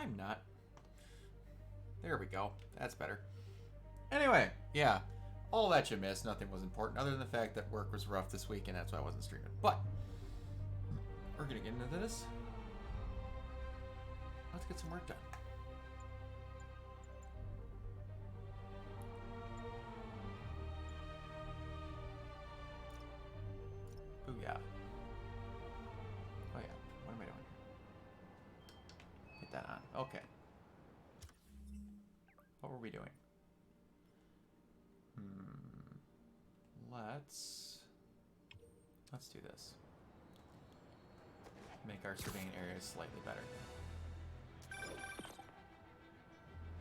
I'm not. There we go. That's better. Anyway, yeah. All that you missed, nothing was important other than the fact that work was rough this week and that's why I wasn't streaming. But we're going to get into this. Let's get some work done. Booyah. Oh yeah, what am I doing here? Get that on. Okay. What were we doing? Let's do this. Make our surveying areas slightly better.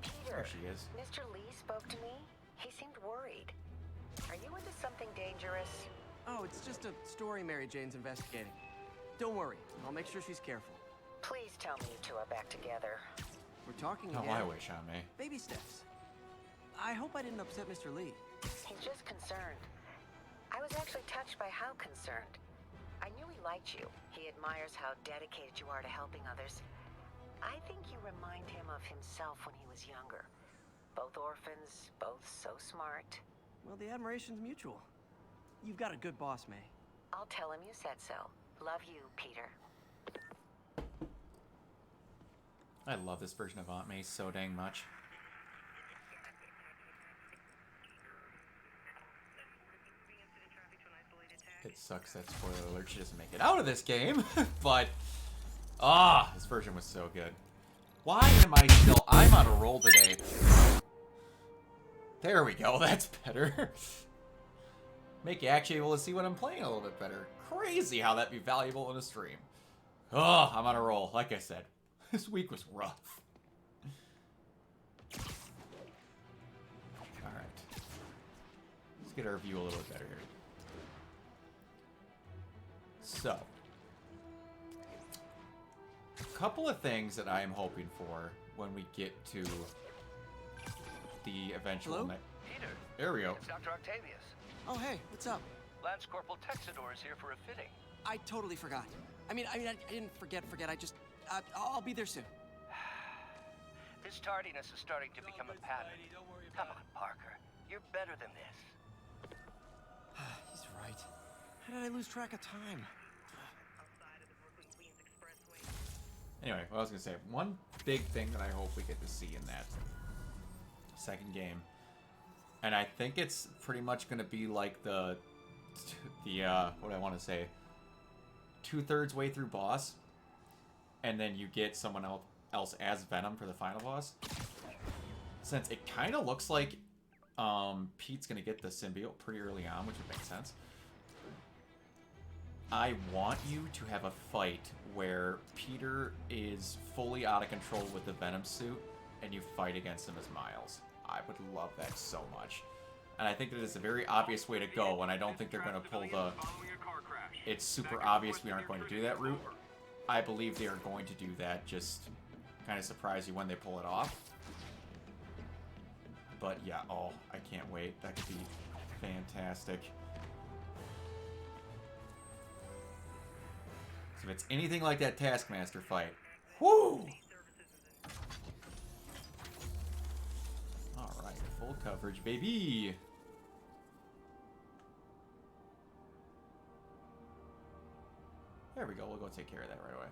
Peter, there she is. Mr. Lee spoke to me. He seemed worried. Are you into something dangerous? Oh, it's just a story Mary Jane's investigating. Don't worry, I'll make sure she's careful. Please tell me you two are back together. We're talking Oh, again. I wish on me. Baby steps. I hope I didn't upset Mr. Lee. He's just concerned. I was actually touched by how concerned. I knew he liked you. He admires how dedicated you are to helping others. I think you remind him of himself when he was younger. Both orphans, both so smart. Well, the admiration's mutual. You've got a good boss, May. I'll tell him you said so. Love you, Peter. I love this version of Aunt May so dang much. It sucks that, spoiler alert, she doesn't make it out of this game, but this version was so good. Why am I still... I'm on a roll today. There we go, that's better. Make you actually able to see what I'm playing a little bit better. Crazy how that'd be valuable in a stream. I'm on a roll, like I said. This week was rough. Alright. Let's get our view a little bit better here. So, a couple of things that I am hoping for when we get to the eventual Hello? night. Peter, There we go. it's Dr. Octavius. Oh, hey, what's up? Lance Corporal Texador is here for a fitting. I totally forgot. I didn't forget. I just, I'll be there soon. This tardiness is starting to become a pattern. Come on, Parker. You're better than this. He's right. How did I lose track of time? Anyway, what I was going to say, one big thing that I hope we get to see in that second game, and I think it's pretty much going to be like the what I want to say, 2/3 way through boss, and then you get someone else as Venom for the final boss. Since it kind of looks like Pete's going to get the symbiote pretty early on, which would make sense. I want you to have a fight where Peter is fully out of control with the Venom suit, and you fight against him as Miles. I would love that so much. And I think that it's a very obvious way to go, and I don't think they're going to pull the... It's super obvious we aren't going to do that route. I believe they are going to do that, just kind of surprise you when they pull it off. But yeah, I can't wait. That could be fantastic. If it's anything like that Taskmaster fight, whoo! Alright, full coverage, baby! There we go, we'll go take care of that right away.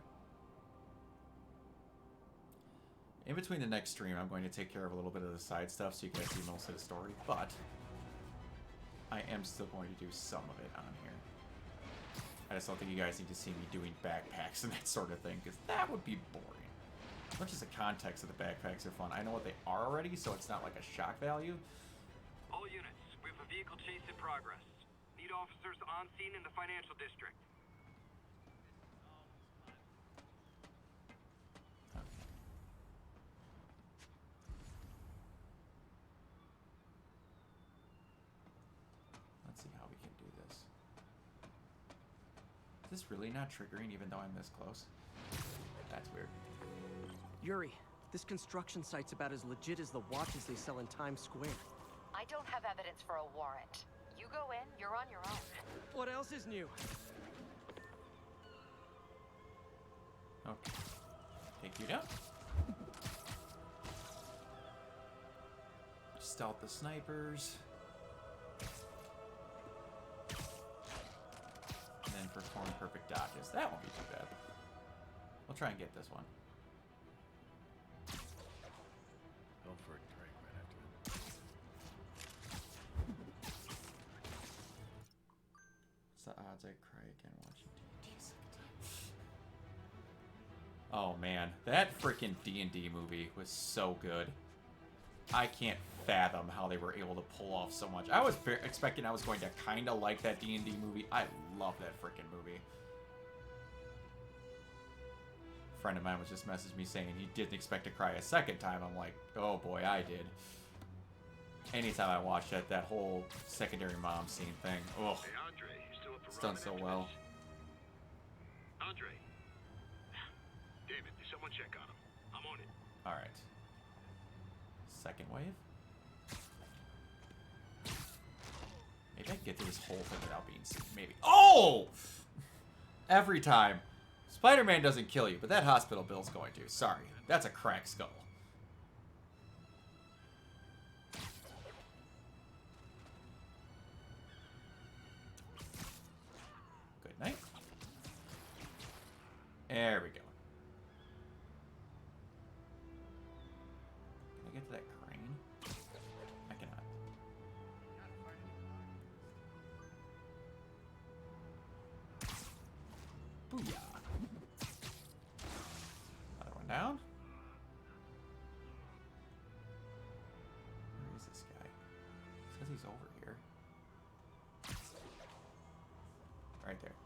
In between the next stream, I'm going to take care of a little bit of the side stuff so you guys see most of the story, but I am still going to do some of it on here. I just don't think you guys need to see me doing backpacks and that sort of thing, because that would be boring. As much as the context of the backpacks are fun, I know what they are already, so it's not like a shock value. All units, we have a vehicle chase in progress. Need officers on scene in the financial district. Okay. Let's see how we can do this. Is this really not triggering even though I'm this close? That's weird. Yuri, this construction site's about as legit as the watches they sell in Times Square. I don't have evidence for a warrant. You go in, you're on your own. What else is new? Okay. Take you down. Stealth the snipers. And then perform perfect dodges. That won't be too bad. We'll try and get this one. Go for a drink right after that. What's the odds I cry again watching D&D a second time? Oh man, that freaking D&D movie was so good. I can't fathom how they were able to pull off so much. I was expecting I was going to kind of like that D&D movie. I love that freaking movie. A friend of mine was just messaging me saying he didn't expect to cry a second time. I'm like, oh boy, I did. Anytime I watch that whole secondary mom scene thing, ugh, Hey, Andre, you still up for it's done running so after well. this? Andre. David, did someone check on him? I'm on it. All right. Second wave? Maybe I can get through this whole thing without being seen. Maybe. Oh! Every time. Spider-Man doesn't kill you, but that hospital bill's going to. Sorry. That's a cracked skull. Good night. There we go. Can I get to that crane? I cannot. Booyah. Another one down. Where is this guy? Says he's over here. Right there.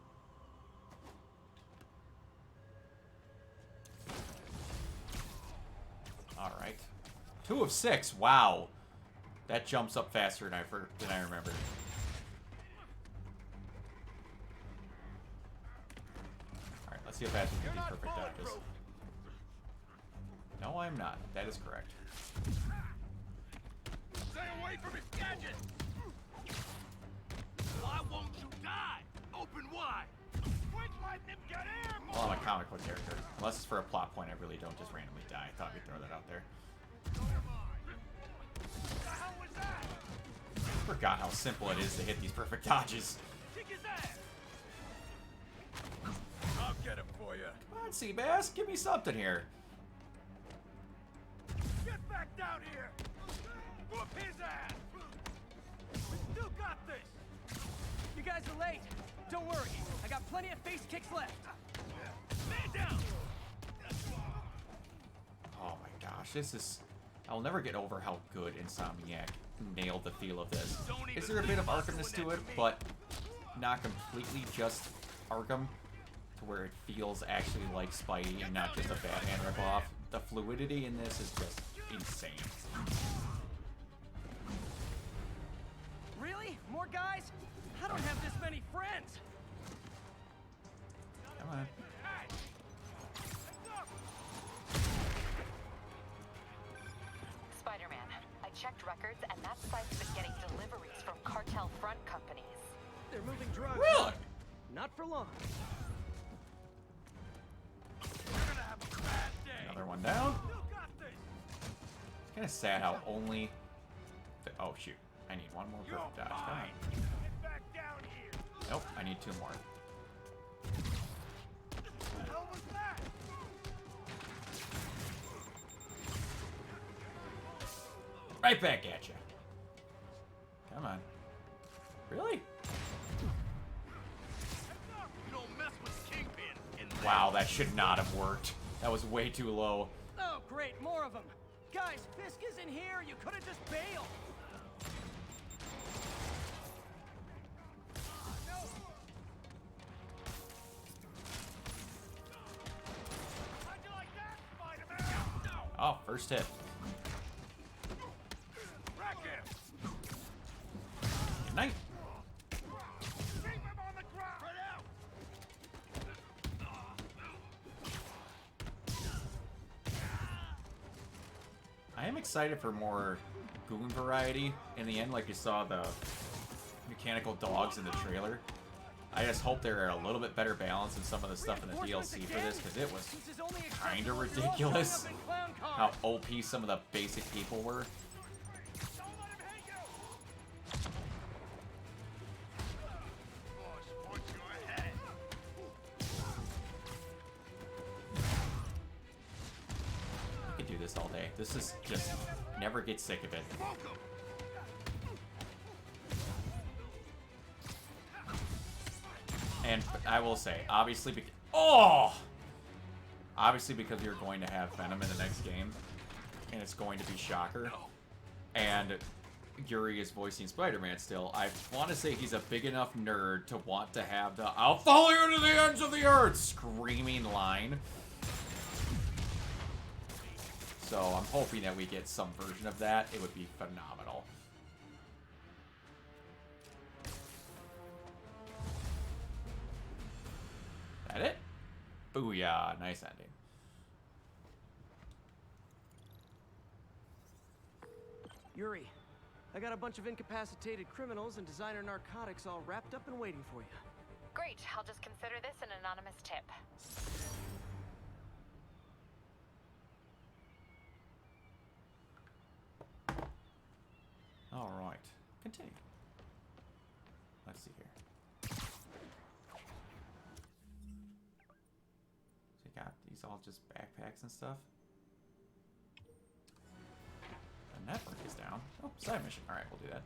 All right. 2 of 6. Wow. That jumps up faster than I remembered. All right, let's see how fast we can do these perfect dodges. No, I'm not. That is correct. Stay away from his gadget! Why won't you die? Open wide! Quit letting him get air! Well, I'm a comic book character. Unless it's for a plot point, I really don't just randomly die. I thought we'd throw that out there. The hell was that? Forgot how simple it is to hit these perfect dodges. Kick his ass! I'll get him for you. Come on, Seabass. Give me something here. Get back down here! Whoop his ass! We still got this! You guys are late. Don't worry. I got plenty of face kicks left. Man down! Oh my gosh, this is... I'll never get over how good Insomniac nailed the feel of this. Is there a bit of Arkhamness to it, but not completely just Arkham, to where it feels actually like Spidey and not just a Batman ripoff. The fluidity in this is just insane. Really? More guys? I don't have this many friends. Come on. Spider-Man, I checked records, and that site's been getting deliveries from cartel front companies. They're moving drugs. Really? Not for long. Another one down. Still got this! It's kind of sad how only... Oh, shoot. I need one more perfect dodge. Come on. Get back down here! Nope, I need 2 more. The hell was that? Right back at you. Come on. Really? You don't mess with Kingpin in there. Wow, that should not have worked. That was way too low. Oh, great. More of them. Guys, Fisk is in here. You could have just bailed. How'd you like that, Spider-Man? Oh, first hit. Wreck him! Good night. Keep him on the ground! Spread out! I am excited for more goon variety in the end, like you saw the mechanical dogs in the trailer. I just hope they're at a little bit better balance than some of the stuff in the DLC for this, because it was kind of ridiculous how OP some of the basic people were. Don't let do this all day. This is just... Never get sick of it. And I will say, obviously, obviously because you're going to have Venom in the next game, and it's going to be Shocker, and Yuri is voicing Spider-Man still, I want to say he's a big enough nerd to want to have the "I'll follow you to the ends of the earth" screaming line. So I'm hoping that we get some version of that. It would be phenomenal. That it? Booyah. Nice ending. Yuri, I got a bunch of incapacitated criminals and designer narcotics all wrapped up and waiting for you. Great. I'll just consider this an anonymous tip. All right. Continue. Let's see here. So you got these all just backpacks and stuff. The network is down. Oh, side mission. All right, we'll do that.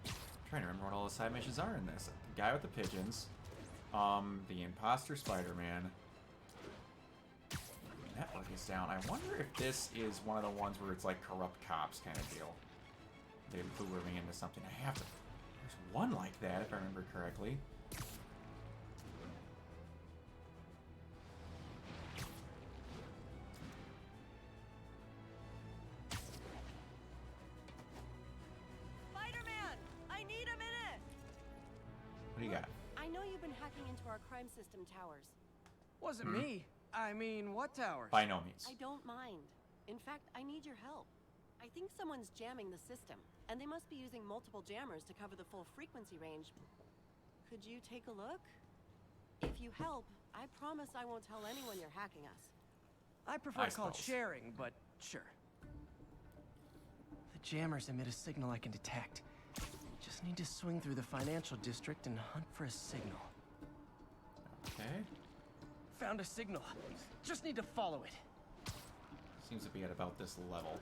I'm trying to remember what all the side missions are in this. The guy with the pigeons. The imposter Spider-Man. Network is down. I wonder if this is one of the ones where it's like corrupt cops kind of deal. They lure me into something. I have to. There's one like that, if I remember correctly. Spider-Man! I need a minute! What do you got? I know you've been hacking into our crime system towers. Wasn't me. I mean, what towers? By no means. I don't mind. In fact, I need your help. I think someone's jamming the system, and they must be using multiple jammers to cover the full frequency range. Could you take a look? If you help, I promise I won't tell anyone you're hacking us. I prefer I called suppose. sharing, but sure. The jammers emit a signal I can detect. Just need to swing through the financial district and hunt for a signal. Okay. Found a signal. Just need to follow it. Seems to be at about this level.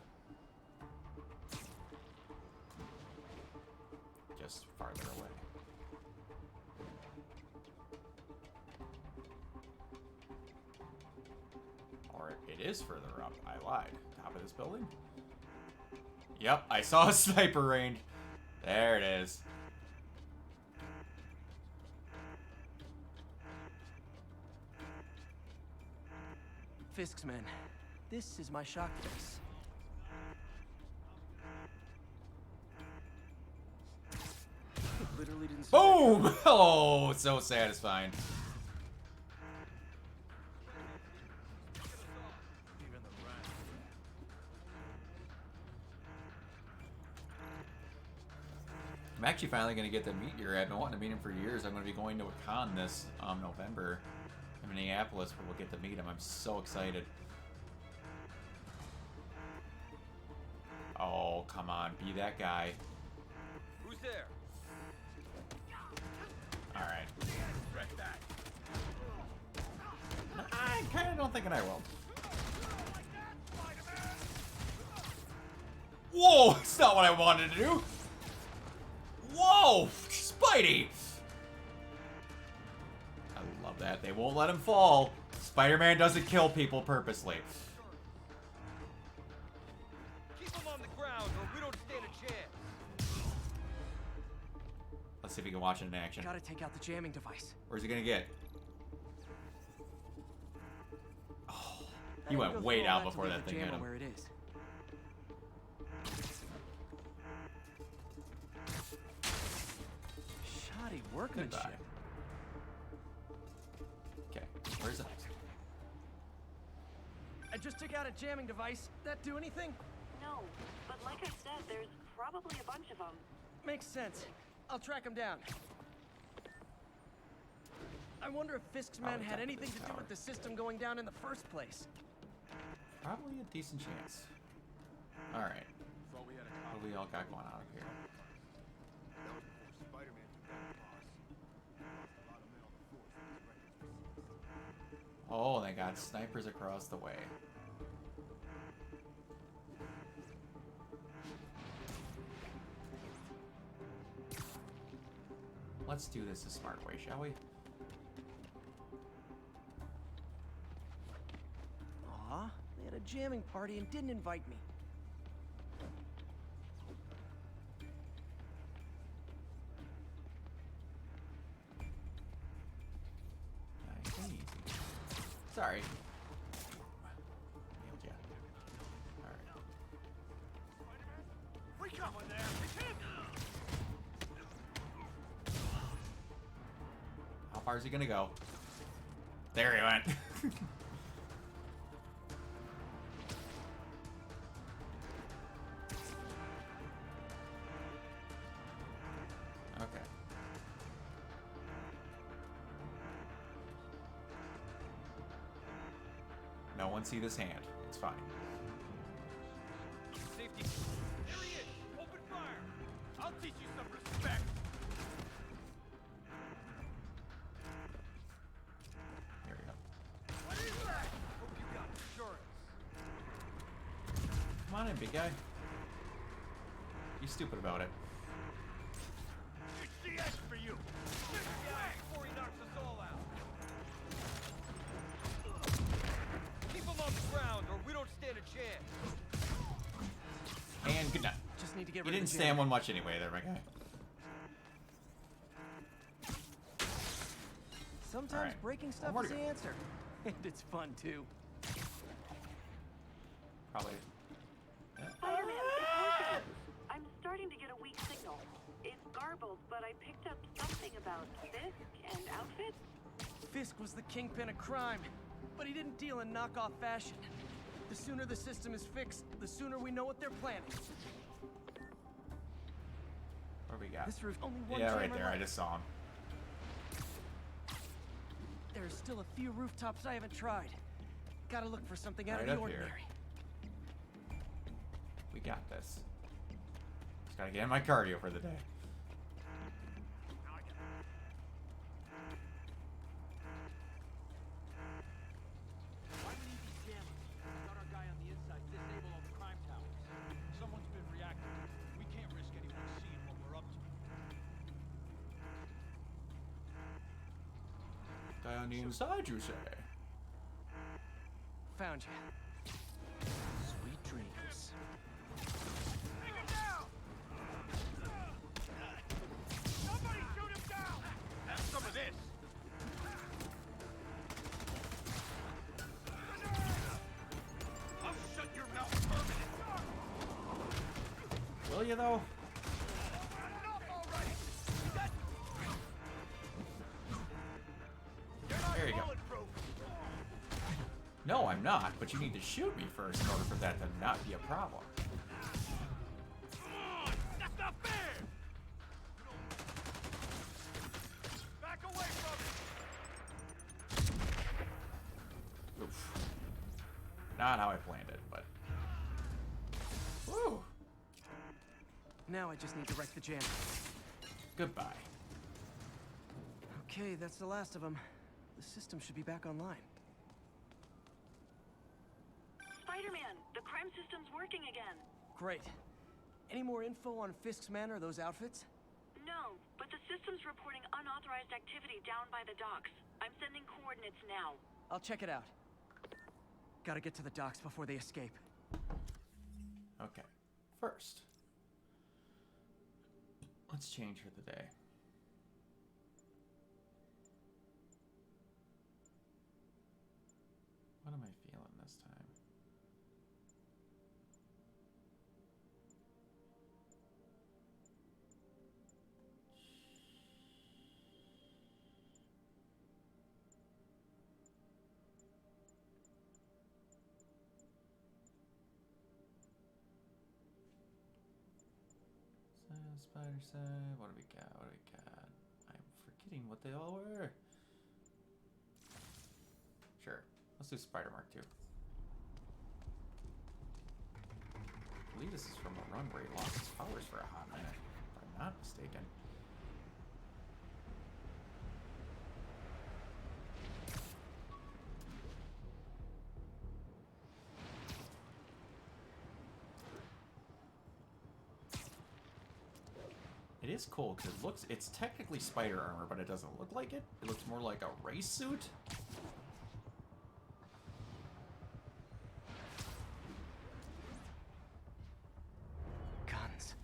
Just farther away. Or it is further up. I lied. Top of this building? Yep, I saw a sniper range. There it is. Fisk's men. This is my shock face. Literally didn't see that Boom! coming. Oh, so satisfying. I'm actually finally going to get to meet Yuri. I've been wanting to meet him for years. I'm going to be going to a con this November in Minneapolis where we'll get to meet him. I'm so excited. Oh, come on. Be that guy. Who's there? Alright. Right back. I kind of don't think I will. Whoa! It's not what I wanted to do! Whoa! Spidey! I love that. They won't let him fall. Spider-Man doesn't kill people purposely. Keep him on the ground or we don't stand a chance. Let's see if we can watch it in action. Gotta take out the jamming device. Where's he gonna get? Oh, he Go went through way all down to before leave that the thing hit jammer him. where it is. Shoddy workmanship. Goodbye. Okay, where's the next? I just took out a jamming device. That do anything? No, but like I said, there's probably a bunch of them. Makes sense. I'll track him down. I wonder if Fisk's men Probably had top of anything this to do tower. with the system going down in the first place. Probably a decent chance. Alright, Thought we had a what do we all got going on up here? That was before Spider-Man took down the boss. Lost a lot of men on the force. Oh, they got snipers across the way. Let's do this a smart way, shall we? Aw, they had a jamming party and didn't invite me. Nice and easy. Sorry. Nailed ya. Alright. We got one there. It's him. How far is he gonna go? There he went. Okay. No one see this hand. It's fine. Safety. There he is. Open fire. I'll teach you some respect. Here we go. What is that? Hope you got insurance. Come on in, big guy. Be stupid about it. It's the edge for you. This way before he knocks us all out. Keep him on the ground, or we don't stand a chance. And good night. Just need to get You rid didn't of the stand jammer. one much anyway there, my guy. Sometimes Alright. breaking stuff Where'd is he the go? answer. And it's fun, too. Probably. Spider-Man, it's working. I'm starting to get a weak signal. It's garbled, but I picked up something about Fisk and outfits. Fisk was the kingpin of crime, but he didn't deal in knockoff fashion. The sooner the system is fixed, the sooner we know what they're planning. What do we got? This roof only one Yeah, right jammer there. I left. just saw him. There's still a few rooftops I haven't tried. Gotta look for something out Right of up the here. ordinary. We got this. Just gotta get in my cardio for the day. Why do we need these jammers? We got our guy on the inside to disable all the crime towers. Someone's been reacting. We can't risk anyone seeing what we're up to. Guy on the inside, you say? Found you. Sweet dreams. Take him down! Somebody shoot him down! Have some of this! I'll shut your mouth permanent! Will you though? Enough already! You're not There you go. bulletproof! No, I'm not, but you need to shoot me first in order for that to not be a problem. Come on! That's not fair! Back away from it! Oof. Not how I planned it, but... Woo! Now I just need to wreck the jammer. Goodbye. Okay, that's the last of them. The system should be back online. Spider-Man, the crime system's working again. Great. Any more info on Fisk's men or those outfits? No, but the system's reporting unauthorized activity down by the docks. I'm sending coordinates now. I'll check it out. Gotta get to the docks before they escape. Okay. First, let's change for the day. What am I feeling this time? Spider side. What do we got? What do we got? I'm forgetting what they all were. Sure. Let's do Spider Mark 2. I believe this is from a run where he lost his powers for a hot minute, if I'm not mistaken. It is cool because it's technically spider armor, but it doesn't look like it. It looks more like a race suit. Guns.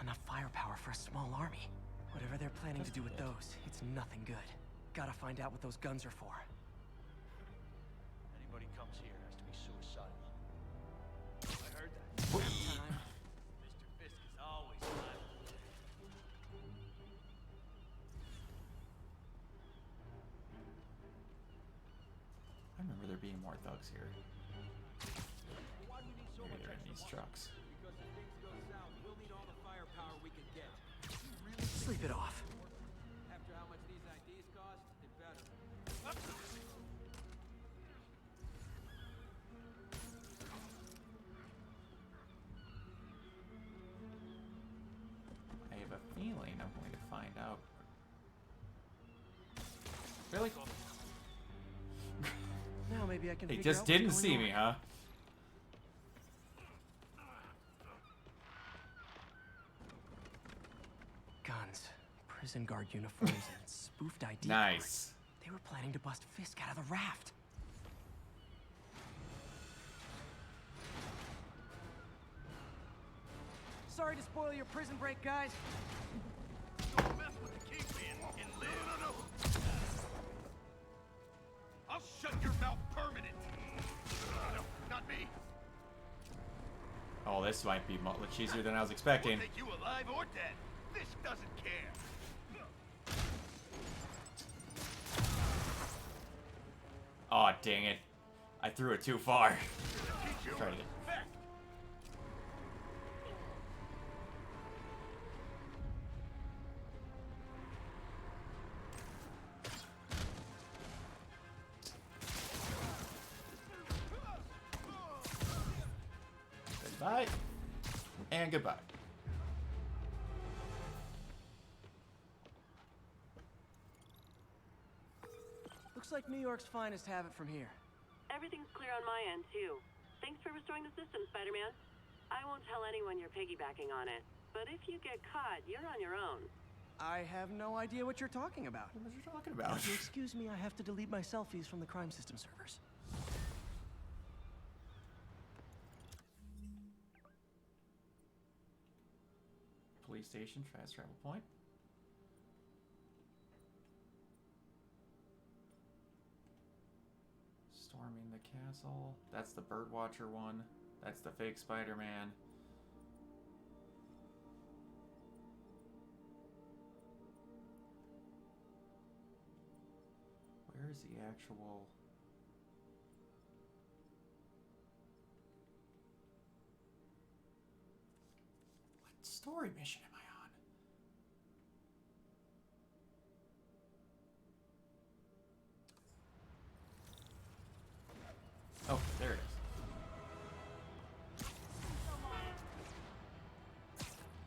Enough firepower for a small army. Whatever they're planning to do with those, it's nothing good. Gotta find out what those guns are for. Anybody comes here has to be suicidal. I heard that. Time. Mr. Fisk is always smiling. I remember there being more thugs here. Why do we need so Maybe much they're in extra these money? trucks. Because if things go south, we'll need all the firepower we can get. You really Sleep it off. after how much these IDs cost, it better. I have a feeling I'm going to find out. Really? Now maybe I can He figure just out what's didn't going see on. me, huh? Guns, prison guard uniforms, and spoofed ID Nice. cards. They were planning to bust Fisk out of the raft. Sorry to spoil your prison break, guys. Don't mess with the kingpin and live. No. I'll shut your mouth permanent. No, not me. Oh, this might be much easier than I was expecting. We'll take you alive or dead. This doesn't care. Oh, dang it. I threw it too far. Teach you Try to get- respect. Goodbye. And goodbye. Looks like New York's finest have it from here. Everything's clear on my end, too. Thanks for restoring the system, Spider-Man. I won't tell anyone you're piggybacking on it. But if you get caught, you're on your own. I have no idea what you're talking about. What are you talking about? If you excuse me, I have to delete my selfies from the crime system servers. Police station, fast travel point. Storming the castle. That's the Birdwatcher one. That's the fake Spider-Man. Where is the actual... What story mission am I on? Oh, there it is.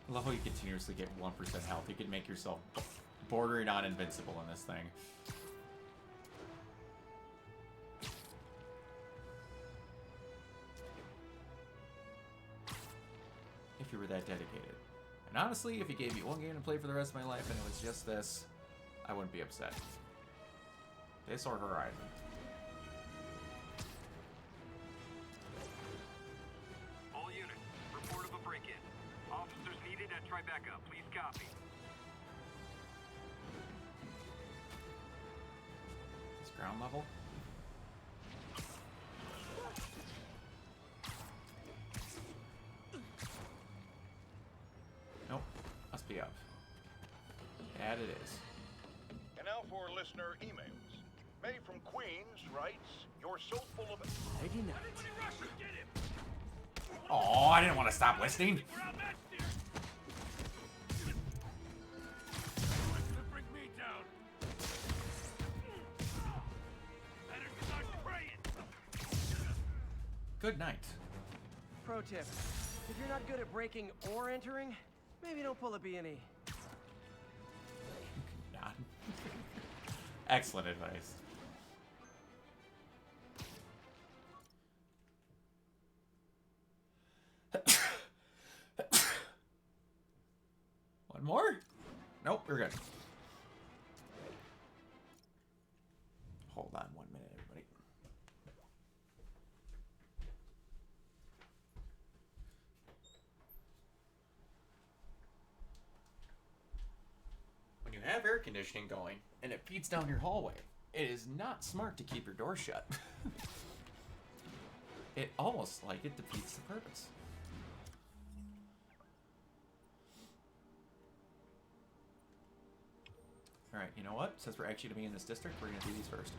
I love how you continuously get 1% health. You can make yourself bordering on invincible in this thing. If you were that dedicated. And honestly, if you gave me one game to play for the rest of my life and it was just this, I wouldn't be upset. This or Horizon. All units, report of a break-in. Officers needed at Tribeca. Please copy. It's ground level. Nope. Must be up. And it is. And now for listener emails. May from Queens writes, "You're so full of it." Peggy Knight. Everybody rush him, get him. Oh, I didn't want to stop listening. We're outmatched here. What's gonna bring me down? Better start praying. Good night. Pro tip. If you're not good at breaking or entering, maybe don't pull a B&E. Not. Excellent advice. One more? Nope, we're good. Hold on 1 minute, everybody. When you have air conditioning going and it feeds down your hallway, it is not smart to keep your door shut. It almost like it defeats the purpose. Alright, you know what? Since we're actually going to be in this district, we're going to do these first.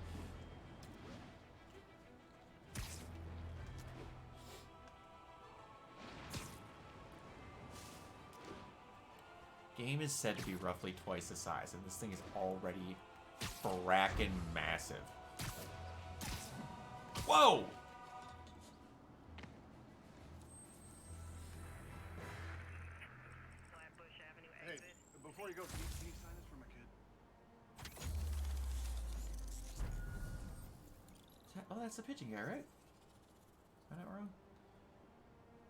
Game is said to be roughly twice the size, and this thing is already frackin' massive. Whoa! Hey, before you go, can you sign this for my kid? Oh, that's the pigeon guy, right? Am I not wrong?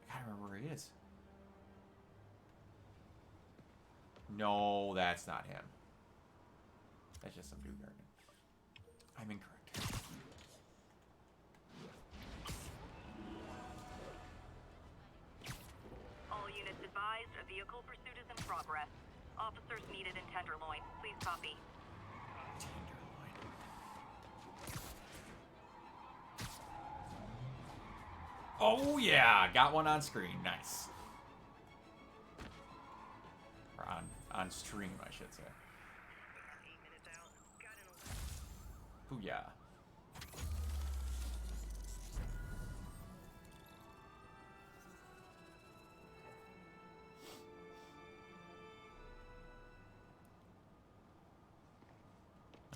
I gotta remember where he is. No, that's not him. That's just some dude gardening. I'm incorrect. All units advised, a vehicle pursuit is in progress. Officers needed in Tenderloin. Please copy. Oh yeah, got one on screen. Nice. Or on stream, I should say. Booyah.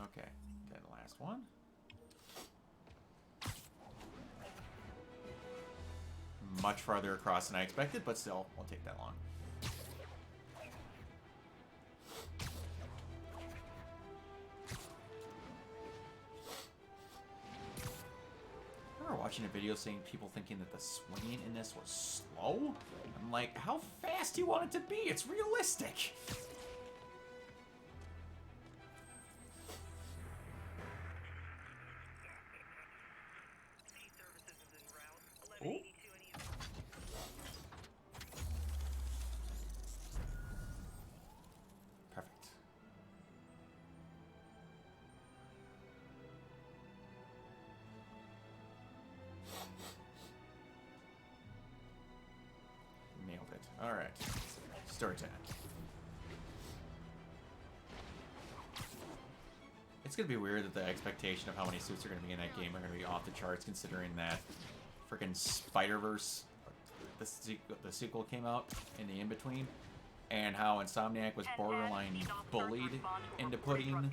Okay, then last one. Much farther across than I expected, but still, won't take that long. I remember watching a video saying people thinking that the swinging in this was slow. I'm like, how fast do you want it to be? It's realistic. Oh. Perfect. Nailed it. All right. Story time. It's gonna be weird that the expectation of how many suits are gonna be in that game are gonna be off the charts, considering that freaking Spider-Verse, the sequel came out in the in-between, and how Insomniac was borderline bullied into putting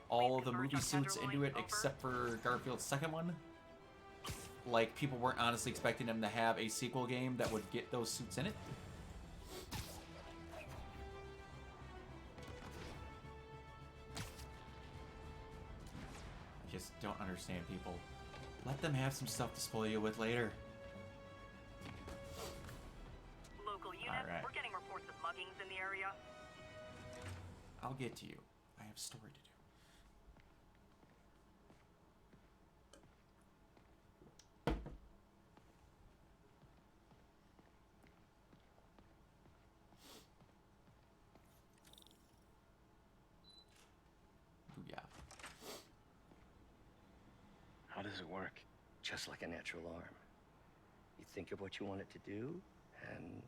all of the movie suits into it except for Garfield's second one. Like, people weren't honestly expecting them to have a sequel game that would get those suits in it. I just don't understand people. Let them have some stuff to spoil you with later. Local units, we're getting reports of muggings in the area. I'll get to you. I have story to do. Booyah. How does it work? Just like a natural arm. You think of what you want it to do, and...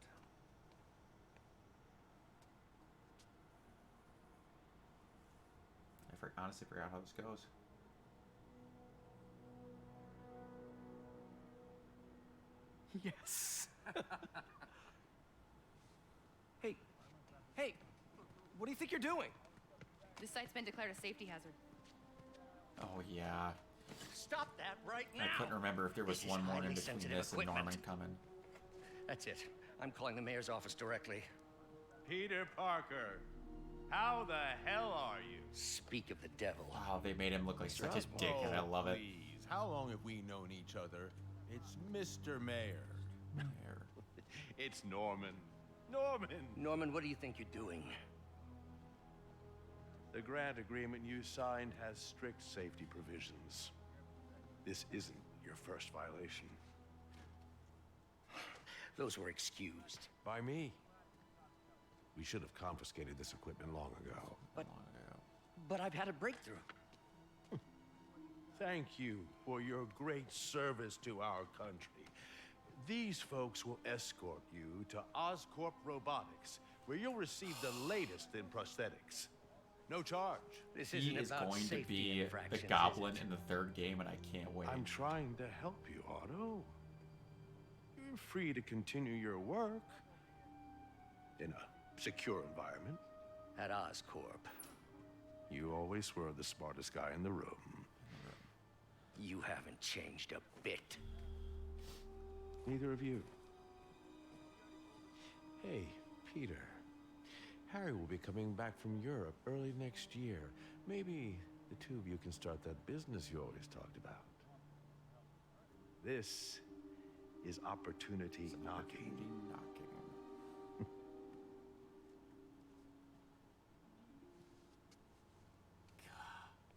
I honestly forgot how this goes. Yes. Hey, what do you think you're doing? This site's been declared a safety hazard. Oh, yeah. Stop that right now! I couldn't remember if there was This one is more in highly between sensitive this and equipment. Norman coming. That's it. I'm calling the mayor's office directly. Peter Parker, how the hell are you? Speak of the devil. Wow, they made him look like such a dick, and I love it. Please, how long have we known each other? It's Mr. Mayor. Mayor. It's Norman. Norman! Norman, what do you think you're doing? The grant agreement you signed has strict safety provisions. This isn't your first violation. Those were excused. By me. We should have confiscated this equipment long ago. But I've had a breakthrough. Thank you for your great service to our country. These folks will escort you to Oscorp Robotics, where you'll receive the latest in prosthetics. No charge. This He isn't is about going to safety be the infractions, is goblin it? in the third game, and I can't wait. I'm trying to help you, Otto. You're free to continue your work in a secure environment. At Oscorp. You always were the smartest guy in the room. You haven't changed a bit. Neither of you. Hey, Peter. Harry will be coming back from Europe early next year. Maybe the two of you can start that business you always talked about. This is opportunity knocking.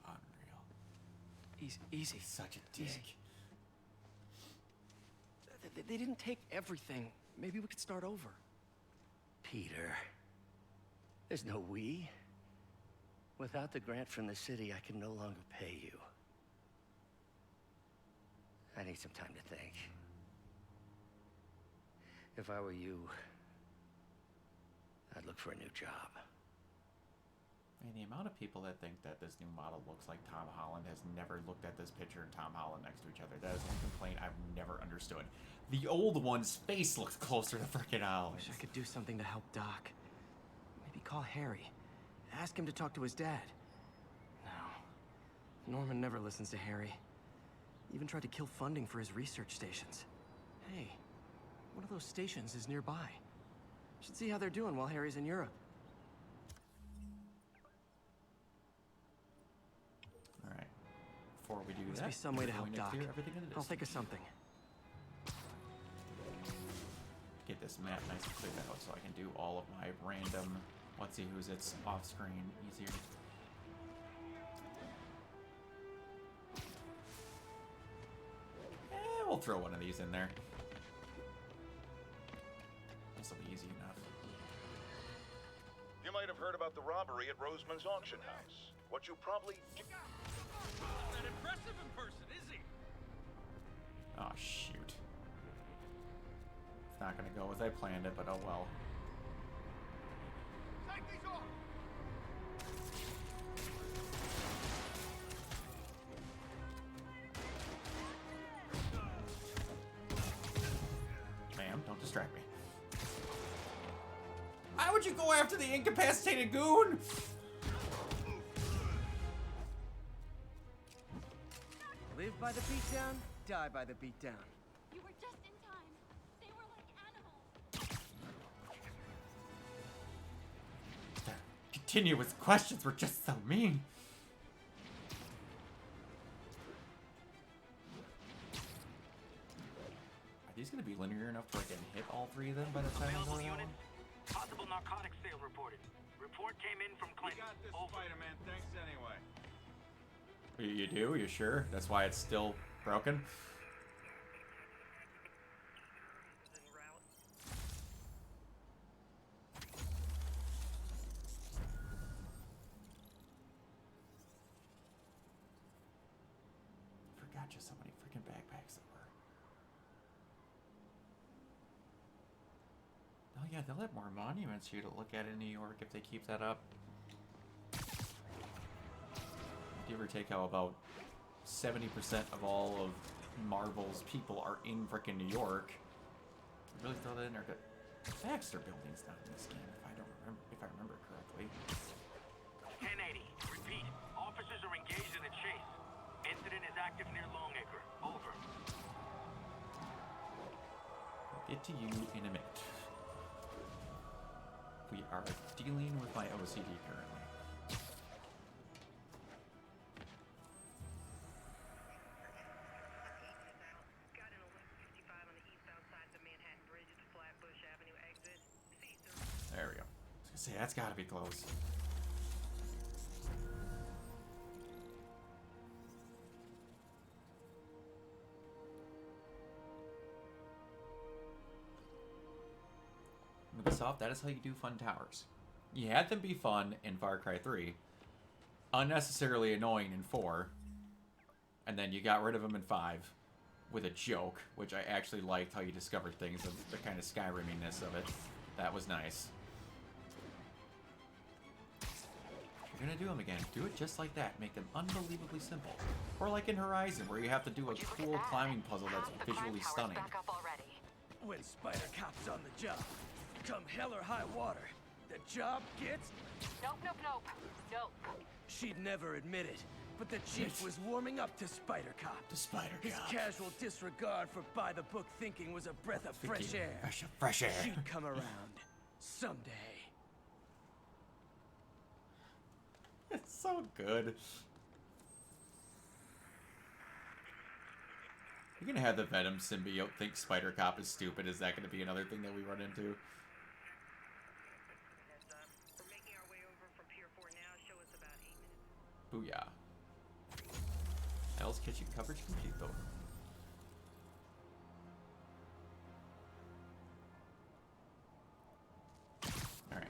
Unreal. Easy. Such a dick. Easy. They didn't take everything. Maybe we could start over. Peter. There's no we. Without the grant from the city, I can no longer pay you. I need some time to think. If I were you, I'd look for a new job. I mean, the amount of people that think that this new model looks like Tom Holland has never looked at this picture and Tom Holland next to each other. That is one complaint I've never understood. The old one's face looks closer to freaking Holland. Wish I could do something to help Doc. Maybe call Harry. Ask him to talk to his dad. No. Norman never listens to Harry. Even tried to kill funding for his research stations. Hey, one of those stations is nearby. Should see how they're doing while Harry's in Europe. Alright. Before we do Must that, be some way to we're help going Doc. clear everything into I'll this. think of something. Get this map nice and cleared out so I can do all of my random let's see who's it's off screen easier. We'll throw one of these in there. This will be easy enough. You might have heard about the robbery at Roseman's auction house. What you probably... Not that impressive in person, is he? Oh, shoot. It's not gonna go as I planned it, but oh well. Take these off! Ma'am, don't distract me. Why would you go after the incapacitated goon? Live by the beatdown, die by the beatdown. You were just in time. They were like animals. Their continuous questions were just so mean. Are these gonna be linear enough to I can hit all three of them by the time I'm Available going units. Possible narcotics sale reported. Report came in from We Clinton. got this, Over. Spider-Man. Thanks anyway. You do? You sure? That's why it's still broken? Forgot just so many freaking backpacks there were. Oh yeah, they'll have more monuments here to look at in New York if they keep that up. Give or take how about 70% of all of Marvel's people are in frickin' New York. Really throw that in there. Baxter Building's not in this game if I remember correctly. 1080. Repeat. Officers are engaged in a chase. Incident is active near Longacre. Over. I'll get to you in a minute. We are dealing with my OCD currently. There we go. I was gonna say, that's gotta be close. First off, that is how you do fun towers. You had them be fun in Far Cry 3, unnecessarily annoying in 4, and then you got rid of them in 5 with a joke, which I actually liked how you discovered things and the kind of Skyriminess of it. That was nice. If you're gonna do them again, do it just like that. Make them unbelievably simple. Or like in Horizon, where you have to do a cool climbing puzzle that's visually stunning. When Spider Cop's on the job, come hell or high water, the job gets... Nope, nope, nope. Nope. She'd never admit it, but the chief was warming up to Spider Cop. To Spider His Cop. casual disregard for by-the-book thinking was a breath of fresh air. Fresh air. She'd come around. Someday. It's so good. You're gonna have the Venom symbiote think Spider Cop is stupid. Is that gonna be another thing that we run into? We're making our way over from Pier 4 now. Show us about 8 minutes. Booyah. Hell's Kitchen coverage complete though. Alright.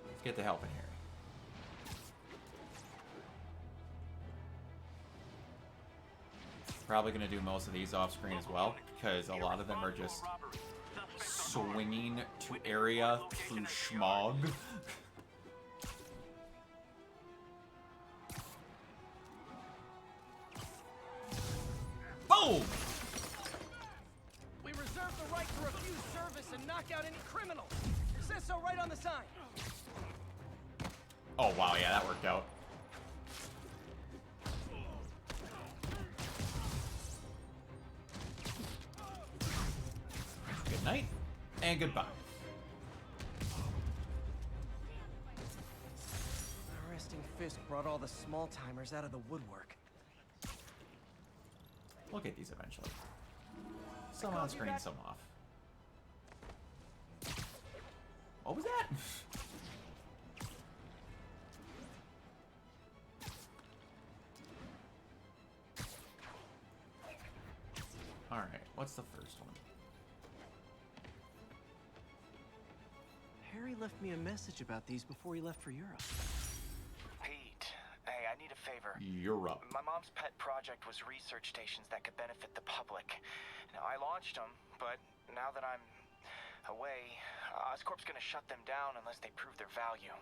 Let's get the help in here. Probably going to do most of these off screen as well, because a lot of them are just swinging to area through schmog. Boom! We reserve the right to refuse service and knock out any criminals. It says so right on the sign. Oh wow, yeah, that worked out. Good night, and goodbye. Arresting Fisk brought all the small-timers out of the woodwork. We'll get these eventually. Some on screen, some off. What was that? Alright, what's the first one? Harry left me a message about these before he left for Europe. Pete, hey, I need a favor. Europe. My mom's pet project was research stations that could benefit the public. Now, I launched them, but now that I'm away, Oscorp's gonna shut them down unless they prove their value.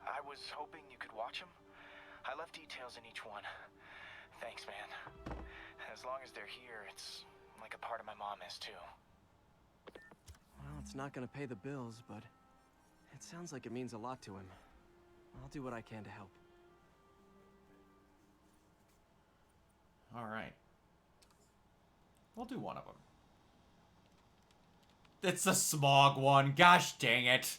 I was hoping you could watch them. I left details in each one. Thanks, man. As long as they're here, it's like a part of my mom is, too. Well, it's not gonna pay the bills, but it sounds like it means a lot to him. I'll do what I can to help. Alright. We'll do one of them. It's the smog one. Gosh dang it.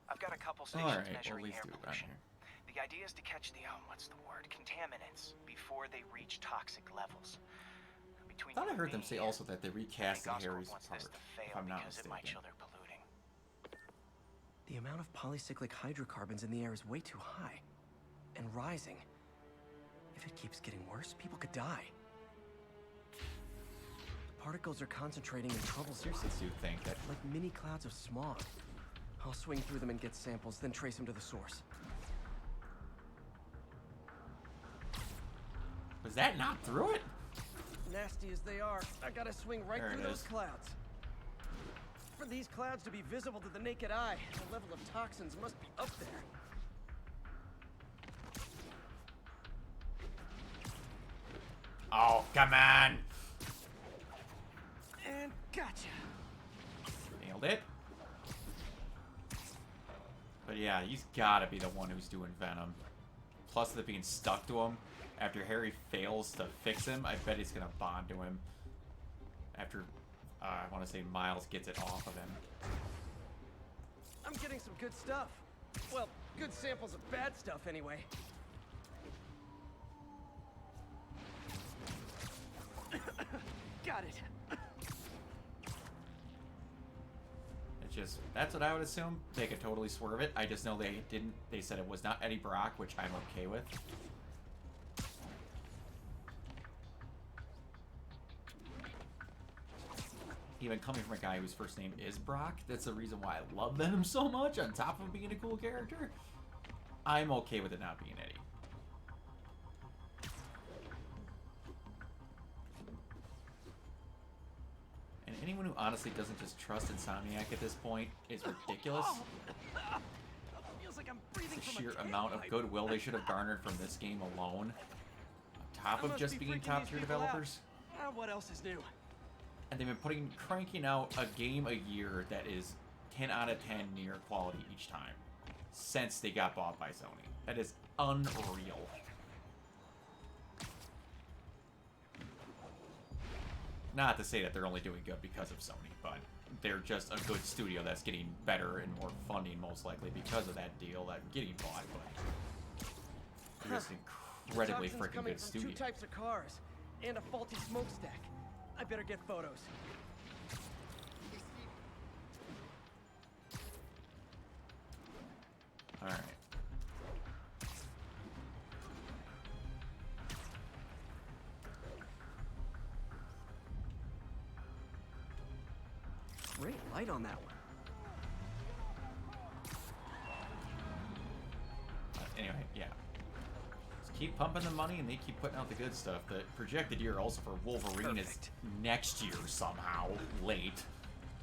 I've got a couple stations Alright, well, measuring at least air do it around pollution. here. The idea is to catch the, what's the word, contaminants before they reach toxic levels. I thought I heard them say also that they recast I think Harry's Oscorp wants part, this to if fail I'm not because it might mistaken. show they're polluting. The amount of polycyclic hydrocarbons in the air is way too high. And rising. If it keeps getting worse, people could die. The particles are concentrating in trouble Seriously, spots. do you think that... Like mini clouds of smog. I'll swing through them and get samples, then trace them to the source. Was that not through it? Nasty as they are, I gotta swing right There through it those is. clouds. For these clouds to be visible to the naked eye, the level of toxins must be up there. Oh, come on! And gotcha. Nailed it. But yeah, he's gotta be the one who's doing Venom. Plus, the being stuck to him after Harry fails to fix him, I bet he's gonna bond to him. After, I want to say Miles gets it off of him. I'm getting some good stuff. Well, good samples of bad stuff anyway. Got it. It's just, that's what I would assume. They could totally swerve it. I just know they didn't, they said it was not Eddie Brock, which I'm okay with. even coming from a guy whose first name is Brock, that's the reason why I love Venom so much, on top of being a cool character. I'm okay with it not being Eddie. And anyone who honestly doesn't just trust Insomniac at this point is ridiculous. Feels like I'm breathing The from sheer a amount of tailpipe. goodwill they should have garnered from this game alone, on top I of must just be being freaking top these tier people out. developers. What else is new? And they've been cranking out a game a year that is 10 out of 10 near quality each time since they got bought by Sony. That is unreal. Not to say that they're only doing good because of Sony, but they're just a good studio that's getting better and more funding most likely because of that deal that getting bought. But they're just incredibly Toxins freaking coming good from studio. 2 types of cars and a faulty smokestack. I better get photos. All right. Great light on that one. Anyway, yeah. Just keep pumping the money and they keep putting out the good stuff. The projected year also for Wolverine is next year somehow, late.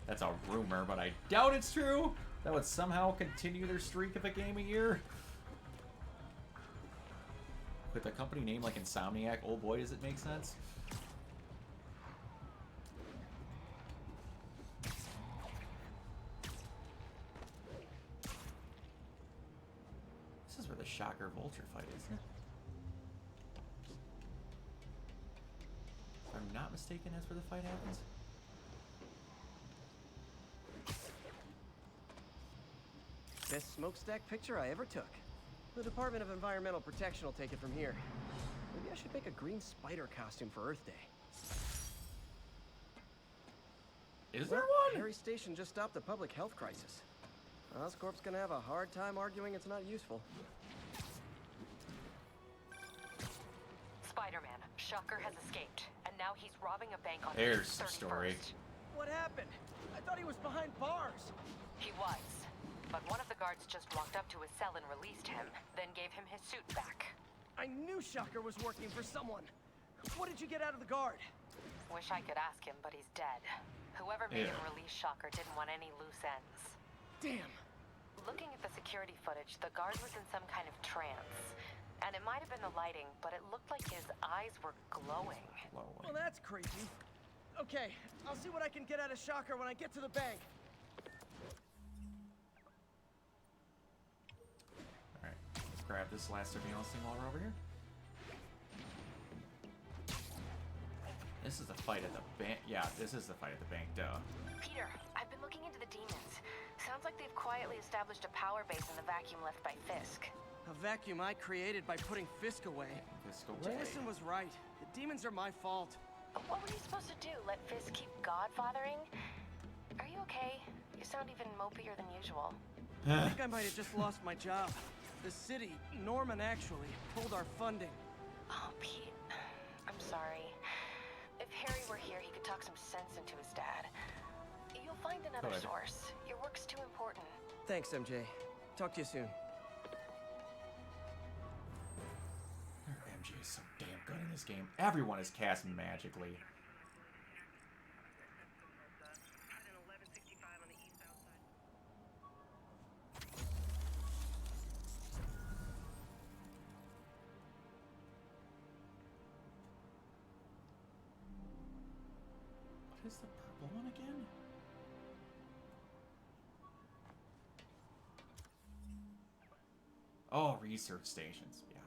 That's a rumor, but I doubt it's true. That would somehow continue their streak of a game a year. With a company name like Insomniac, oh boy does it make sense. This is where the Shocker Vulture fight is, isn't it? If I'm not mistaken, that's where the fight happens. Best smokestack picture I ever took. The Department of Environmental Protection will take it from here. Maybe I should make a green spider costume for Earth Day. Is there Well, one? Harry Station just stopped a public health crisis. Oscorp's gonna have a hard time arguing it's not useful. Spider-Man, Shocker has escaped, and now he's robbing a bank on There's East the story. 31st. What happened? I thought he was behind bars. He was, but one of the guards just walked up to his cell and released him, then gave him his suit back. I knew Shocker was working for someone. What did you get out of the guard? Wish I could ask him, but he's dead. Whoever made him Yeah. release Shocker didn't want any loose ends. Damn. Looking at the security footage, the guard was in some kind of trance. And it might have been the lighting, but it looked like his eyes were glowing. Well, that's creepy. Okay, I'll see what I can get out of Shocker when I get to the bank. Alright, let's grab this last surveillance thing while we're over here. This is the fight at the bank. Yeah, this is the fight at the bank, duh. Peter, I've been looking into the demons. Sounds like they've quietly established a power base in the vacuum left by Fisk. A vacuum I created by putting Fisk away. Fisk away. Jameson was right. The demons are my fault. What were you supposed to do? Let Fisk keep godfathering? Are you okay? You sound even mopier than usual. I think I might have just lost my job. The city, Norman actually, pulled our funding. Oh, Pete. I'm sorry. If Harry were here, he could talk some sense into his dad. You'll find another Good. source. Your work's too important. Thanks, MJ. Talk to you soon. MJ is so damn good in this game. Everyone is cast magically. What is the purple one again? Oh, research stations. Yeah.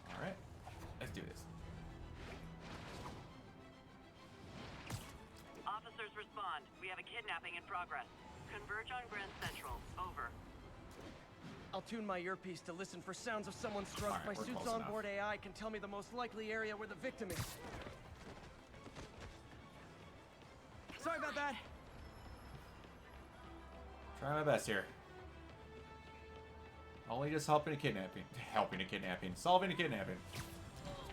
All right, let's do this. Officers respond. We have a kidnapping in progress. Converge on Grand Central. Over. I'll tune my earpiece to listen for sounds of someone struck. All right, My we're suit's close onboard AI can tell me the most likely area where the victim is. Sorry about that. Try my best here. Only just helping a kidnapping. Solving a kidnapping.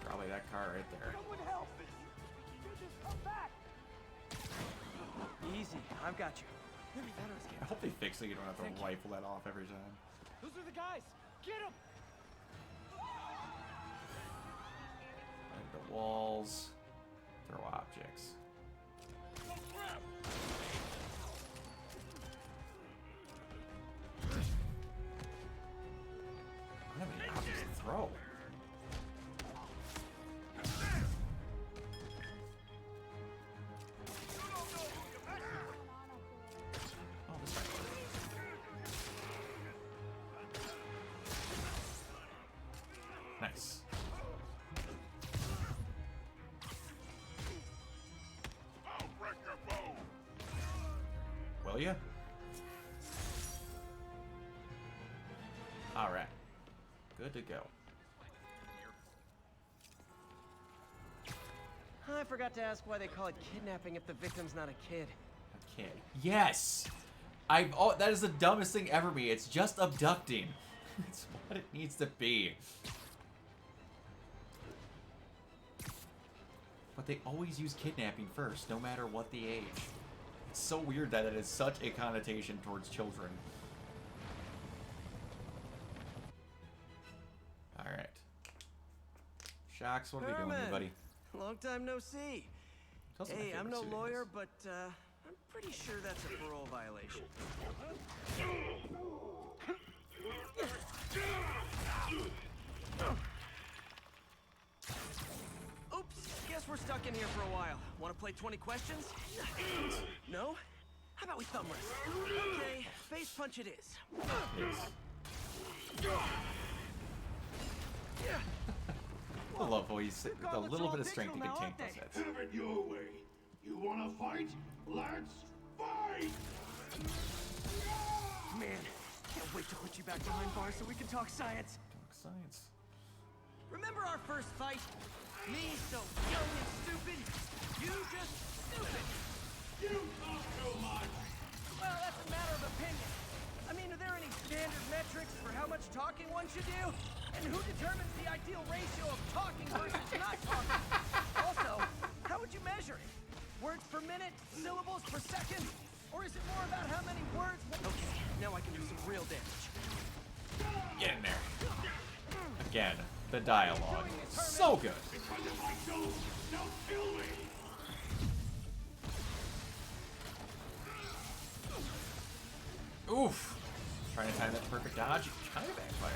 Probably that car right there. Someone help! You just come back! Easy, I've got you. Let me that was I hope they fix it. You don't have to rifle that off every time. Those are the guys! Get them! And the walls. Throw objects. I don't have any objects to throw. Oh, this might work. Nice. Will ya? All right. Good to go. I forgot to ask why they call it kidnapping if the victim's not a kid. A kid. Yes! That is the dumbest thing ever me. It's just abducting. It's what it needs to be. But they always use kidnapping first, no matter what the age. It's so weird that it is such a connotation towards children. Alright. Shocks, what are we doing here, buddy? Long time no see. Hey, I'm no lawyer, but I'm pretty sure that's a parole violation. Oops, guess we're stuck in here for a while. Want to play 20 questions? No? How about we thumb wrestle? Okay, face punch it is. I love how he's with a little bit of strength he can tank those hits. Have it your way. You wanna fight? Let's fight! Man, can't wait to put you back behind bars so we can talk science. Talk science. Remember our first fight? Me so young and stupid, you just stupid. You talk too much. Well, that's a matter of opinion. I mean, are there any standard metrics for how much talking one should do? And who determines the ideal ratio of talking versus not talking? Also, how would you measure it? Words per minute? Syllables per second? Or is it more about how many words? Okay, now I can do some real damage. Get in there. Again, the dialogue. So good. Because if I don't, they'll kill me. Oof. Trying to time that perfect dodge. Kind of backfire.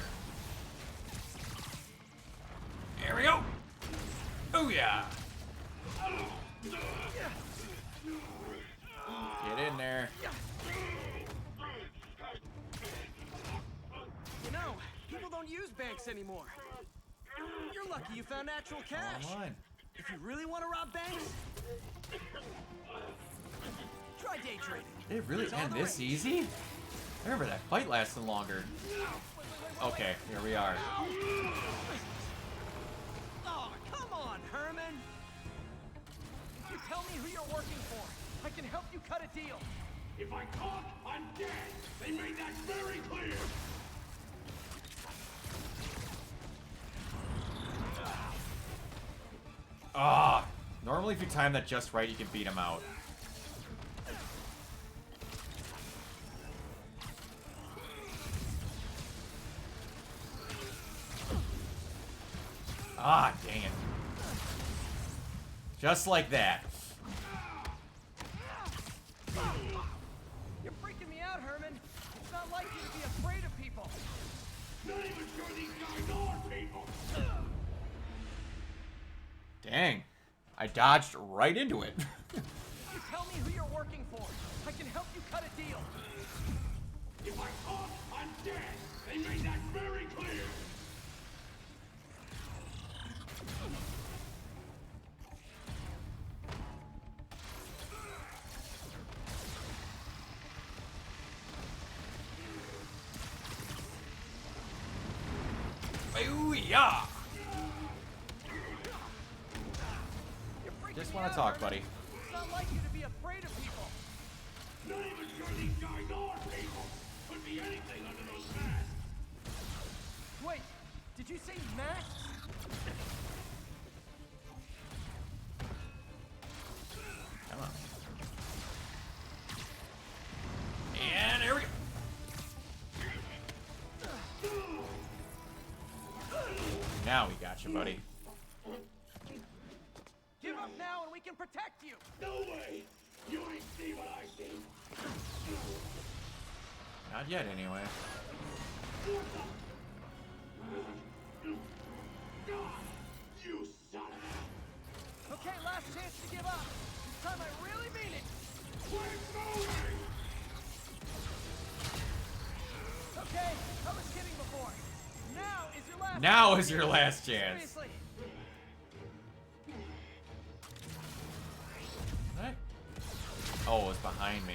There we go. Oh yeah. Get in there. You know, people don't use banks anymore. You're lucky you found actual cash. Online. If you really want to rob banks, try day trading. Did it really end this easy? I remember that fight lasting longer. Okay, here we are. Oh, come on, Herman. If you tell me who you're working for, I can help you cut a deal. If I talk, I'm dead. They made that very clear. Ah, normally if you time that just right, you can beat him out. Ah, dang it. Just like that. You're freaking me out, Herman. It's not like you to be afraid of people. Not even sure these guys are people. Dang. I dodged right into it. You tell me who you're working for. I can help you cut a deal. If I talk, I'm dead. They made that very clear. Booyah! Just want to talk, buddy. It's not like you to be afraid of people. Not even sure these guys are people. Could be anything under those masks. Wait, did you say masks? Now we got you, buddy. Give up now and we can protect you! No way! You ain't see what I see! Not yet, anyway. You son of Okay, last chance to give up. This time I really mean it. We're moving! Okay, I was kidding before. Now is your last Now is your last chance. Seriously. What? Oh, it's behind me.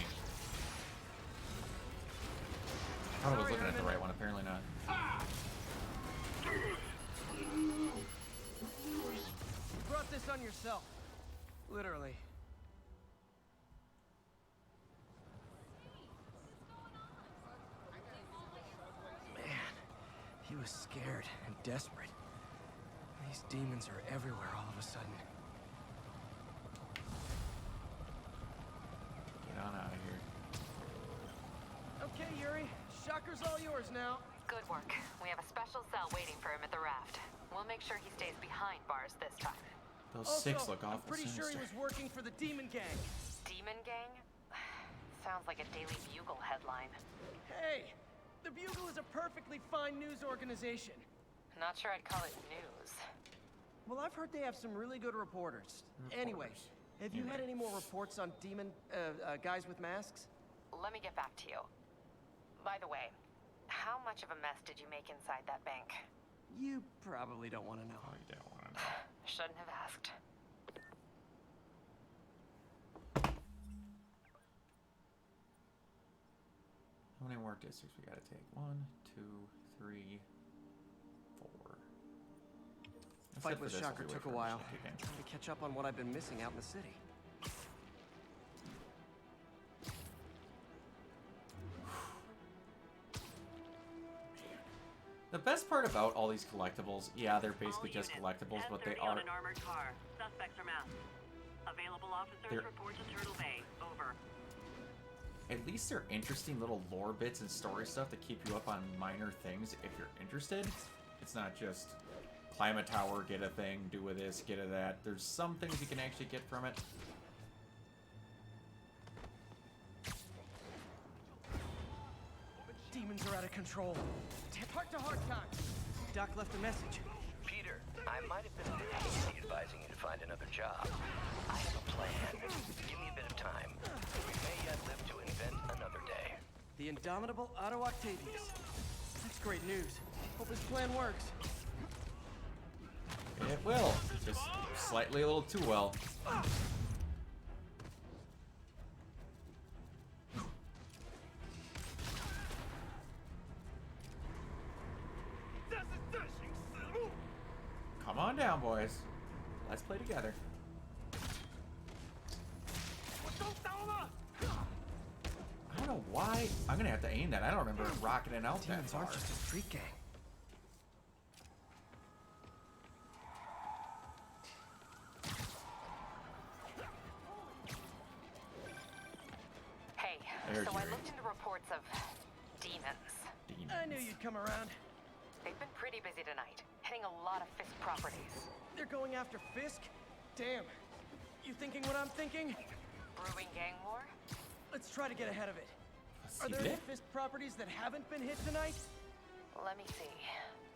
I thought I was looking at the right one, apparently not. You brought this on yourself. Literally. Man, he was scared and desperate. These demons are everywhere all of a sudden. Get on out of here. Okay, Yuri. Shocker's all yours now. Good work. We have a special cell waiting for him at the raft. We'll make sure he stays behind bars this time. Those Also, six look awful I'm pretty sure he sinister. was working for the Demon Gang. Demon Gang? Sounds like a Daily Bugle headline. Hey, the Bugle is a perfectly fine news organization. Not sure I'd call it news. Well, I've heard they have some really good reporters. Anyway, have you had any more reports on demon guys with masks? Let me get back to you. By the way, how much of a mess did you make inside that bank? You probably don't want to know. Oh, you don't want to know. Shouldn't have asked. How many more districts we gotta take? 1, 2, 3, 4. The fight with Shocker took a while. Trying to catch up on what I've been missing out in the city. The best part about all these collectibles, yeah, they're basically just collectibles, but they are... an armored car. Suspects are masked. Available officers report to Turtle Bay. Over. At least they're interesting little lore bits and story stuff to keep you up on minor things if you're interested. It's not just climb a tower, get a thing, do a this, get a that. There's some things you can actually get from it. Demons are out of control. Heart-to-heart time. Doc left a message. Peter, I might have been a bit hasty advising you to find another job. I have a plan. Give me a bit of time. We may yet live to invent another day. The indomitable Otto Octavius. That's great news. Hope his plan works. It will. Just slightly a little too well. Come on down, boys. Let's play together. I don't know why. I'm gonna have to aim that. I don't remember it rocketing out that Demons far. aren't just a street gang. Hey, There's so I Yuri. looked into reports of demons. I knew you'd come around. They've been pretty busy tonight, hitting a lot of Fisk properties. They're going after Fisk? Damn. You thinking what I'm thinking? Brewing gang war? Let's try to get ahead of it. Are see there any that? Fisk properties that haven't been hit tonight? Let me see.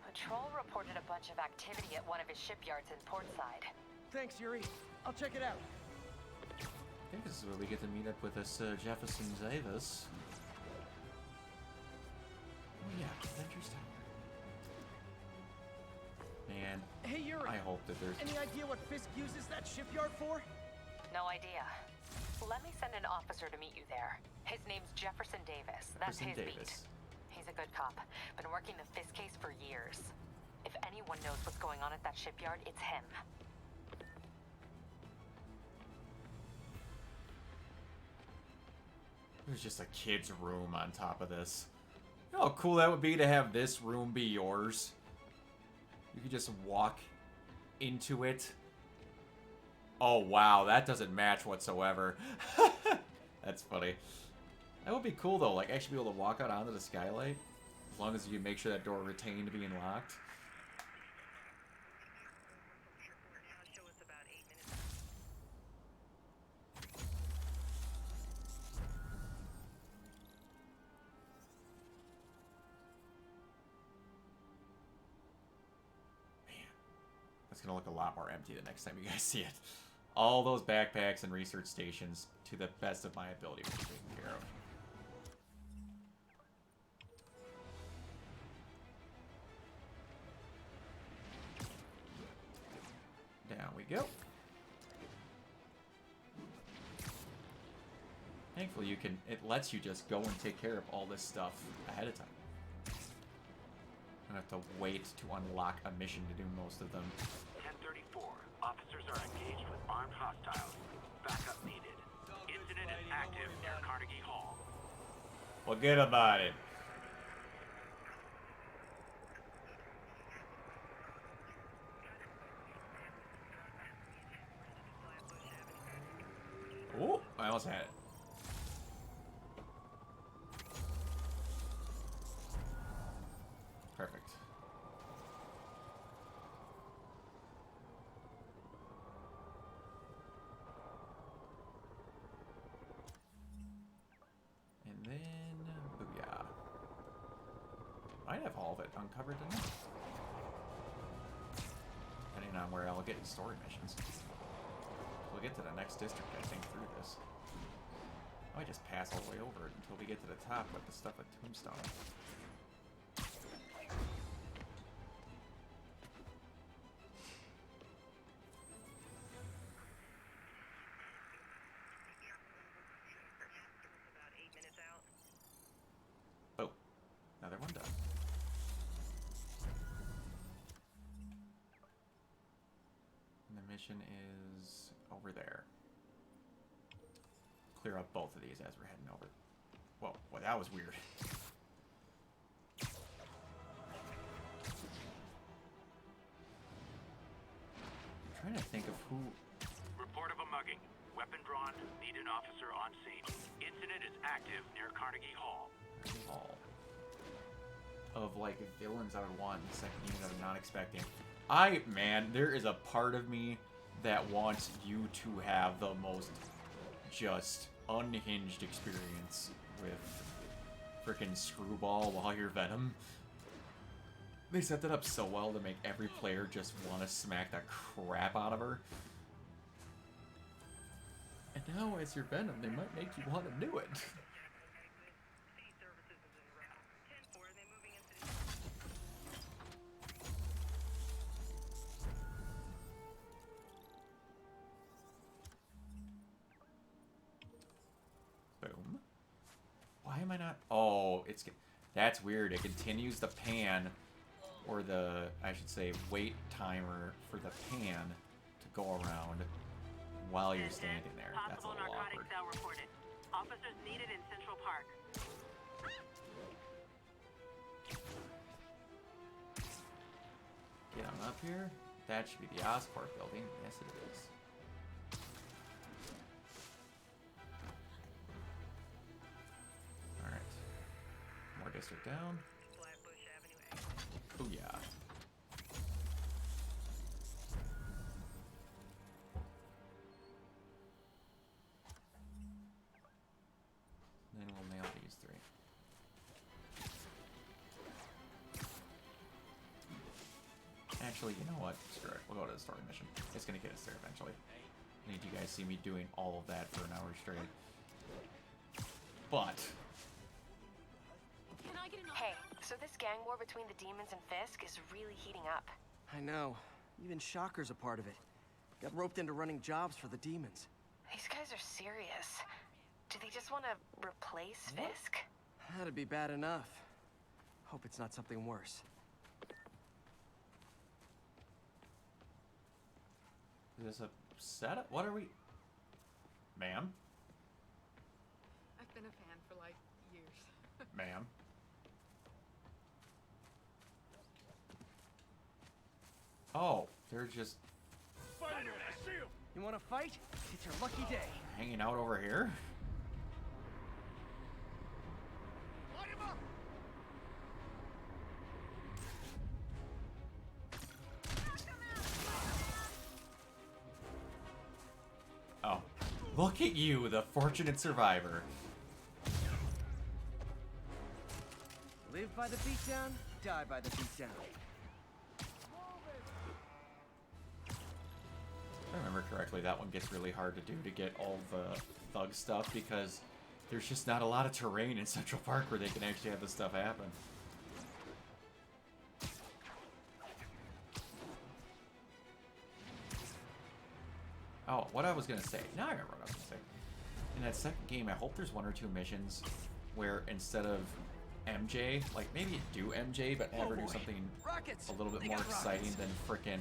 Patrol reported a bunch of activity at one of his shipyards in Portside. Thanks, Yuri. I'll check it out. I think this is where we get to meet up with this Jefferson Davis. Oh yeah, Adventures Tower. Man, Hey, Yuri. I hope that there's... Any idea what Fisk uses that shipyard for? No idea. Let me send an officer to meet you there. His name's Jefferson Davis. That's Jefferson his Davis. beat. He's a good cop. Been working the Fisk case for years. If anyone knows what's going on at that shipyard, it's him. There's just a kid's room on top of this. You know how cool that would be to have this room be yours? You could just walk into it. Oh, wow. That doesn't match whatsoever. That's funny. That would be cool, though. Like, actually be able to walk out onto the skylight. As long as you make sure that door retained being locked. going to look a lot more empty the next time you guys see it. All those backpacks and research stations, to the best of my ability, will be taken care of. Down we go. Thankfully, it lets you just go and take care of all this stuff ahead of time. I don't have to wait to unlock a mission to do most of them. 1034. Officers are engaged with armed hostiles. Backup needed. Incident is active near Carnegie Hall. Forget about it. Oh, I almost had it. Perfect. And then, booyah. Might have all of it uncovered tonight. Depending on where I'll get in story missions. We'll get to the next district, I think, through this. I might just pass all the way over it until we get to the top with the stuff at Tombstone. Oh, another one done. And the mission is over there. Clear up both of these as we're heading over. Whoa, well, that was weird. I'm trying to think of who... Report of a mugging. Weapon drawn. Need an officer on scene. Incident is active near Carnegie Hall. Of, like, villains I would want in the second unit I'm not expecting. Man, there is a part of me that wants you to have the most just unhinged experience with frickin' Screwball while you're Venom. They set that up so well to make every player just want to smack the crap out of her. And now, as your Venom, they might make you want to do it. Boom. Why am I not... Oh, it's... That's weird. It continues the pan, or the, I should say, wait timer for the pan to go around while you're standing there. That's a little awkward. Reported. Officers needed in Central Park. Get on up here. That should be the Oscorp building. Yes, it is. Alright. More district down. Booyah. Then we'll nail these three. Actually, you know what? Screw it. We'll go to the story mission. It's gonna get us there eventually. I need you guys to see me doing all of that for an hour straight. But... Hey, so this gang war between the demons and Fisk is really heating up. I know. Even Shocker's a part of it. Got roped into running jobs for the demons. These guys are serious. Do they just want to replace Fisk? That'd be bad enough. Hope it's not something worse. Is this a setup? What are we... Ma'am? I've been a fan for like years. Ma'am? Oh, they're just Spider-Man, I see him! You wanna fight? It's your lucky day. hanging out over here? Light him up! Oh. Look at you, the fortunate survivor. Live by the beatdown, die by the beatdown. remember correctly, that one gets really hard to do to get all the thug stuff because there's just not a lot of terrain in Central Park where they can actually have this stuff happen. Oh, what I was gonna say. Now I remember what I was gonna say. In that second game, I hope there's one or two missions where instead of MJ, like maybe do MJ, but have her do something a little bit more exciting than frickin'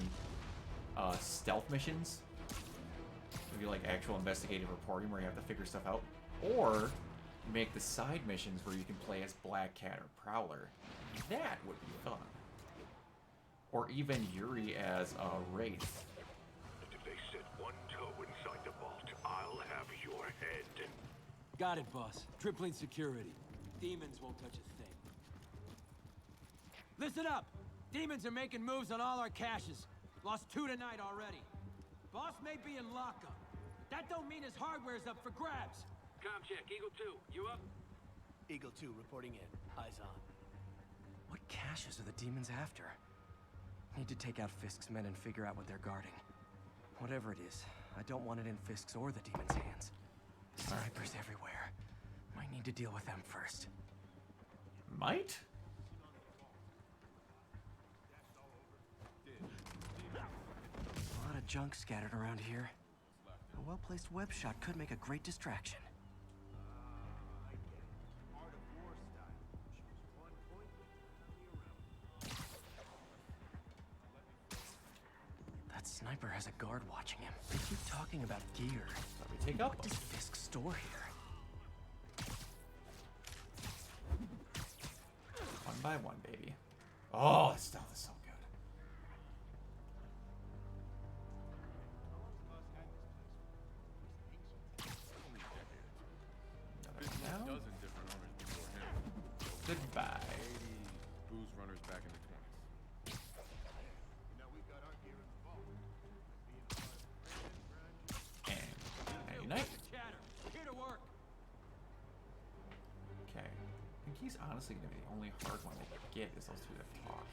stealth missions. Maybe like actual investigative reporting where you have to figure stuff out. Or make the side missions where you can play as Black Cat or Prowler. That would be fun. Or even Yuri as a Wraith. If they set one toe inside the vault, I'll have your head. Got it, boss. Tripling security. Demons won't touch a thing. Listen up! Demons are making moves on all our caches. Lost 2 tonight already. Boss may be in lockup, but that don't mean his hardware's up for grabs. Com check, Eagle 2, you up? Eagle 2 reporting in. Eyes on. What caches are the demons after? Need to take out Fisk's men and figure out what they're guarding. Whatever it is, I don't want it in Fisk's or the demons' hands. Snipers everywhere. Might need to deal with them first. Might? A lot of junk scattered around here. A well-placed web shot could make a great distraction. That sniper has a guard watching him. They keep talking about gear. Let me take up. What does Fisk store here? One by one, baby. Oh, that stuff is so good. Dozen different owners before him. Goodbye. 80 booze runners back in the 20s. Now we've got our gear in the vault. And night. Here to work. Okay. I think he's honestly gonna be the only hard one to get is those two that talk.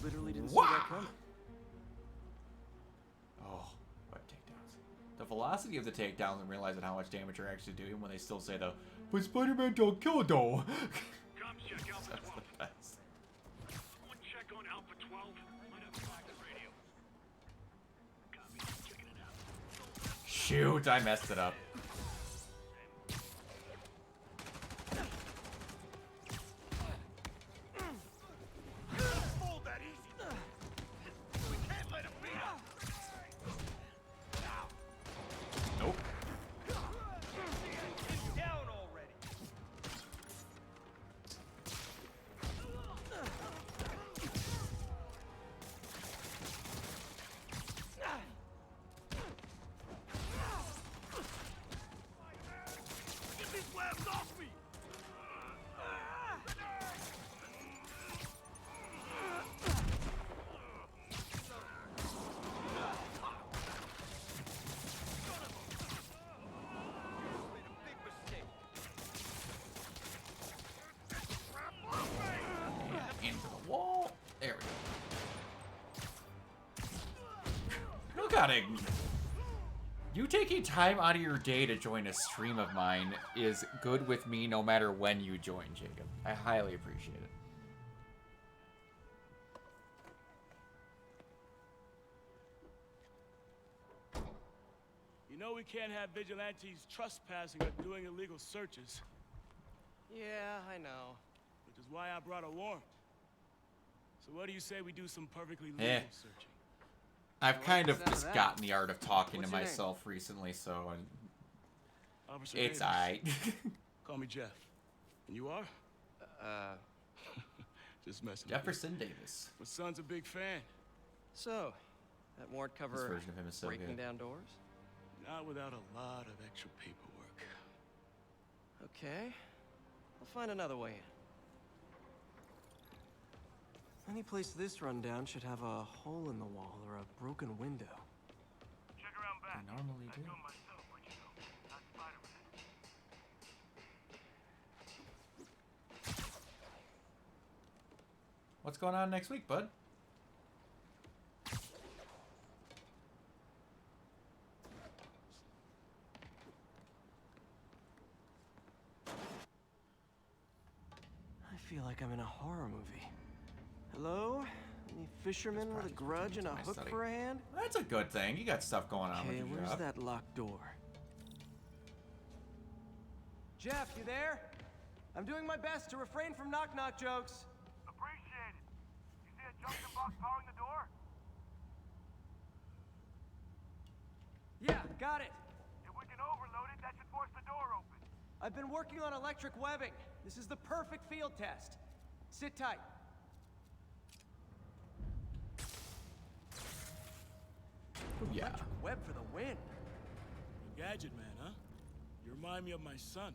Literally didn't see Wow. that coming. Oh, what takedowns. The velocity of the takedowns and realizing how much damage you're actually doing when they still say the, but Spider-Man don't kill though. Com check, Alpha That's 12. the best. One check on Alpha 12. Might have a private radio. Copy, checking it out. Shoot, I messed it up. Fold that easy. We can't let him beat us. Nope. He's down already. Get these labs off me. And into the wall. There we go. Look at it. You taking time out of your day to join a stream of mine is good with me no matter when you join, Jacob. I highly appreciate it. You know we can't have vigilantes trespassing or doing illegal searches. Yeah, I know. Which is why I brought a warrant. So what do you say we do some perfectly legal Eh. searching? I've kind of Sound of just that. gotten the art of talking What's to your name? myself recently, so Officer it's Davis. aight. Call me Jeff. And you are? Just messing with you. Jefferson Davis. My son's a big fan. So, that warrant This cover version of him is so breaking good. down doors? Not without a lot of extra paperwork. Okay. I'll find another way in. Any place this rundown should have a hole in the wall or a broken window. Check around back. I normally I do. know myself, but you know, not Spider-Man. What's going on next week, bud? I feel like I'm in a horror movie. Hello? Any fisherman with a grudge and a hook study. for a hand? That's a good thing. You got stuff going on with Okay, your where's job. that locked door? Jeff, you there? I'm doing my best to refrain from knock-knock jokes. Appreciate it. You see a junction box powering the door? Yeah, got it. If we can overload it, that should force the door open. I've been working on electric webbing. This is the perfect field test. Sit tight. Yeah. Electric web for the win. A gadget man, huh? You remind me of my son.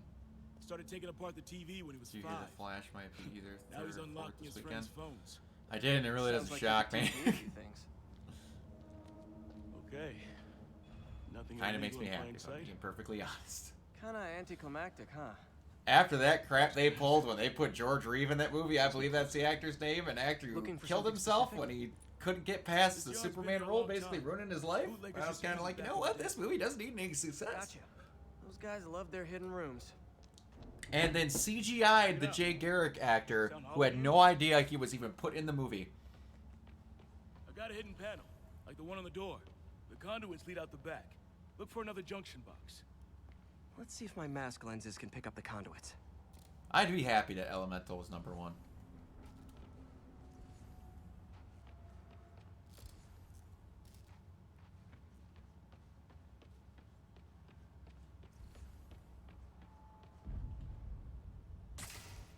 Started taking apart the TV when he was Do you 5. hear the Flash might be either Now third he's or fourth unlocking this his weekend? friends' phones. I did, and it really doesn't shock me. Okay. Nothing Kind of illegal makes me in happy, plain if I'm sight. being perfectly honest. Kinda anticlimactic, huh? After that crap they pulled when they put George Reeve in that movie, I believe that's the actor's name, an actor who Looking for killed something himself specific? when he couldn't get past the This job's Superman been here a role, long basically time. ruining his life. Bootleggers I was just kind of use like, it you back know in the what, day. this movie doesn't need any success. Gotcha. Those guys love their hidden rooms. And then CGI'd the Jay Garrick actor who had no idea he was even put in the movie. I got a hidden panel, like the one on the door. The conduits lead out the back. Look for another junction box. Let's see if my mask lenses can pick up the conduits. I'd be happy that Elemental was number 1.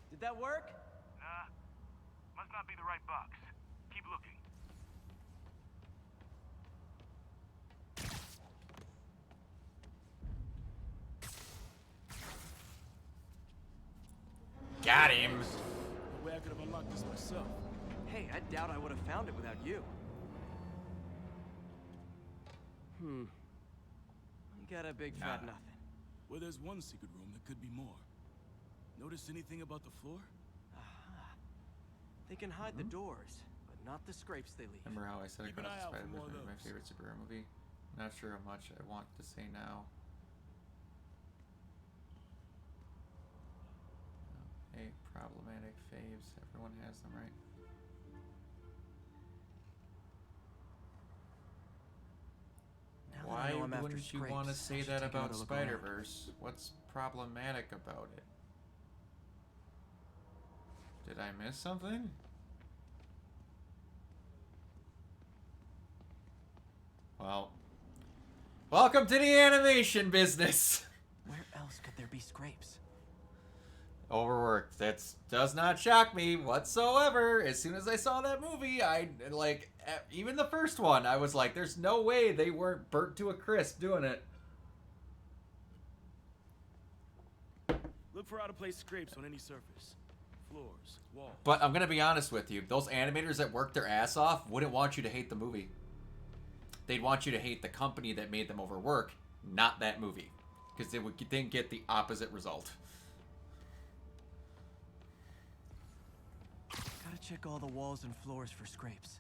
Did that work? Nah. Must not be the right box. Keep looking. Got him. No way I could have unlocked this myself. Hey, I doubt I would have found it without you. I got a big fat nothing. Well, there's one secret room that could be more. Notice anything about the floor? They can hide the doors, but not the scrapes they leave. Remember how I said Keep an Across eye the out for more Spider-Man of was my those. favorite superhero movie? Not sure how much I want to say now. Hey, problematic faves. Everyone has them, right? Now that I Why know I'm after wouldn't you want to scrapes, I say should that take about another look around. Spider-Verse? What's problematic about it? Did I miss something? Well, welcome to the animation business. Where else could there be scrapes? Overworked. That does not shock me whatsoever. As soon as I saw that movie, I like even the first one. I was like, "There's no way they weren't burnt to a crisp doing it." Look for out-of-place scrapes on any surface. Floors, walls. But I'm gonna be honest with you. Those animators that worked their ass off wouldn't want you to hate the movie. They'd want you to hate the company that made them overwork, not that movie, because they would then get the opposite result. Gotta check all the walls and floors for scrapes.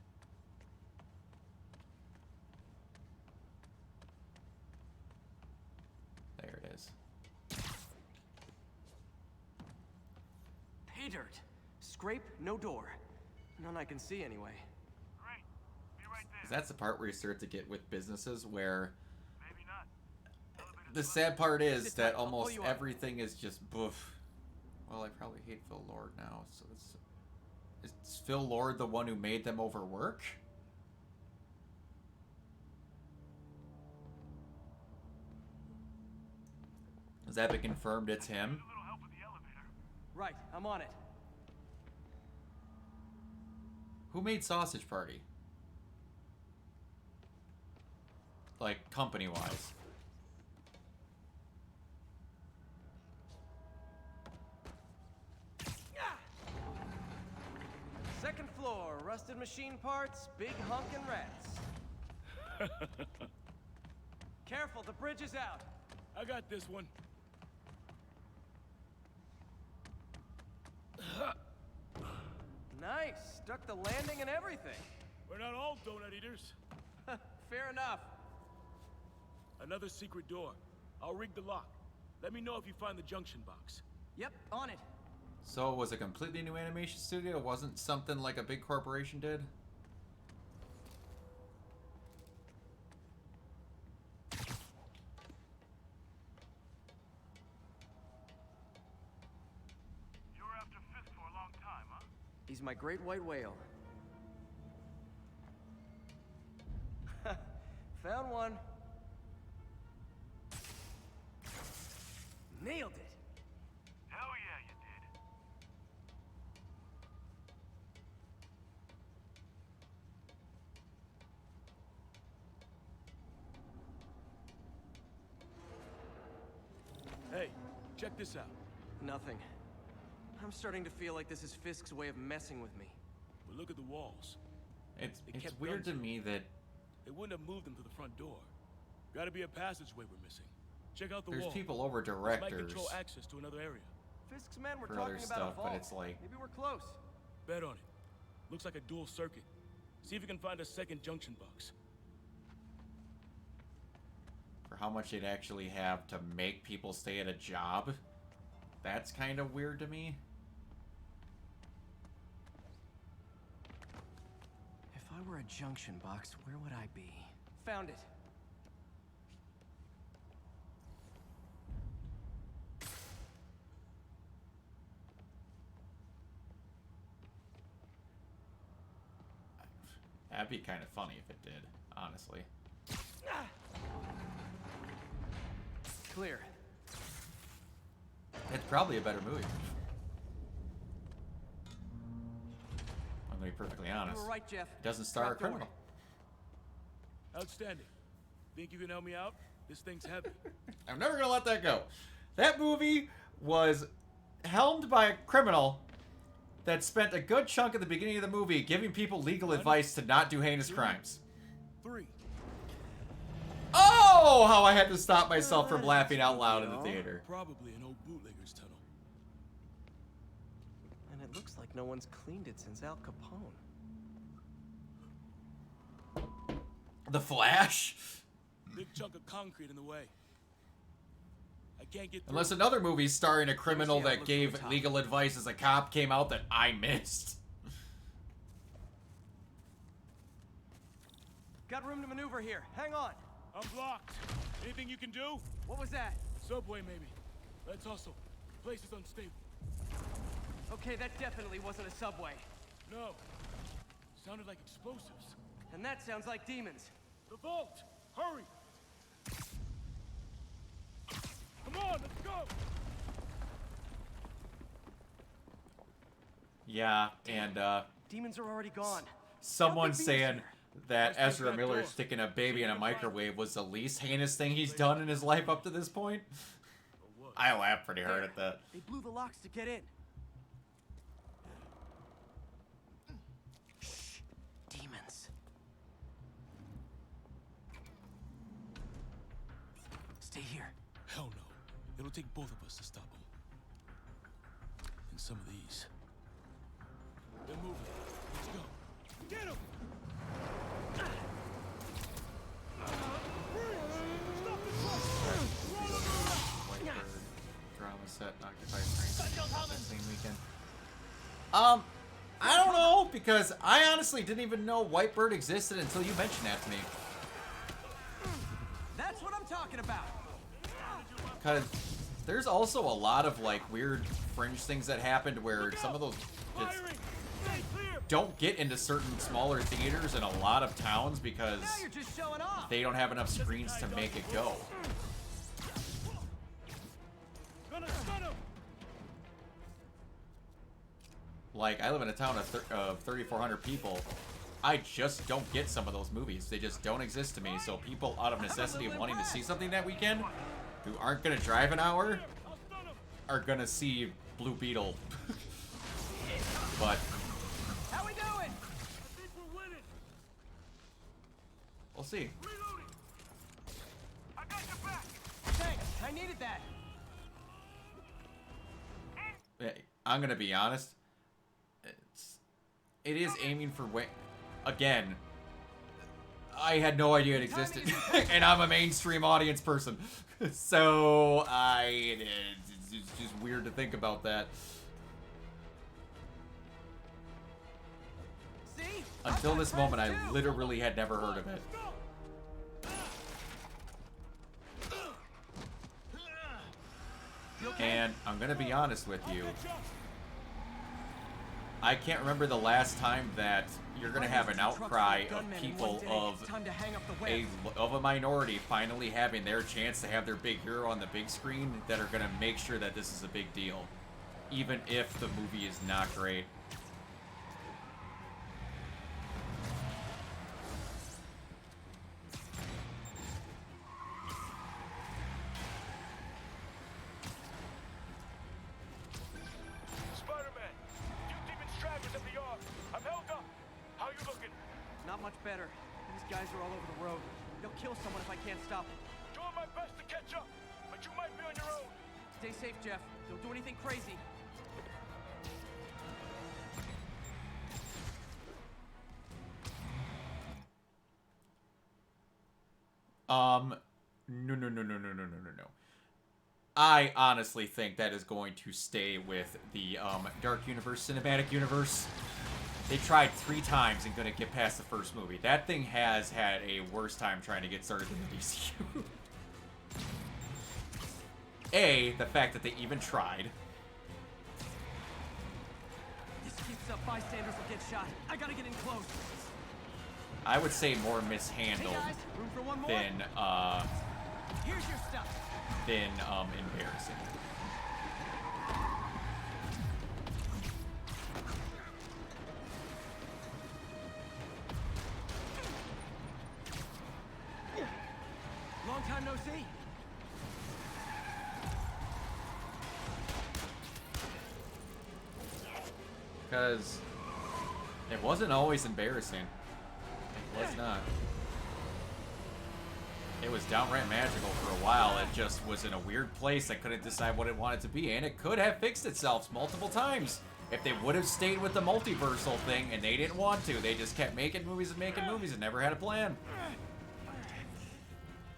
There it is. Pay dirt. Scrape, no door. None I can see anyway. Great. Be right there. 'Cause that's the part where you start to get with businesses where Maybe not. the sad part is Sit that tight, I'll pull almost you up. everything is just boof. Well, I probably hate Phil Lord now, so is Phil Lord the one who made them overwork? Has that been confirmed it's him? A little help with the elevator. Right, I'm on it. Who made Sausage Party? Like, company-wise. Second floor, rusted machine parts, big honkin' rats. Careful, the bridge is out. I got this one. Nice. Stuck the landing and everything. We're not all donut eaters. Fair enough. Another secret door. I'll rig the lock. Let me know if you find the junction box. Yep, on it. So it was a completely new animation studio? It wasn't something like a big corporation did? You were after Fisk for a long time, huh? He's my great white whale. Found one. Nailed it. Hell yeah, you did. Hey, check this out. Nothing. I'm starting to feel like this is Fisk's way of messing with me. But look at the walls. It's kept weird to guns me that They wouldn't have moved them to the front door. Gotta be a passageway we're missing. Check out the there's wall. people over This might directors control access to another area. Fisk's men were for talking other about stuff, a vault. but it's like, Maybe we're close. Bet on it. Looks like a dual circuit. See if you can find a second junction box. for how much they'd actually have to make people stay at a job, that's kind of weird to me. If I were a junction box, where would I be? Found it. That'd be kind of funny if it did, honestly. Clear. It's probably a better movie. I'm gonna be perfectly honest. You were right, Jeff. It doesn't star a Trap door. criminal. Outstanding. Think you can help me out? This thing's heavy. I'm never gonna let that go. That movie was helmed by a criminal that spent a good chunk at the beginning of the movie giving people legal advice to not do heinous crimes. 3. Oh, how I had to stop myself from laughing out loud in the theater. Probably an old bootlegger's tunnel. And it looks like no one's cleaned it since Al Capone. The Flash? Big chunk of concrete in the way. I can't get through. Unless another movie starring a criminal that gave legal advice as a cop came out that I missed. Got room to maneuver here. Hang on. I'm blocked. Anything you can do? What was that? Subway, maybe. Let's hustle. Place is unstable. Okay, that definitely wasn't a subway. No. Sounded like explosives. And that sounds like demons. The vault! Hurry! Come on, let's go! Yeah, and Demons are already gone. someone's saying that Ezra Miller sticking a baby in a microwave was the least heinous thing he's done in his life up to this point. I laughed pretty hard at that. They blew the locks to get in. Shh. Demons. Stay here. Hell no. It'll take both of us to stop them. And some of these. They're moving. Let's go. Get them! Whitebird drama set occupied same weekend. I don't know, because I honestly didn't even know Whitebird existed until you mentioned that to me. That's what I'm talking about. Because there's also a lot of like weird fringe things that happened where some of those kids don't get into certain smaller theaters in a lot of towns because Now you're just showing off. they don't have enough screens to make it go. Gonna stun him! Like, I live in a town of 3,400 people. I just don't get some of those movies. They just don't exist to me. So people, out of necessity of wanting to see something that weekend, who aren't going to drive an hour, are going to see Blue Beetle. But How we doing? I think we're winning. we'll see. Reloading. I got your back. Thanks. I needed that. I'm going to be honest. it is aiming for again. I had no idea it existed, and I'm a mainstream audience person, so it's just weird to think about that. See? Until this moment, I literally had never heard of it. And I'm gonna be honest with you. I can't remember the last time that you're gonna have an outcry of people of a minority finally having their chance to have their big hero on the big screen that are gonna make sure that this is a big deal, even if the movie is not great. Not much better. These guys are all over the road. They'll kill someone if I can't stop them. Doing my best to catch up, but you might be on your own. Stay safe, Jeff. Don't do anything crazy. No. I honestly think that is going to stay with the Dark Universe Cinematic Universe. They tried 3 times and couldn't get past the first movie. That thing has had a worse time trying to get started than the DCU. The fact that they even tried. This keeps up, bystanders will get shot. I gotta get in close. I would say more mishandled hey guys, room for one more? than Here's your stuff. Embarrassing. Long time no see. Because it wasn't always embarrassing. It was not. It was downright magical for a while. It just was in a weird place. I couldn't decide what it wanted to be, and it could have fixed itself multiple times if they would have stayed with the multiversal thing, and they didn't want to. They just kept making movies and never had a plan.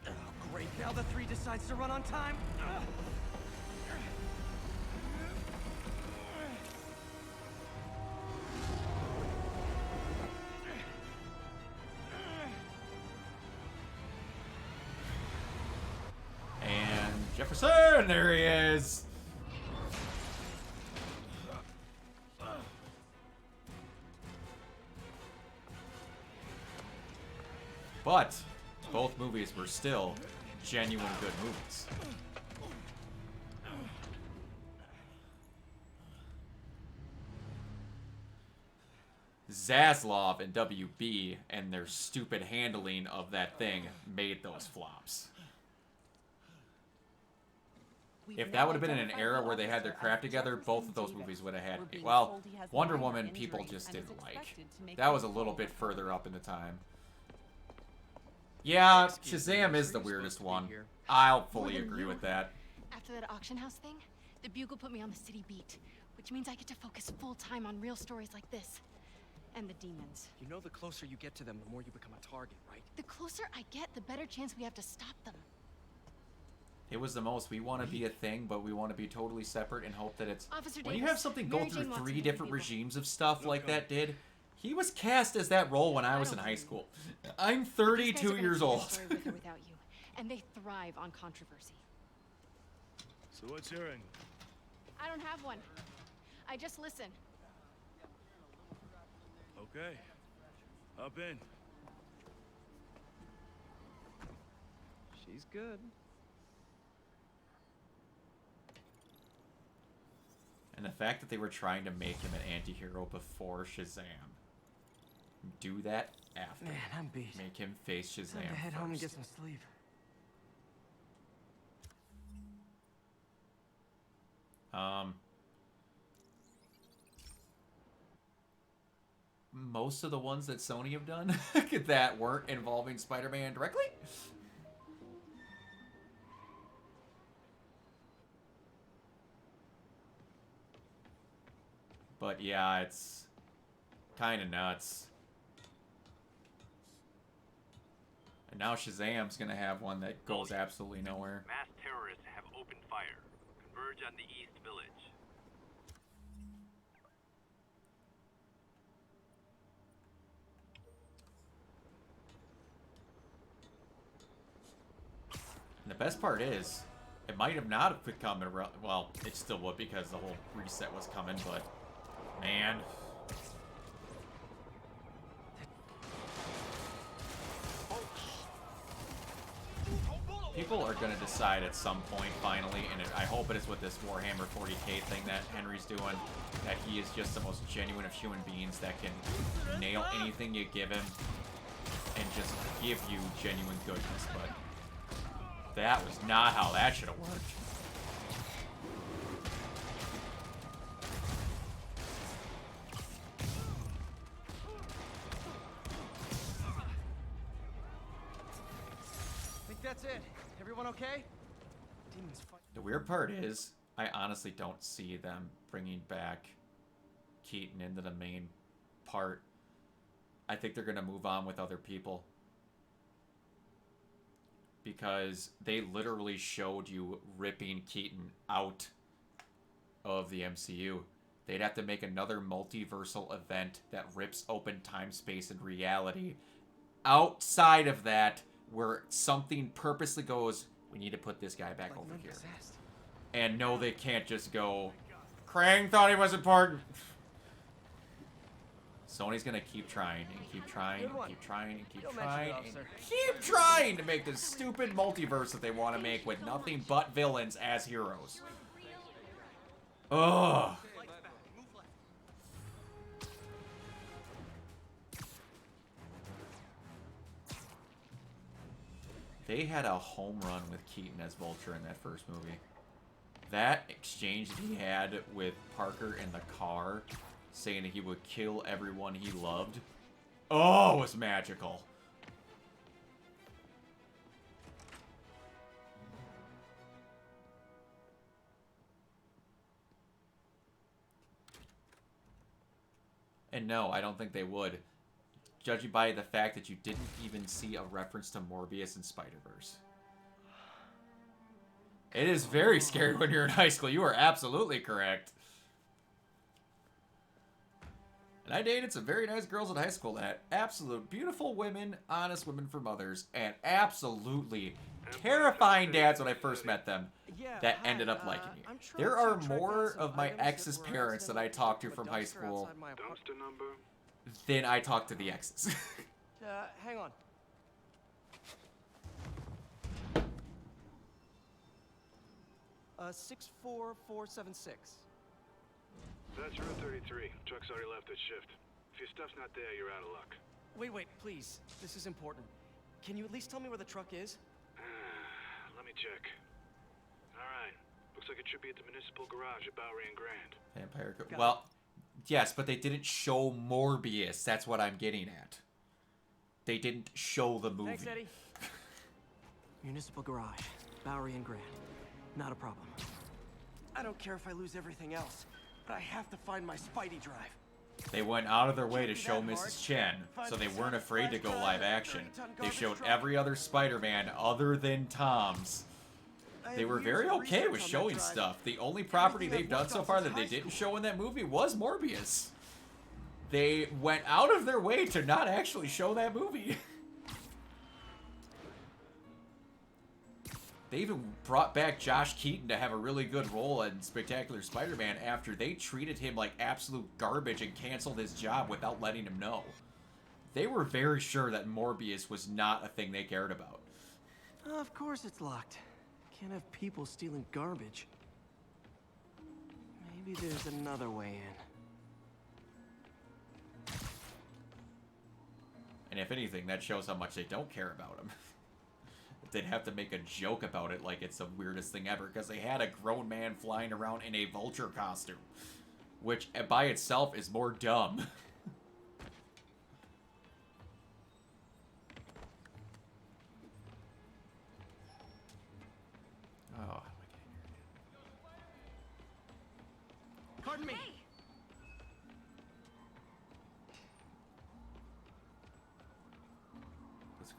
Oh, great. Now the 3 decides to run on time. And Jefferson, there he is. But both movies were still genuine good movies. Zaslav and WB and their stupid handling of that thing made those flops. If that would have been in an era where they had their crap together, both of those movies would have had... Well, Wonder Woman people just didn't like. That was a little bit further up in the time. Yeah, Shazam is the weirdest one. I'll fully agree with that. After that auction house thing, the Bugle put me on the city beat, which means I get to focus full time on real stories like this. And the demons. You know the closer you get to them, the more you become a target, right? The closer I get, the better chance we have to stop them. It was the most. We want to be a thing, but we want to be totally separate and hope that it's... Officer When you Davis, have something go Mary through Jane wants 3 to different people. regimes of stuff like that did, he was cast as that role when I was in high school. I'm These guys are 32 gonna years tell their old. story with or without you, and they thrive on controversy. So what's your angle? I don't have one. I just listen. Okay. Hop in. She's good. And the fact that they were trying to make him an anti-hero before Shazam. Do that after. Man, I'm beat. Make him face Shazam Time to head home and first. get some sleep. Most of the ones that Sony have done that weren't involving Spider-Man directly. But yeah, it's kind of nuts. And now Shazam's gonna have one that goes absolutely nowhere. Mass terrorists have opened fire. Converge on the East Village. And the best part is, it might have not have become a well, it still would because the whole reset was coming, but man. People are going to decide at some point, finally, and I hope it is with this Warhammer 40k thing that Henry's doing, that he is just the most genuine of human beings that can nail anything you give him and just give you genuine goodness, but that was not how that should have worked. I think that's it. Everyone okay? Demons fight. The weird part is, I honestly don't see them bringing back Keaton into the main part. I think they're going to move on with other people. Because they literally showed you ripping Keaton out of the MCU. They'd have to make another multiversal event that rips open time, space, and reality. Outside of that, where something purposely goes, we need to put this guy back over here. And no, they can't just go, Krang thought he was important. Sony's gonna keep trying and keep trying and keep trying and keep trying and keep trying to make this stupid multiverse that they want to make with nothing but villains as heroes. Ugh. They had a home run with Keaton as Vulture in that first movie. That exchange that he had with Parker in the car, saying that he would kill everyone he loved. Oh, it was magical. And no, I don't think they would. Judging by the fact that you didn't even see a reference to Morbius in Spider-Verse. It is very scary when you're in high school. You are absolutely correct. And I dated some very nice girls in high school that had absolute beautiful women, honest women for mothers, and absolutely terrifying dads when I first met them that ended up liking me. There are more of my ex's parents that I talked to from high school than I talked to the exes. Hang on. Uh, 64476. That's Route 33. Truck's already left its shift. If your stuff's not there, you're out of luck. Wait, please. This is important. Can you at least tell me where the truck is? Let me check. Alright. Looks like it should be at the municipal garage at Bowery and Grand. Vampire. Well, yes, but they didn't show Morbius. That's what I'm getting at. They didn't show the movie. Thanks, Eddie. Municipal garage, Bowery and Grand. Not a problem. I don't care if I lose everything else, but I have to find my Spidey drive. They went out of their way to show Mrs. Chen, so they weren't afraid to go live action. They showed every other Spider-Man other than Tom's. They were very okay with showing stuff. The only property they've done so far that they didn't show in that movie was Morbius. They went out of their way to not actually show that movie. They even brought back Josh Keaton to have a really good role in Spectacular Spider-Man after they treated him like absolute garbage and canceled his job without letting him know. They were very sure that Morbius was not a thing they cared about. Of course it's locked. Can't have people stealing garbage. Maybe there's another way in. And if anything, that shows how much they don't care about him. They'd have to make a joke about it like it's the weirdest thing ever, because they had a grown man flying around in a Vulture costume, which by itself is more dumb. Oh. Pardon me.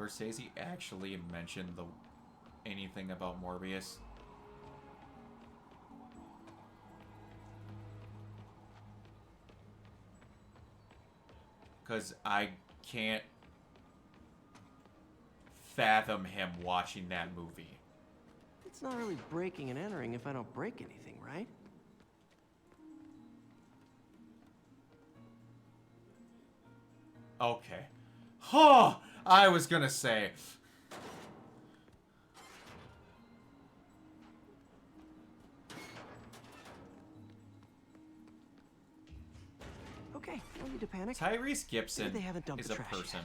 Scorsese actually mention anything about Morbius? Because I can't fathom him watching that movie. It's not really breaking and entering if I don't break anything, right? Okay. Huh! I was gonna say. Okay, no need to panic. Tyrese Gibson Maybe they haven't dumped is the a trash person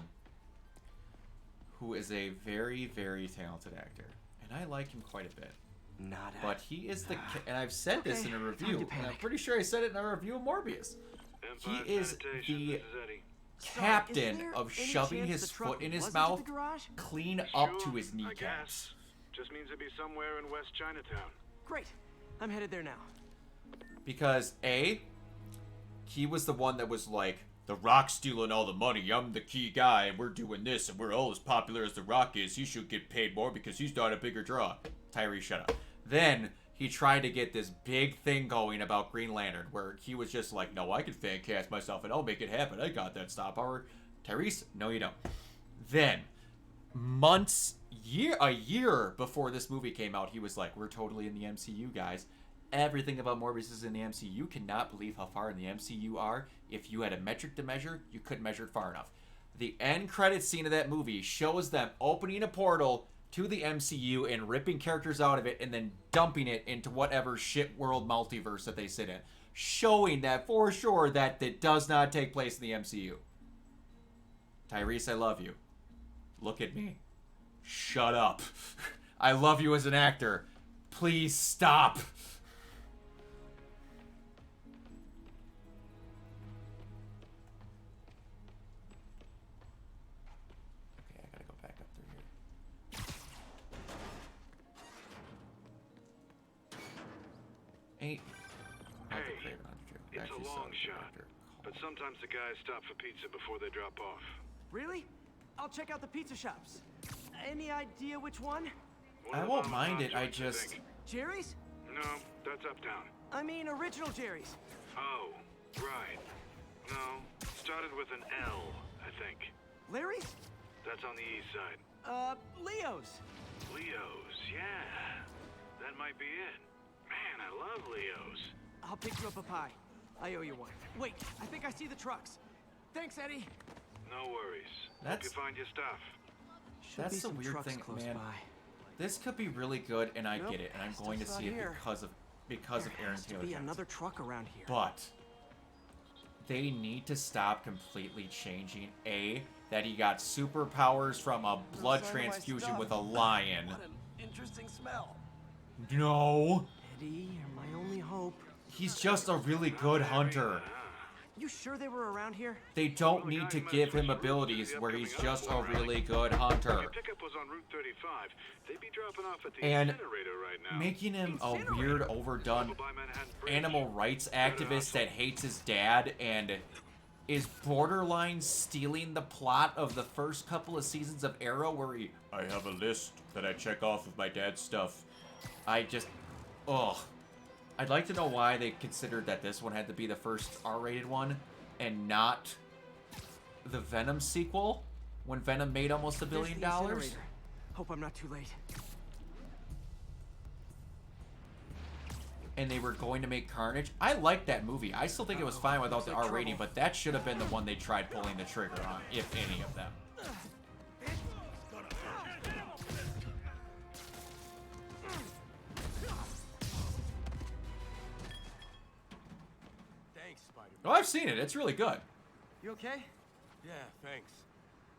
who is a very, very talented actor. And I like him quite a bit. Not But he is the... And I've said this Okay, in a time review. to And I'm panic. pretty sure I said it in a review of Morbius. Empire He is Sanitation, the this is Eddie. captain there of any shoving chance his the truck foot in his wasn't at mouth the garage? clean up to Sure, his I kneecaps. guess. Just means it'd be somewhere in West Chinatown. Great. I'm headed there now. Because, A, he was the one that was like, The Rock's stealing all the money, I'm the key guy, and we're doing this, and we're all as popular as The Rock is, he should get paid more because he's not a bigger draw. Tyrese, shut up. Then, he tried to get this big thing going about Green Lantern, where he was just like, no, I can fan cast myself, and I'll make it happen, I got that star power. Tyrese, no you don't. Then, a year before this movie came out, he was like, we're totally in the MCU, guys. Everything about Morbius is in the MCU. You cannot believe how far in the MCU are. If you had a metric to measure, you couldn't measure it far enough. The end credits scene of that movie shows them opening a portal to the MCU and ripping characters out of it and then dumping it into whatever shit world multiverse that they sit in. Showing that for sure that it does not take place in the MCU. Tyrese, I love you. Look at me. Shut up. I love you as an actor. Please stop. Okay, I gotta go back up through here. Hey. It's a long shot, but sometimes the guys stop for pizza before they drop off. Really? I'll check out the pizza shops. Any idea which one? I won't mind it, I just... Jerry's? No, that's uptown. I mean original Jerry's. Oh, right. No, started with an L, I think. Larry's? That's on the east side. Leo's. Leo's, yeah. That might be it. Man, I love Leo's. I'll pick you up a pie. I owe you one. Wait, I think I see the trucks. Thanks, Eddie. No worries. Hope That's- you find your stuff. Should be That's the some weird trucks thing, close man. by. This could be really good, and I Nope, get it, and I'm still going to not see it here. because of There Aaron has to Taylor be Johnson. another truck around here. But they need to stop completely changing that he got superpowers from a blood sign of my transfusion stuff. with a lion. What an interesting smell. No, Eddie, you're my only hope. he's just a really good hunter. You sure they were around here? They don't need to give him abilities where he's just a really good hunter. Your pickup was on Route 35. They'd be dropping off at the And incinerator right now. making him a weird, overdone animal rights activist that hates his dad and is borderline stealing the plot of the first couple of seasons of Arrow where I have a list that I check off of my dad's stuff. Ugh. I'd like to know why they considered that this one had to be the first R-rated one and not the Venom sequel when Venom made almost $1 billion. There's the incinerator. Hope I'm not too late. And they were going to make Carnage. I liked that movie. I still think it was fine without the R rating, but that should have been the one they tried pulling the trigger on, if any of them. Thanks, Spider-Man. Oh, I've seen it. It's really good. You okay? Yeah, thanks.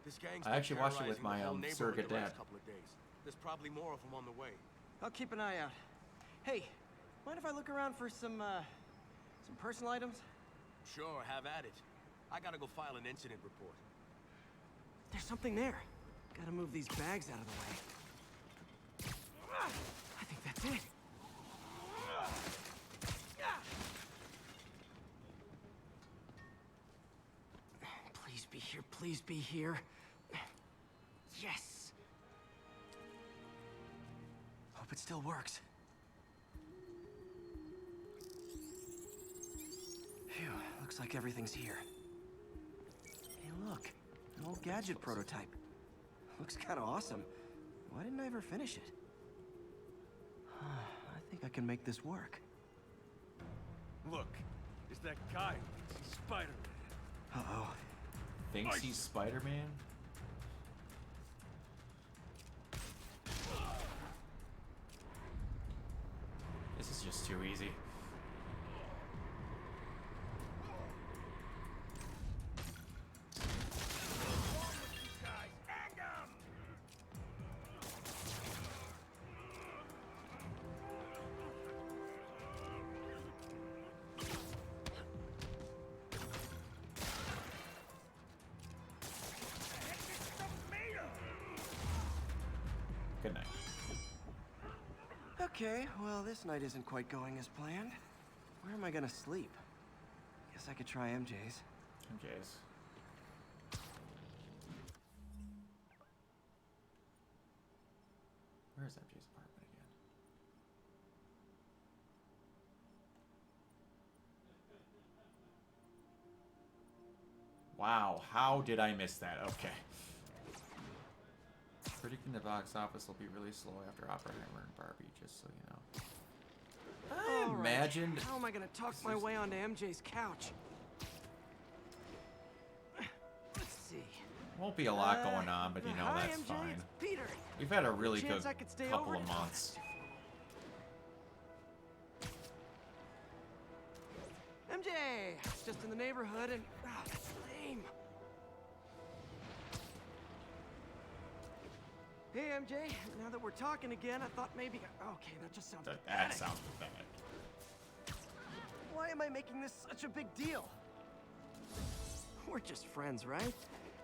This gang's I actually been watched it with terrorizing my the whole neighborhood surrogate the last dad. couple of days. There's probably more of them on the way. I'll keep an eye out. Hey, mind if I look around for some personal items? Sure, have at it. I gotta go file an incident report. There's something there. Gotta move these bags out of the way. I think that's it. Please be here, please be here. Yes! still works. Phew, looks like everything's here. Hey, look, an old gadget prototype. Looks kind of awesome. Why didn't I ever finish it? I think I can make this work. Look, it's that guy who thinks he's Spider-Man. Uh-oh. Thinks he's Spider-Man? This is just too easy. Good night. Okay, well, this night isn't quite going as planned. Where am I gonna sleep? Guess I could try MJ's. MJ's. Where is MJ's apartment again? Wow, how did I miss that? Okay. Predicting the box office will be really slow after Oppenheimer and Barbie, just so you know. I imagined... How am I gonna talk my way onto MJ's couch? Let's see. Won't be a lot going on, but you know, hi, that's MJ, fine. it's Peter. We've had a really good Chance I could stay couple over? of months. MJ, just in the neighborhood and that's lame. Hey MJ, now that we're talking again, I thought maybe. Okay, that just sounds. That pathetic. sounds pathetic. Why am I making this such a big deal? We're just friends, right?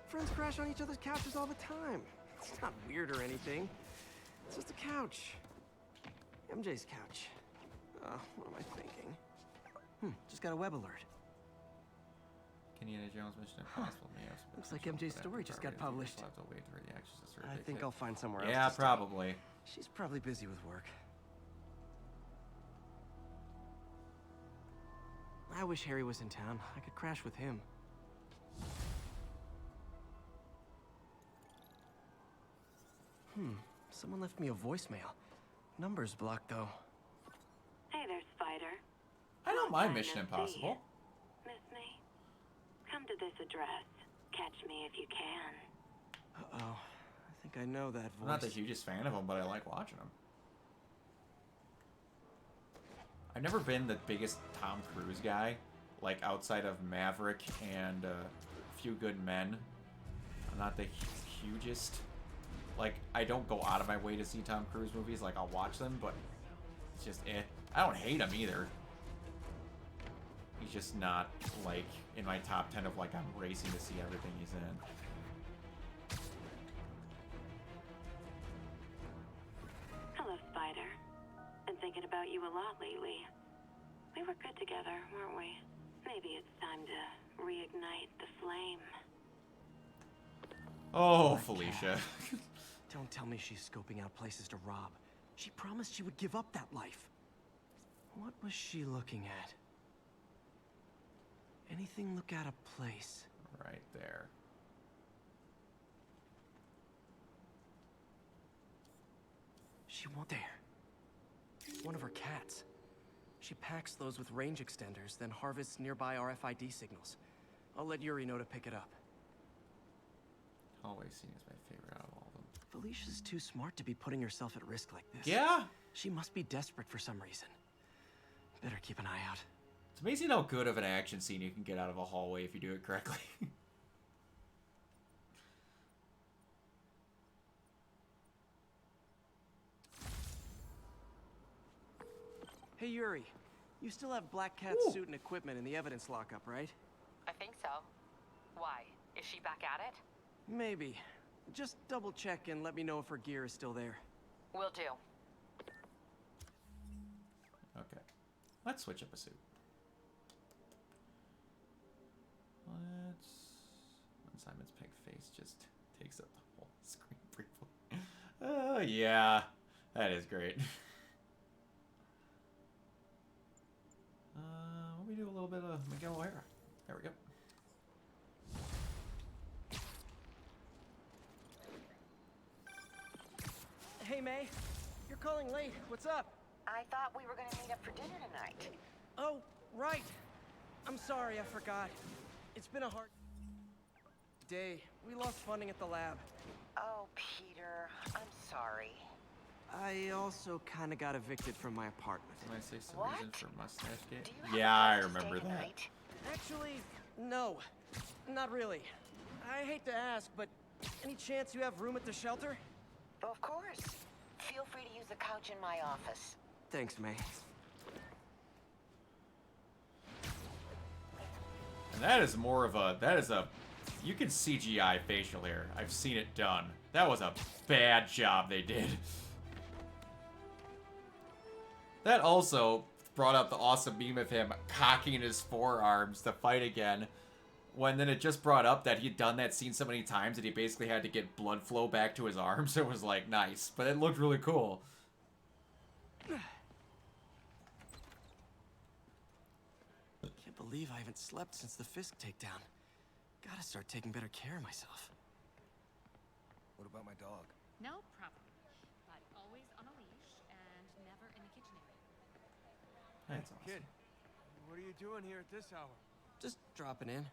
Friends crash on each other's couches all the time. It's not weird or anything. It's just a couch. MJ's couch. What am I thinking? Just got a web alert. Indiana Jones Mission Impossible may have some Looks like potential, MJ's but story after just got Barbie, published. we'll have to wait for the actions to sort of I take think it. I'll find somewhere else. Yeah, to stay. probably. She's probably busy with work. I wish Harry was in town. I could crash with him. Someone left me a voicemail. Number's blocked, though. Hey there, Spider. I don't mind Mission Time no see. Impossible. Miss me? Come to this address. Catch me if you can. Uh-oh. I think I know that voice. I'm not the hugest fan of them, but I like watching them. I've never been the biggest Tom Cruise guy, like outside of Maverick and Few Good Men. I'm not the hugest. Like, I don't go out of my way to see Tom Cruise movies. Like, I'll watch them, but it's just eh. I don't hate him either. He's just not, like, in my top 10 of, like, I'm racing to see everything he's in. Hello, Spider. Been thinking about you a lot lately. We were good together, weren't we? Maybe it's time to reignite the flame. Oh, Felicia. Don't tell me she's scoping out places to rob. She promised she would give up that life. What was she looking at? Anything look out of place? Right there. She won't there. One of her cats. She packs those with range extenders, then harvests nearby RFID signals. I'll let Yuri know to pick it up. Always seen as my favorite out of all of them. Felicia's too smart to be putting herself at risk like this. Yeah? She must be desperate for some reason. Better keep an eye out. It's amazing how good of an action scene you can get out of a hallway if you do it correctly. Hey Yuri, you still have Black Cat's suit and equipment in the evidence lockup, right? I think so. Why? Is she back at it? Maybe. Just double check and let me know if her gear is still there. Will do. Okay. Let's switch up a suit. Let's... When Simon's pink face just takes up the whole screen briefly. Oh, yeah. That is great. Miguel O'Hara. There we go. Hey, May. You're calling late. What's up? I thought we were gonna meet up for dinner tonight. Oh, right. I'm sorry, I forgot. It's been a hard day. We lost funding at the lab. Oh, Peter, I'm sorry. I also kind of got evicted from my apartment. Can I say some What? reason for mustache gate? Do you have Yeah, a I place to remember stay that. tonight? Actually, no. Not really. I hate to ask, but any chance you have room at the shelter? Of course. Feel free to use the couch in my office. Thanks, May. And that is more of a, you can CGI facial hair. I've seen it done. That was a bad job they did. That also brought up the awesome meme of him cocking his forearms to fight again. When then it just brought up that he'd done that scene so many times that he basically had to get blood flow back to his arms. It was like, nice. But it looked really cool. Can't believe I haven't slept since the Fisk takedown. Gotta start taking better care of myself. What about my dog? No problem. But always on a leash and never in the kitchen area. That's awesome. Kid, what are you doing here at this hour? Just dropping in.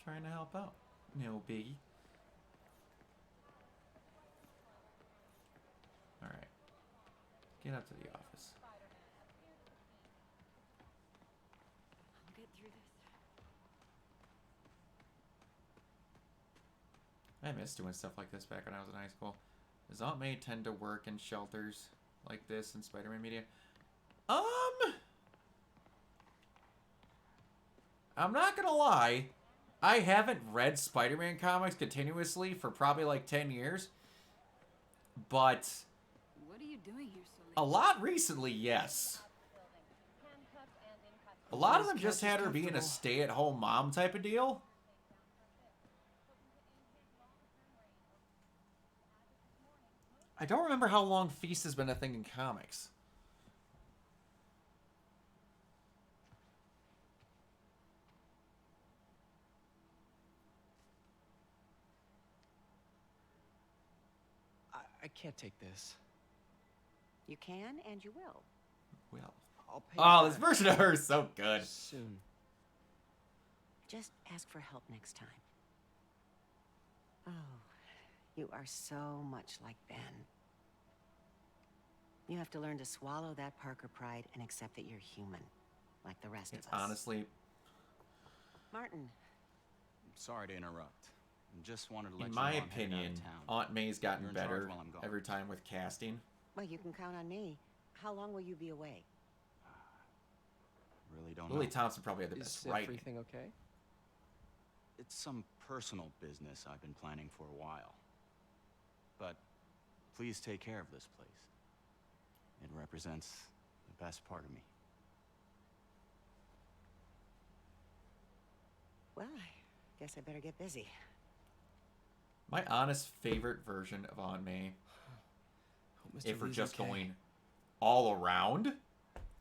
Trying to help out. No biggie. Alright. Get up to the office. I'll get through this. I miss doing stuff like this back when I was in high school. Does Aunt May tend to work in shelters like this in Spider-Man media? I'm not gonna lie. I haven't read Spider-Man comics continuously for probably like 10 years. But What are you doing here so late? a lot recently, yes. A lot of them just had her being a stay-at-home mom type of deal. I don't remember how long Feast has been a thing in comics. I can't take this. You can and you will. Well. I'll pay Oh, you this back. version of her is so good. Soon. Just ask for help next time. Oh, you are so much like Ben. You have to learn to swallow that Parker pride and accept that you're human, like the rest It's of us. honestly, Martin, Sorry to interrupt. Just wanted to let in you my know I'm heading out opinion, of town. Aunt May's gotten You're in charge better while I'm gone. every time with casting. well, you can count on me. How long will you be away? Really don't Lily know. Thompson probably had the best Is writing. everything okay? It's some personal business I've been planning for a while. But please take care of this place. It represents the best part of me. Well, I guess I better get busy. My honest favorite version of Aunt May, Hope Mr. if we're Lee's just okay. going all around,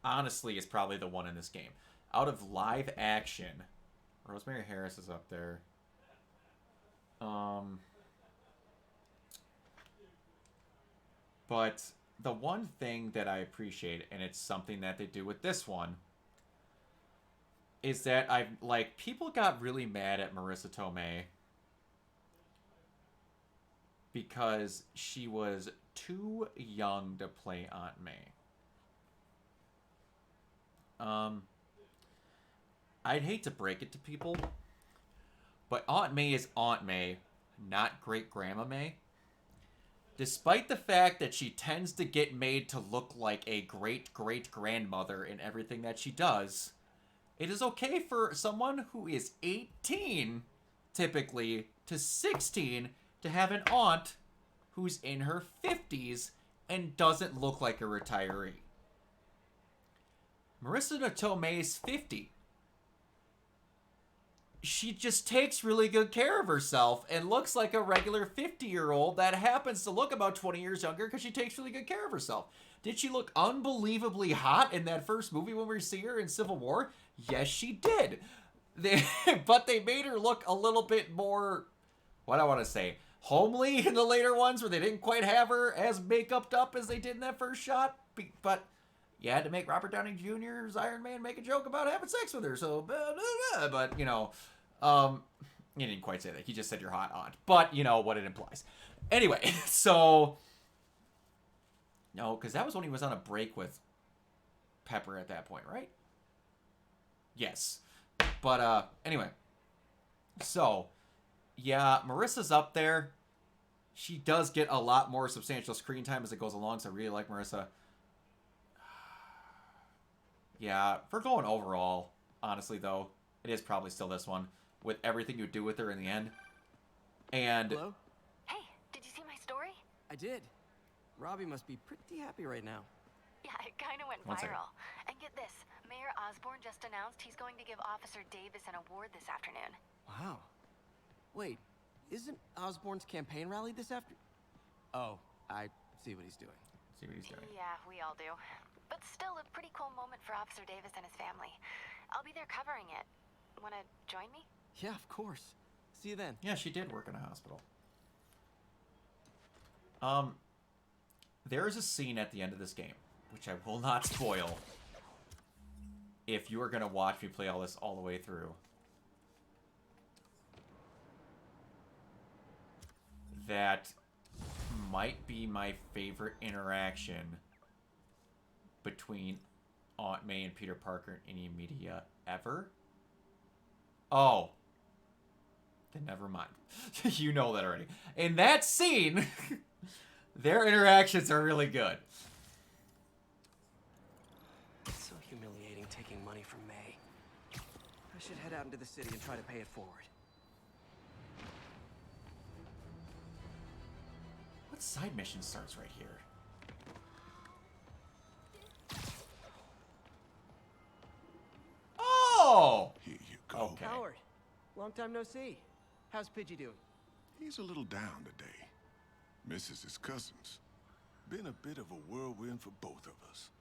honestly, is probably the one in this game. Out of live action, Rosemary Harris is up there. But the one thing that I appreciate, and it's something that they do with this one, is that people got really mad at Marissa Tomei because she was too young to play Aunt May. I'd hate to break it to people, but Aunt May is Aunt May, not Great Grandma May. Despite the fact that she tends to get made to look like a great-great-grandmother in everything that she does, it is okay for someone who is 18, typically, to 16, to have an aunt who's in her 50s and doesn't look like a retiree. Marissa Tomei is 50. she just takes really good care of herself and looks like a regular 50-year-old that happens to look about 20 years younger because she takes really good care of herself. Did she look unbelievably hot in that first movie when we see her in Civil War? Yes, she did. But they made her look a little bit more, what do I want to say, homely in the later ones where they didn't quite have her as make-upped up as they did in that first shot. But you had to make Robert Downey Jr.'s Iron Man make a joke about having sex with her. So, but, you know, he didn't quite say that. He just said you're hot, aunt. But, you know, what it implies. Anyway, so... No, because that was when he was on a break with Pepper at that point, right? Yes. But, anyway. So, yeah, Marissa's up there. She does get a lot more substantial screen time as it goes along, so I really like Marissa. Yeah, for going overall, honestly, though, it is probably still this one, with everything you do with her in the end. And... Hello? Hey, did you see my story? I did. Robbie must be pretty happy right now. Yeah, it kind of went One second. viral. And get this, Mayor Osborne just announced he's going to give Officer Davis an award this afternoon. Wow. Wait, isn't Osborne's campaign rally this after? Oh, I see what he's doing. See what he's doing. Yeah, we all do. But still a pretty cool moment for Officer Davis and his family. I'll be there covering it. Wanna join me? Yeah, of course. See you then. Yeah, she did work in a hospital. There is a scene at the end of this game, which I will not spoil if you are going to watch me play all this all the way through. That might be my favorite interaction between Aunt May and Peter Parker in any media ever. Oh. Then never mind. You know that already. In that scene... Their interactions are really good. It's so humiliating taking money from May. I should head out into the city and try to pay it forward. What side mission starts right here? Oh! Here you go. Okay. Howard, long time no see. How's Pidgey doing? He's a little down today. Misses his cousins. Been a bit of a whirlwind for both of us.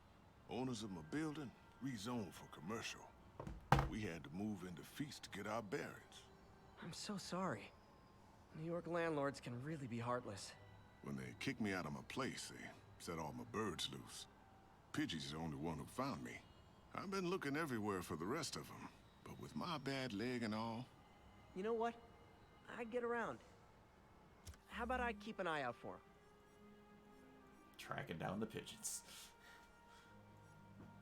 Owners of my building rezoned for commercial. We had to move into Feast to get our bearings. I'm so sorry. New York landlords can really be heartless. When they kicked me out of my place, they set all my birds loose. Pidgey's the only one who found me. I've been looking everywhere for the rest of them, but with my bad leg and all... You know what? I get around. How about I keep an eye out for him? Tracking down the pigeons.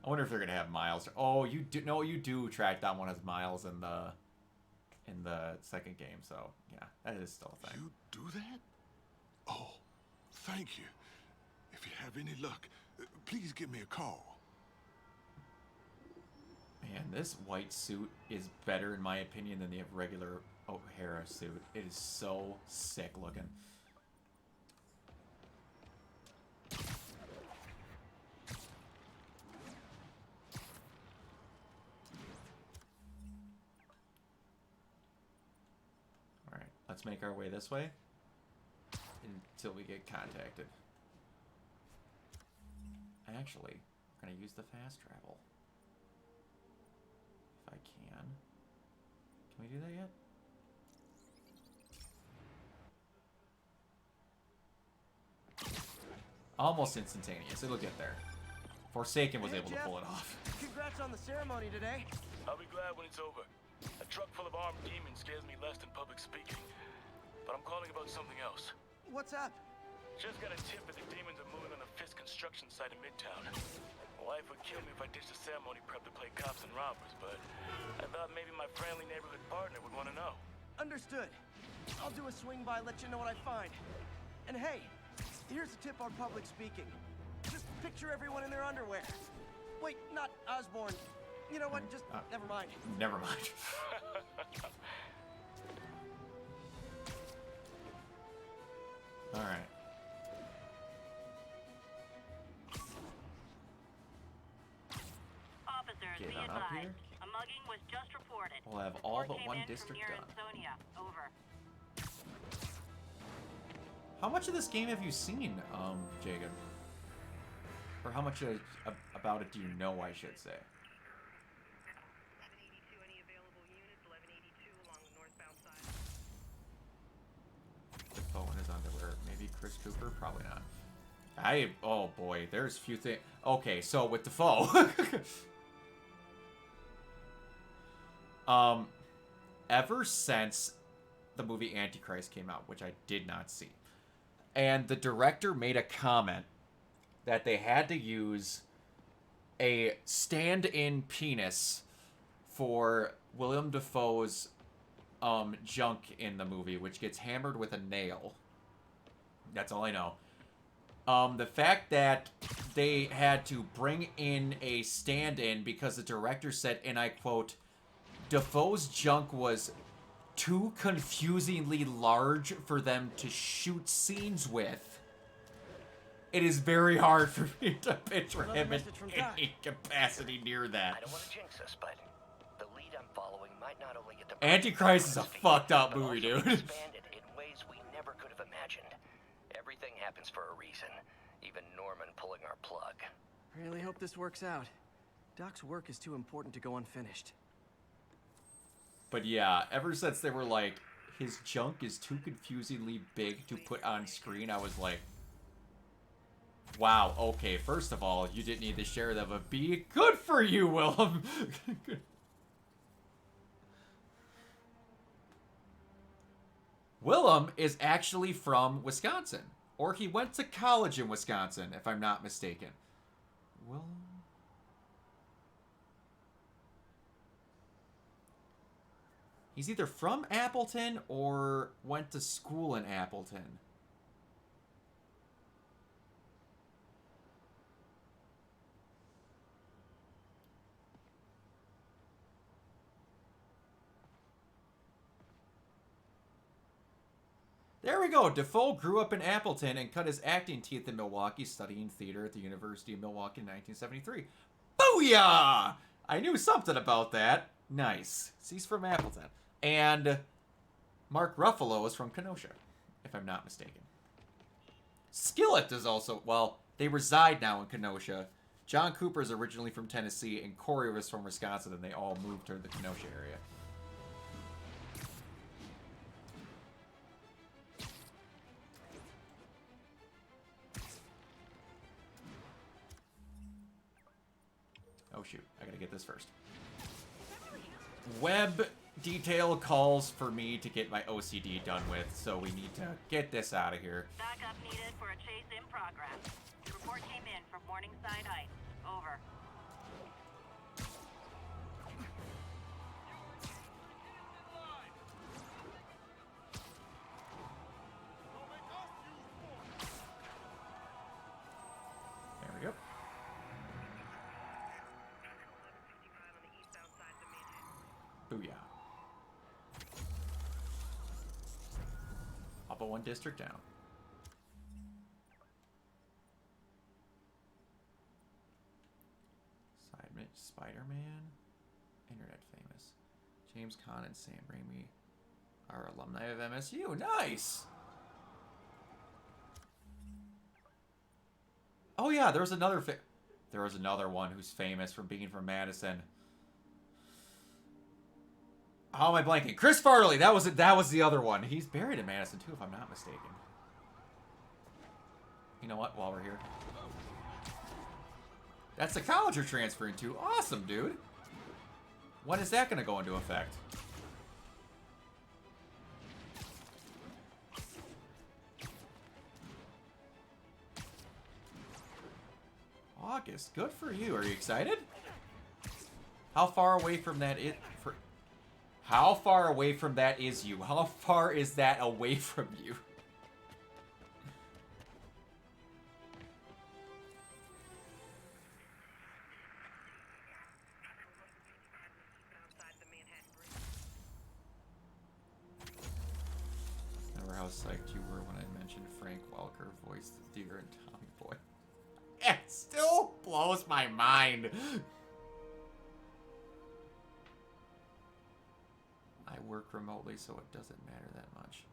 I wonder if they're gonna have Miles. Oh, you do. No, you do track down one as Miles in the second game. So yeah, that is still a thing. You do that? Oh, thank you. If you have any luck, please give me a call. Man, this white suit is better in my opinion than the regular O'Hara suit. It is so sick looking. Alright, let's make our way this way until we get contacted. Actually, I'm going to use the fast travel. If I can. Can we do that yet? Almost instantaneous. It'll get there. Forsaken was able to pull it off. Congrats on the ceremony today. I'll be glad when it's over. A truck full of armed demons scares me less than public speaking. But I'm calling about something else. What's up? Just got a tip that the demons are moving on the Fisk construction site in Midtown. My wife would kill me if I ditched the ceremony prep to play cops and robbers, but I thought maybe my friendly neighborhood partner would want to know. Understood. I'll do a swing by, let you know what I find. And hey, here's a tip on public speaking. Just picture everyone in their underwear. Wait, not Osborne. You know what? Just never mind. Never mind. All right. Officers, Get be on up advised. here. A Bugging was just reported. We'll have all Report but came one in from district near done. Ansonia. Over. How much of this game have you seen, Jacob? Or how much about it do you know, I should say? Defoe in his underwear. Maybe Chris Cooper? Probably not. Oh boy, there's few things. Okay, so with Defoe. Ever since the movie Antichrist came out, which I did not see, and the director made a comment that they had to use a stand-in penis for Willem Dafoe's junk in the movie, which gets hammered with a nail. That's all I know. The fact that they had to bring in a stand-in because the director said, and I quote, Dafoe's junk was too confusingly large for them to shoot scenes with. It is very hard for me to picture him in any capacity near that. I don't want to jinx us, but the lead I'm following might not only get the Antichrist is a fucked up movie, dude. Expanded in ways we never could have imagined. Everything happens for a reason. Even Norman pulling our plug. Really hope this works out. Doc's work is too important to go unfinished. But yeah, ever since they were like, his junk is too confusingly big to put on screen, I was like, wow, okay, first of all, you didn't need to share that, but B, good for you, Willem! Willem is actually from Wisconsin. Or he went to college in Wisconsin, if I'm not mistaken. Willem? He's either from Appleton or went to school in Appleton. There we go. Defoe grew up in Appleton and cut his acting teeth in Milwaukee, studying theater at the University of Milwaukee in 1973. Booyah! I knew something about that. Nice. He's from Appleton. And Mark Ruffalo is from Kenosha, if I'm not mistaken. Skillet is also, well, they reside now in Kenosha. John Cooper is originally from Tennessee, and Corey was from Wisconsin, and they all moved to the Kenosha area. Oh shoot, I gotta get this first. Web detail calls for me to get my OCD done with, so we need to get this out of here. Backup needed for a chase in progress. Report came in from Morningside Heights. Over. There we go. Booyah. Up a one district down. Spider-Man. Internet famous. James Caan and Sam Raimi are alumni of MSU. Nice! Oh yeah, there was another one who's famous for being from Madison. How am I blanking? Chris Farley. That was it. That was the other one. He's buried in Madison too, if I'm not mistaken. You know what? While we're here, that's the college you're transferring to. Awesome, dude. When is that going to go into effect? August. Good for you. Are you excited? How far away from that is... How far away from that is you? How far is that away from you? Remember how psyched you were when I mentioned Frank Welker voiced the deer in Tommy Boy? It still blows my mind. work remotely, so it doesn't matter that much.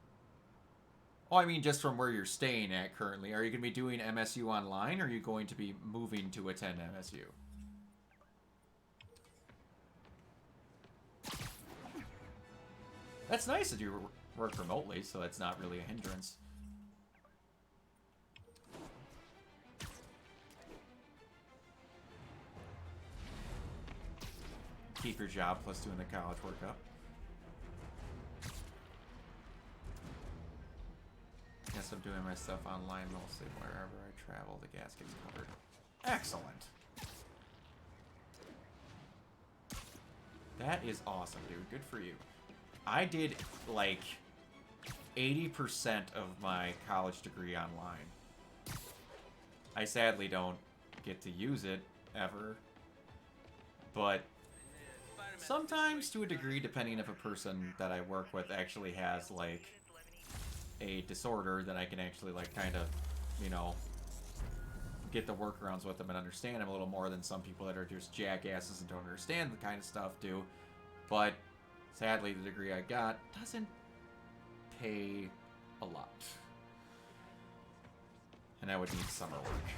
Oh, I mean, just from where you're staying at currently. Are you going to be doing MSU online, or are you going to be moving to attend MSU? That's nice that you work remotely, so it's not really a hindrance. Keep your job plus doing the college work up. Guess I'm doing my stuff online mostly. Wherever I travel, the gas gets covered. Excellent. That is awesome, dude. Good for you. I did like 80% of my college degree online. I sadly don't get to use it ever, but sometimes to a degree, depending if a person that I work with actually has like a disorder, that I can actually like kind of, you know, get the workarounds with them and understand them a little more than some people that are just jackasses and don't understand the kind of stuff do. But sadly, the degree I got doesn't pay a lot. And I would need summer work.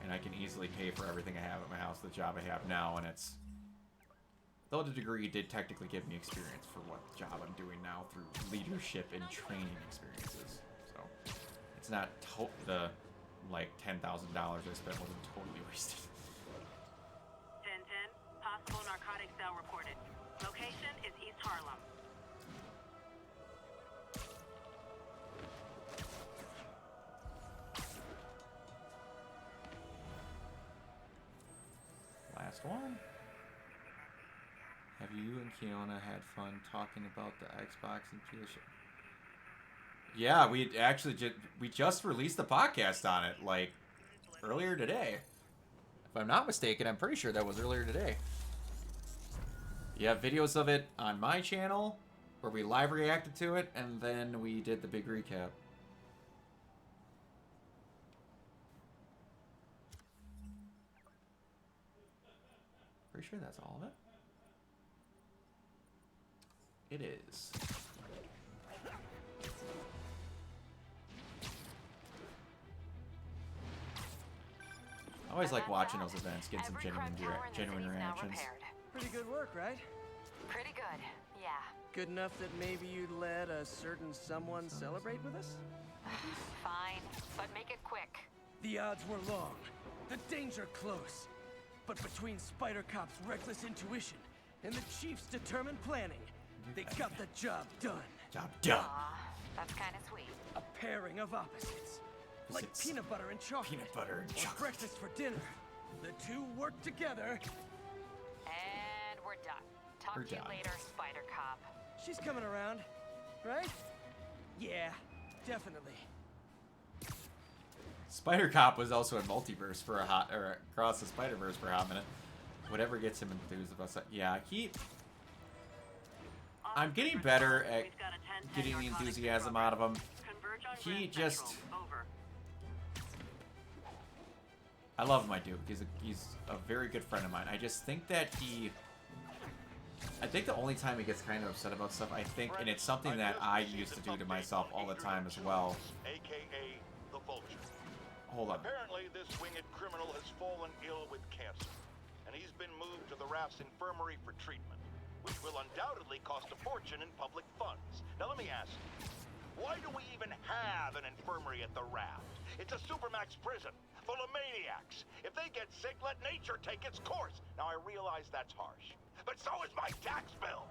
And I can easily pay for everything I have at my house, the job I have now, and it's... Though the degree did technically give me experience for what job I'm doing now through leadership and training experiences. So, it's not the, like, $10,000 I spent wasn't totally wasted. 10-10, possible narcotic cell reported. Location is East Harlem. Last one. Have you and Kiona had fun talking about the Xbox and PS? Yeah, we just released the podcast on it, like, earlier today. If I'm not mistaken, I'm pretty sure that was earlier today. You have videos of it on my channel, where we live reacted to it, and then we did the big recap. Pretty sure that's all of it. It is. I always like watching those events, getting some genuine reactions. Pretty good work, right? Pretty good, yeah. Good enough that maybe you'd let a certain someone celebrate with us? Fine, but make it quick. The odds were long, the danger close. But between Spider Cop's reckless intuition and the Chief's determined planning, they got the job done. Job done. Aw, that's kind of sweet. A pairing of opposites. Like peanut butter and chocolate. Peanut butter and chocolate. Or breakfast for dinner. The two work together. And we're done. Talk to you later, Spider Cop. She's coming around, right? Yeah, definitely. Spider Cop was also in Multiverse for Across the Spider-Verse for a hot minute. Whatever gets him enthused about that. Yeah, I'm getting better at getting the enthusiasm out of him. He just... I love my Duke. He's a very good friend of mine. I just think that I think the only time he gets kind of upset about stuff, and it's something that I used to do to myself all the time as well. AKA the Vulture. Hold on. Apparently, this winged criminal has fallen ill with cancer, and he's been moved to the Raft's infirmary for treatment, which will undoubtedly cost a fortune in public funds. Now let me ask you, why do we even have an infirmary at the Raft? It's a supermax prison full of maniacs. If they get sick, let nature take its course. Now I realize that's harsh, but so is my tax bill.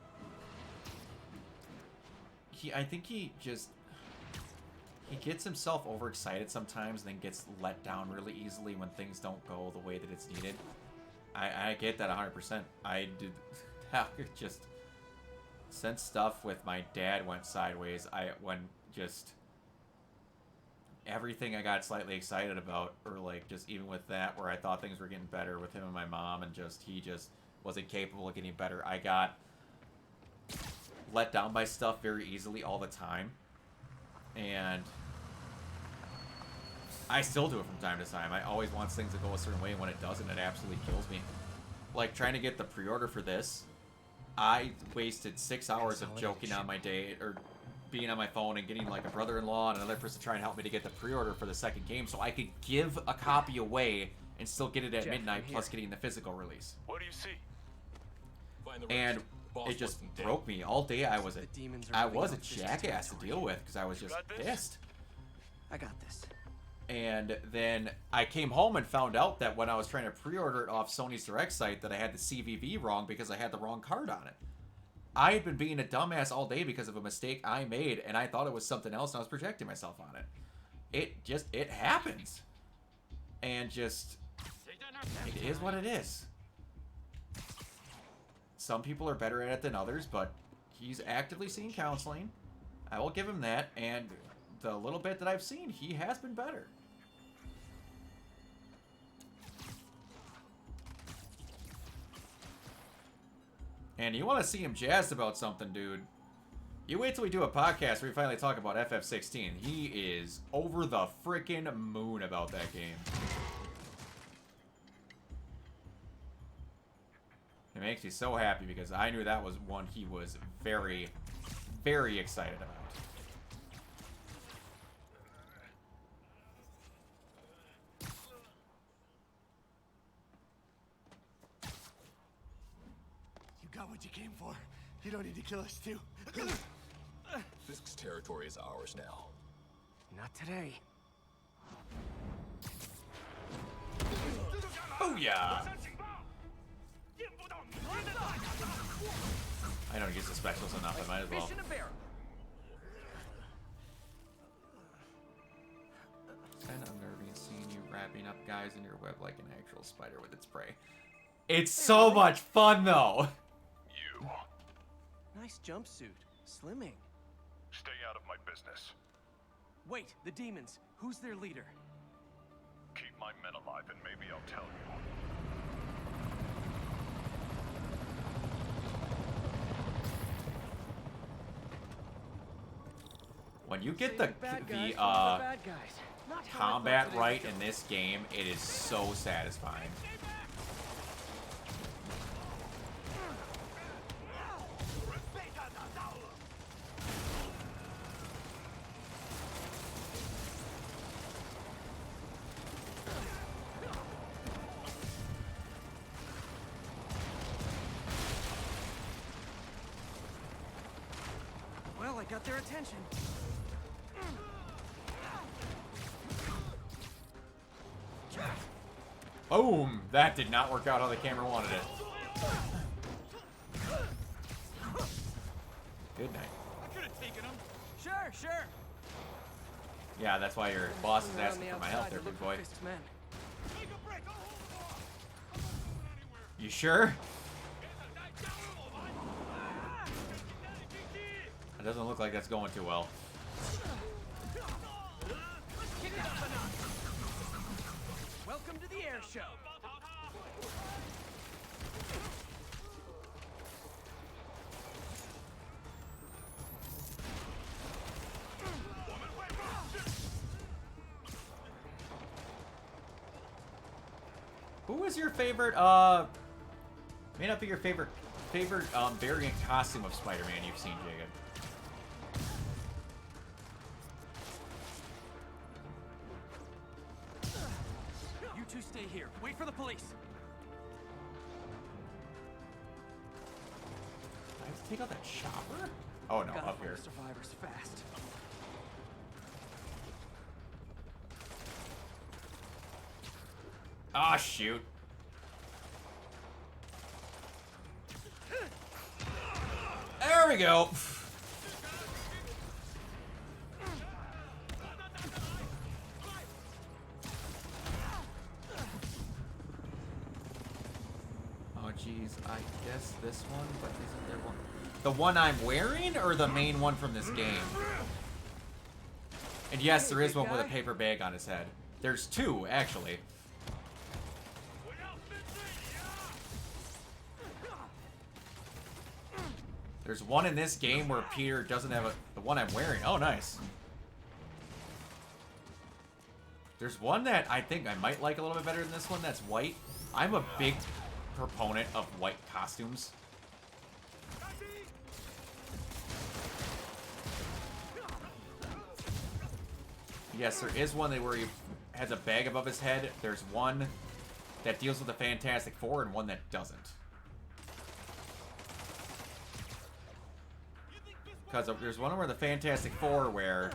I think he gets himself overexcited sometimes, and then gets let down really easily when things don't go the way that it's needed. I get that 100%. I did just since stuff with my dad went sideways. Everything I got slightly excited about, or like just even with that, where I thought things were getting better with him and my mom, and he just wasn't capable of getting better. I got let down by stuff very easily all the time, and I still do it from time to time. I always want things to go a certain way, and when it doesn't, it absolutely kills me. Like trying to get the pre-order for this, I wasted 6 hours of joking on my day, or being on my phone and getting like a brother-in-law and another person to try and help me to get the pre-order for the second game so I could give a copy away and still get it at Jeff, midnight, I'm plus here. getting the physical release. What do you see? And it just broke me. All day I was a jackass to deal with because I was just pissed. I got this. And then I came home and found out that when I was trying to pre-order it off Sony's Direct site that I had the CVV wrong because I had the wrong card on it. I had been being a dumbass all day because of a mistake I made, and I thought it was something else, and I was projecting myself on it. It happens. And just, it is what it is. Some people are better at it than others, but he's actively seeking counseling. I will give him that, and the little bit that I've seen, he has been better. And you want to see him jazzed about something, dude. You wait till we do a podcast where we finally talk about FF16. He is over the frickin' moon about that game. It makes me so happy because I knew that was one he was very, very excited about. Got what you came for. You don't need to kill us too. Fisk's territory is ours now. Not today. Booyah! I don't use the specials enough, I might as well. It's kind of unnerving seeing you wrapping up guys in your web like an actual spider with its prey. It's so much fun, though! Nice jumpsuit. Slimming. Stay out of my business. Wait, the demons. Who's their leader? Keep my men alive and maybe I'll tell you. When you get the combat right in this game, it is so satisfying. Well, I got their attention. Boom! That did not work out how the camera wanted it. Good night. I could have taken him. Sure, sure. Yeah, that's why your boss is asking for my help there, big boy. You sure? It doesn't look like that's going too well. Welcome to the air show. Who is your favorite, may not be your favorite variant costume of Spider-Man you've seen, Jacob? You two stay here. Wait for the police. I have to take out that chopper? Oh no, Gotta up find here. survivors fast. Ah, shoot. There we go. Oh, geez. I guess this one, but isn't there one? The one I'm wearing, or the main one from this game? And yes, there is one with a paper bag on his head. There's two, actually. There's one in this game where Peter doesn't have the one I'm wearing. Oh, nice. There's one that I think I might like a little bit better than this one that's white. I'm a big proponent of white costumes. Yes, there is one where he has a bag above his head. There's one that deals with the Fantastic Four and one that doesn't. Because there's one where the Fantastic Four where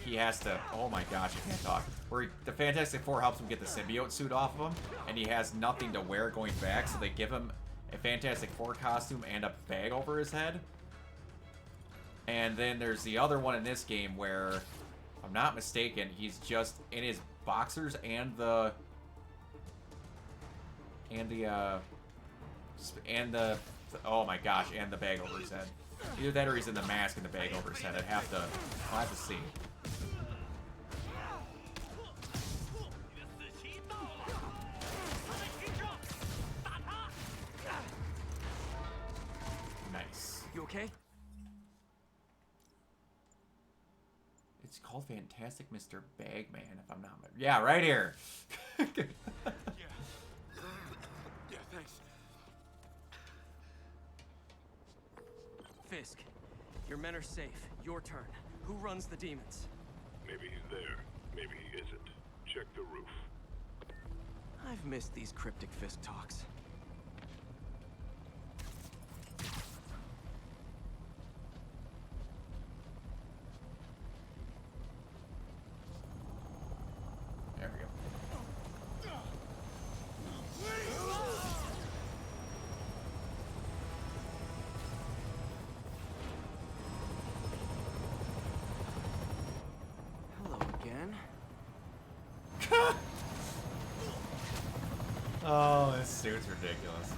he has to... Oh my gosh, I can't talk. Where the Fantastic Four helps him get the symbiote suit off of him, and he has nothing to wear going back, so they give him a Fantastic Four costume and a bag over his head. And then there's the other one in this game where, if I'm not mistaken, he's just in his boxers and the oh my gosh, and the bag over his head. Either that or he's in the mask and the bag over his head. I'll have to see. Nice. You okay? It's called Fantastic Mr. Bagman, if I'm not... Yeah, right here. Yeah, thanks. Fisk, your men are safe. Your turn. Who runs the demons? Maybe he's there. Maybe he isn't. Check the roof. I've missed these cryptic Fisk talks. There we go. Hello again. Oh, this suit's ridiculous.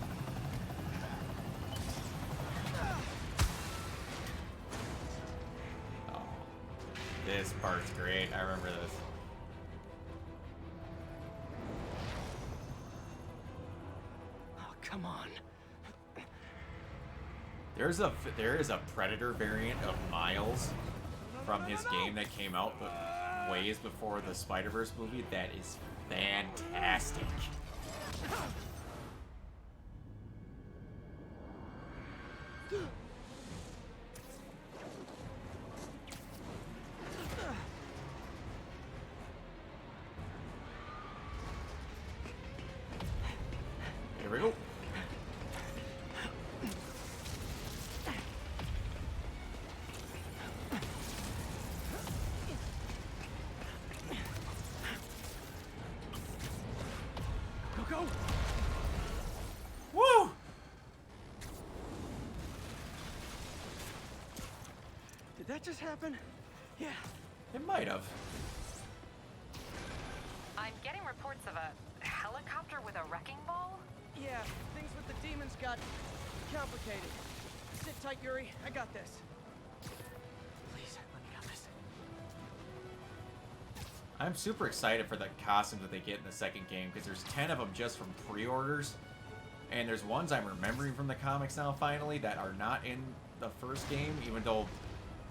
Oh, this part's great. I remember this. Oh, come on. There is a Predator variant of Miles from his game that came out ways before the Spider-Verse movie that is fantastic. Here we go. Go! Woo! Did that just happen? Yeah. It might have. I'm getting reports of a helicopter with a wrecking ball? Yeah, things with the demons got complicated. Sit tight, Yuri. I got this. Please, let me got this. I'm super excited for the costumes that they get in the second game because there's 10 of them just from pre-orders, and there's ones I'm remembering from the comics now finally that are not in the first game, even though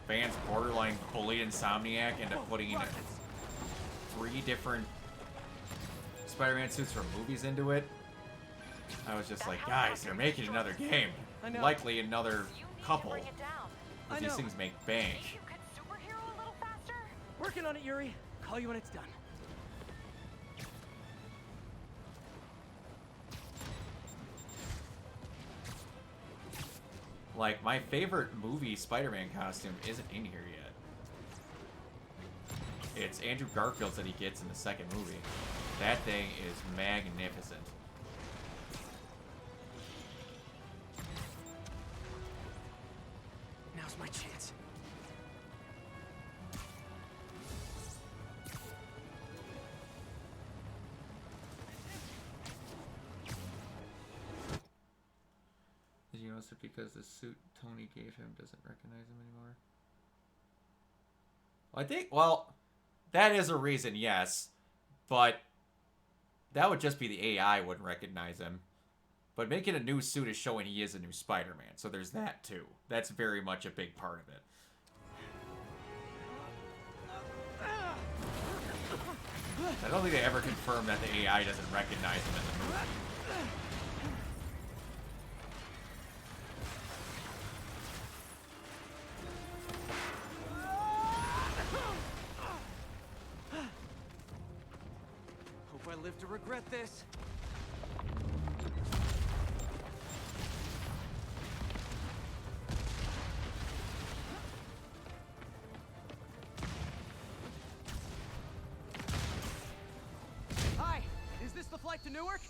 fans borderline bullied Insomniac into putting in 3 different Spider-Man suits from movies into it. I was just like, guys, they're making another game. I know. Likely another couple. I If these know. things make bank. Working on it, Yuri. Call you when it's done. Like, my favorite movie Spider-Man costume isn't in here yet. It's Andrew Garfield's that he gets in the second movie. That thing is magnificent. Now's my chance. Did you notice it because the suit Tony gave him doesn't recognize him anymore? I think, well, that is a reason, yes. But that would just be the AI wouldn't recognize him. But making a new suit is showing he is a new Spider-Man. So there's that, too. That's very much a big part of it. I don't think they ever confirmed that the AI doesn't recognize him in the movie. if I live to regret this. Hi, is this the flight to Newark?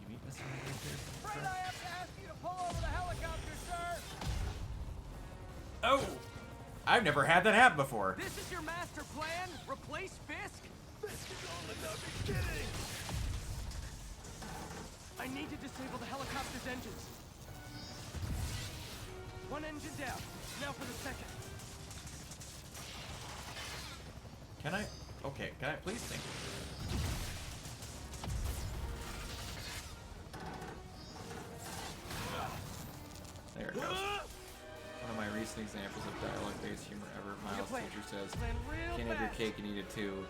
You meet Mr. Regular? Afraid I have to ask you to pull over the helicopter, sir. Oh! I've never had that happen before. This is your master plan? Replace Fisk? Fisk is only not beginning! I need to disable the helicopter's engines. One engine down. Now for the second. Can I? Okay, can I please? Thank you. There it goes. One of my recent examples of dialogue-based humor ever. Miles teacher says, "Can't have your cake and eat it too."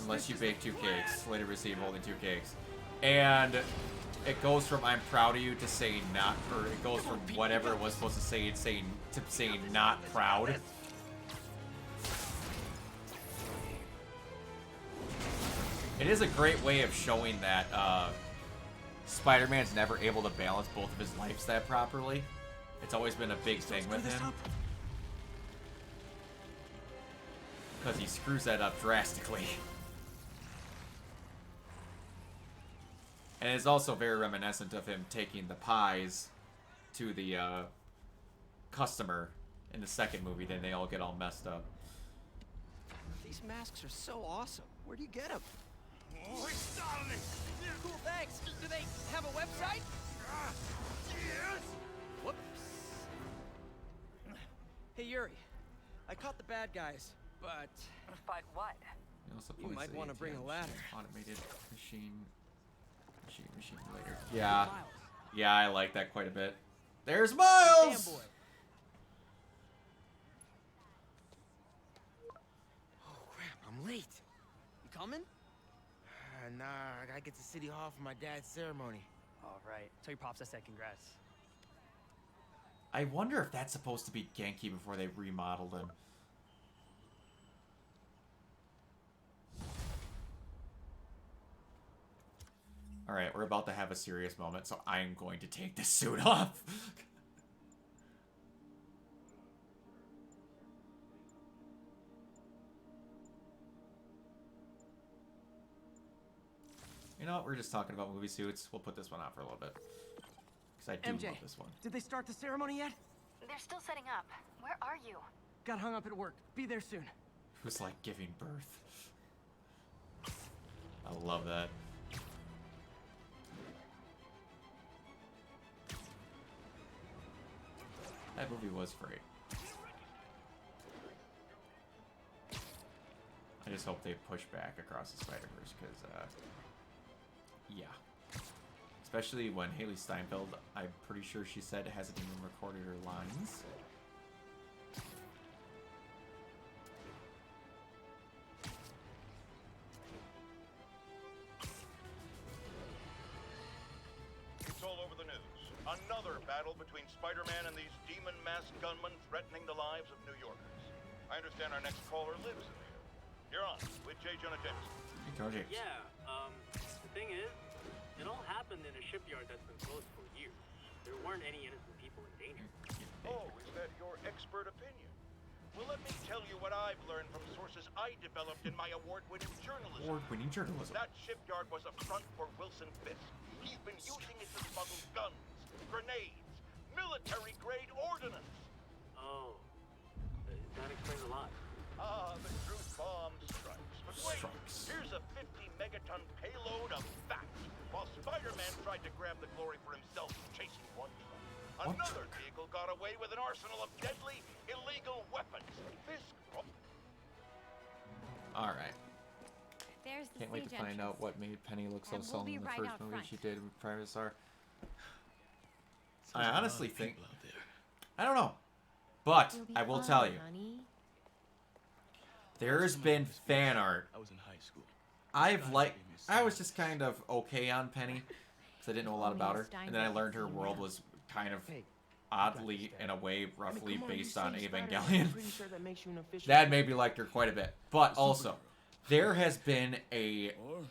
Unless you bake 2 cakes, later receive only 2 cakes. And it goes from "I'm proud of you" to saying not, or it goes from whatever it was supposed to say, to saying not proud. It is a great way of showing that Spider-Man's never able to balance both of his lives that properly. It's always been a big thing with him. Because he screws that up drastically. And it's also very reminiscent of him taking the pies to the customer in the second movie. Then they all get all messed up. These masks are so awesome. Where do you get them? Oh, it's startling! Cool, thanks. Do they have a website? Yes! Whoops. Hey, Yuri. I caught the bad guys, but... But what? You might want to bring a ladder. Automated machine later. Yeah. Yeah, I like that quite a bit. There's Miles! Damn boy. Oh, crap, I'm late. You coming? Nah, I gotta get to City Hall for my dad's ceremony. All right. Tell your pops I said congrats. I wonder if that's supposed to be Genki before they remodeled him. Alright, we're about to have a serious moment, so I'm going to take this suit off. You know what? We're just talking about movie suits. We'll put this one out for a little bit. Because I do MJ, love this one. Did they start the ceremony yet? They're still setting up. Where are you? Got hung up at work. Be there soon. It was like giving birth. I love that. That movie was great. I just hope they push back across the Spider-Verse, because, yeah. Especially when Haley Steinfeld, I'm pretty sure she said, hasn't even recorded her lines. It's all over the news. Another battle between Spider-Man and these demon-masked gunmen threatening the lives of New Yorkers. I understand our next caller lives in there. You're on with J. Jonah Jameson. Yeah, the thing is, it all happened in a shipyard that's been closed for years. There weren't any innocent people in danger. Oh, is that your expert opinion? Well, let me tell you what I've learned from sources I developed in my award-winning journalism. Award-winning journalism. That shipyard was a front for Wilson Fisk. He's been using it to smuggle guns, grenades, military-grade ordnance. Oh, that explains a lot. Ah, the truth bomb strikes. But wait, here's a 50-megaton payload of fact. While Spider-Man tried to grab the glory for himself chasing one truck, another vehicle got away with an arsenal of deadly, illegal weapons. Fisk... Alright. There's the Can't wait to find out what made Penny look so And we'll sullen be in the right first out movie front. she did with Private Star. There's I a lot honestly of think... people out there. I don't know. But You'll be I will fine, tell you, honey. there's been fan art. I was in high school. I was just kind of okay on Penny, because I didn't know a lot Only about a her. Stein And then I could learned her see world well. was kind of oddly, in a way, roughly come on, you based say on Spider-Man, Evangelion. I'm pretty sure that makes you an official. That made me like her quite a bit. But also, there has been a... Or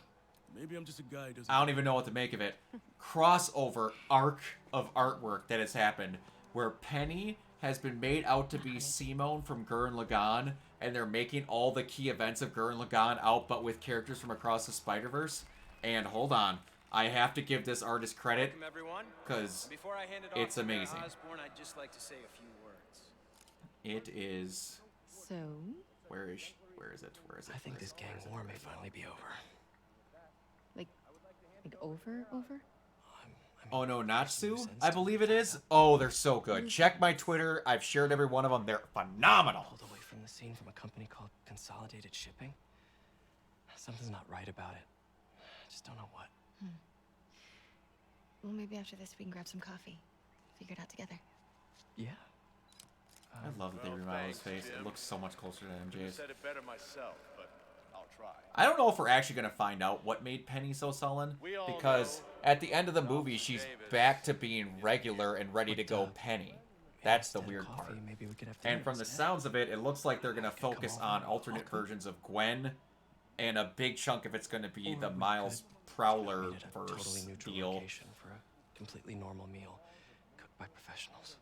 maybe I'm just a guy who doesn't... I don't even know what to make of it. Crossover arc of artwork that has happened where Penny has been made out to be Simone from Gurren Lagann, and they're making all the key events of Gurren Lagann out, but with characters from across the Spider-Verse. And hold on, I have to give this artist credit because it's amazing. Osborne, I'd just like to say a few words. It is. So? Where is she? Where is it? Where is it? I think this gang war may finally be over. Like over? Oh no, Natsu? I believe it is. Oh, they're so good. Check my Twitter. I've shared every one of them. They're phenomenal. Pulled away from the scene from a company called Consolidated Shipping. Something's not right about it. I just don't know what. Well, maybe after this we can grab some coffee. Figure it out together. Yeah. I love that they remodel his face. It looks so much closer to MJ's. Said it better myself, but I'll try. I don't know if we're actually going to find out what made Penny so sullen, because at the end of the movie, she's back to being regular and ready to go Penny. That's the weird part. Maybe we could have And from the sounds of it, it looks like they're going to focus on alternate versions of Gwen, and a big chunk of it's going to be the Miles Prowler verse deal. For a completely normal meal cooked by professionals.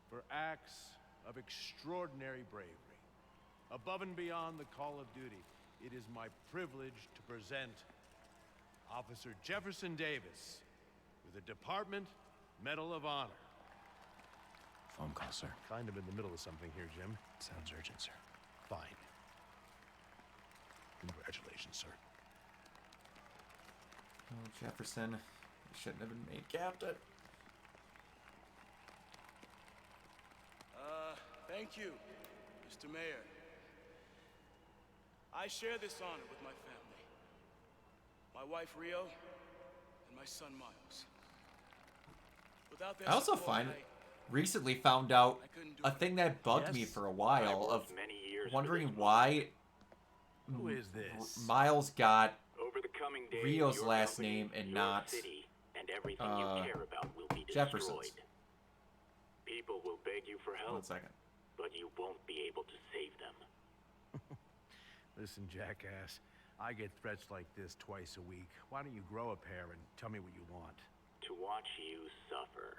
For acts of extraordinary bravery, above and beyond the call of duty, it is my privilege to present Officer Jefferson Davis with the Department Medal of Honor. Phone call, sir. Kind of in the middle of something here, Jim. Sounds urgent, sir. Fine. Congratulations, sir. Oh, Jefferson. He shouldn't have been made captain. Thank you, Mr. Mayor. I share this honor with my family. My wife, Rio, and my son, Miles. Without their I also support, recently found out a thing that bugged me for a while of wondering why Who is this? Miles got Over the coming days, Rio's your last company, name and your not city, and everything you care about will be Jefferson's. destroyed. People will beg you for help. 1 second. But you won't be able to save them. Listen, jackass, I get threats like this twice a week. Why don't you grow a pair and tell me what you want? To watch you suffer.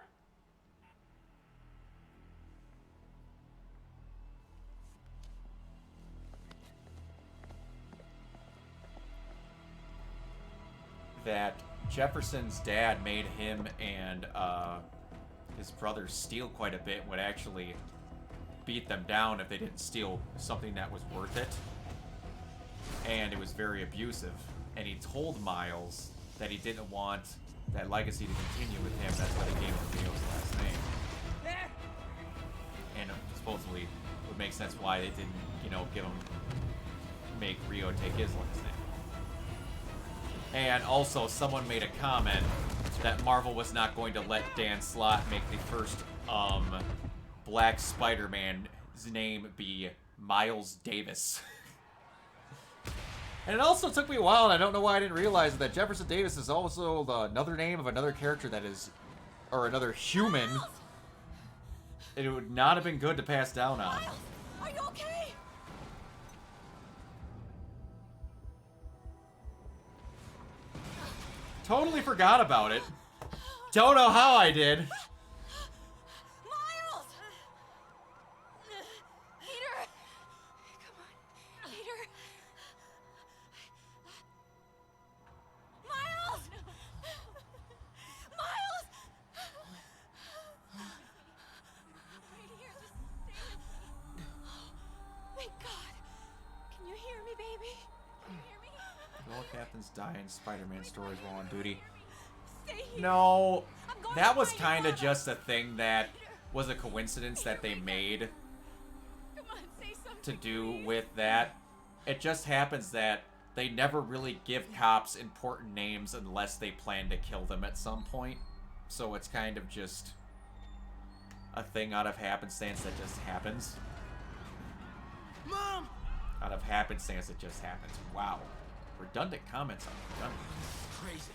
That Jefferson's dad made him and his brothers steal quite a bit, would actually beat them down if they didn't steal something that was worth it. And it was very abusive. And he told Miles that he didn't want that legacy to continue with him. That's why they gave him Rio's last name. And supposedly it would make sense why they didn't, you know, make Rio take his last name. And also, someone made a comment that Marvel was not going to let Dan Slott make the first Black Spider-Man's name be Miles Davis. And it also took me a while, and I don't know why I didn't realize that Jefferson Davis is also another name of another character that is, or another human. It would not have been good to pass down on. Are you okay? Totally forgot about it. Don't know how I did. Miles! Peter! Come on, Peter. Miles! Miles! Right here, just stay with me. Thank God. Can you hear me, baby? Can you hear me? All captains die in Spider-Man stories while on duty. Stay here. No, that was kind of just a thing that was a coincidence that they made to do with that. It just happens that they never really give cops important names unless they plan to kill them at some point. So it's kind of just a thing out of happenstance that just happens. Mom! Out of happenstance, it just happens. Wow. Redundant comments on redundant. Crazy.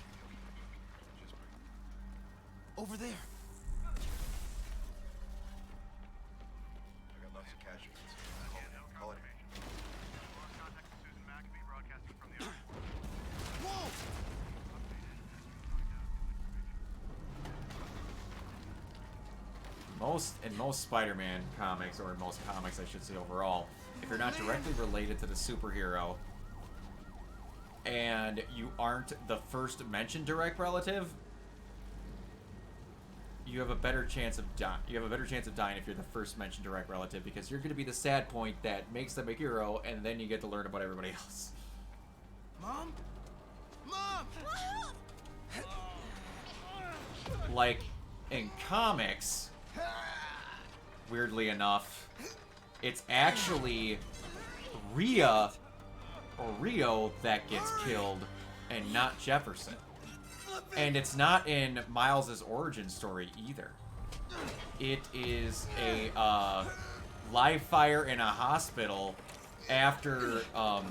Over there. I got lots of casualties. Call it. Whoa! In most Spider-Man comics, or in most comics I should say overall, if you're not directly related to the superhero and you aren't the first mentioned direct relative, you have a better chance of dying. You have a better chance of dying if you're the first mentioned direct relative, because you're going to be the sad point that makes them a hero, and then you get to learn about everybody else. Mom? Mom! Like in comics, weirdly enough, it's actually Rio that gets killed and not Jefferson. And it's not in Miles' origin story either. It is a live fire in a hospital after I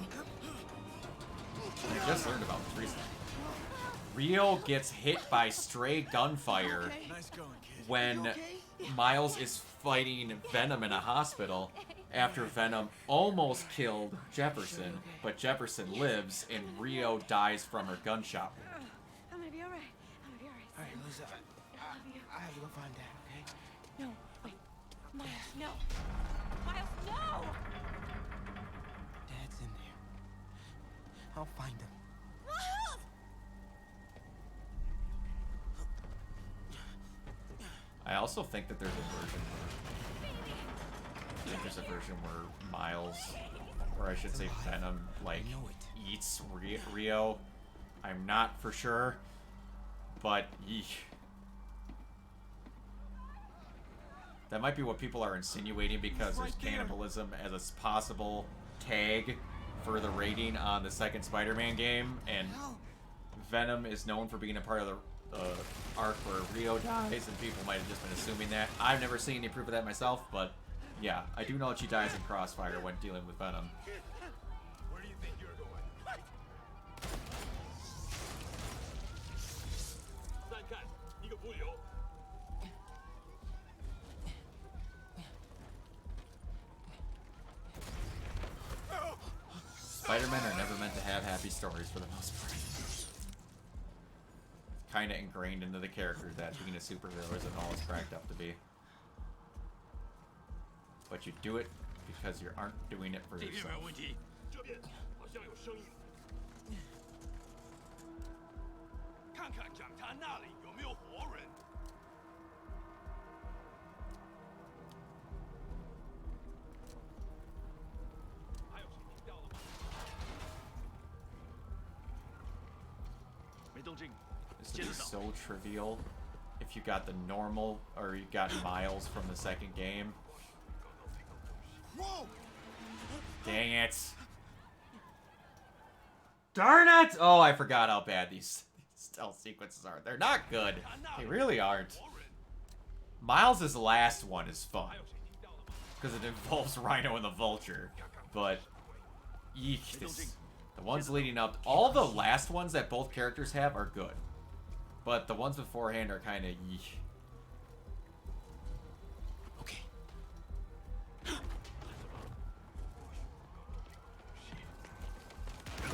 just learned about this recently. Rio gets hit by stray gunfire when Miles is fighting Venom in a hospital after Venom almost killed Jefferson, but Jefferson lives and Rio dies from her gunshot wound. I'm gonna be alright. I'm gonna be alright. Alright, Lisa. I have to go find Dad, okay? No, wait. Miles, no. Miles, no! Dad's in there. I'll find him. Miles! I also think that there's a version where Miles, or I should say Venom, like, eats Rio. I'm not for sure, but yeesh. That might be what people are insinuating, because there's cannibalism as a possible tag for the rating on the second Spider-Man game, and Venom is known for being a part of the arc where Rio dies, and people might have just been assuming that. I've never seen any proof of that myself, but yeah, I do know that she dies in Crossfire when dealing with Venom. Where do you think you're going? Spider-Men are never meant to have happy stories for the most part. Kind of ingrained into the character that being a superhero isn't all it's cracked up to be. But you do it because you aren't doing it for yourself. This would be so trivial if you got the normal, or you got Miles from the second game. Dang it. Darn it! Oh, I forgot how bad these stealth sequences are. They're not good. They really aren't. Miles' last one is fun, because it involves Rhino and the Vulture. But, eek, the ones leading up, all the last ones that both characters have are good. But the ones beforehand are kind of yeesh. Okay.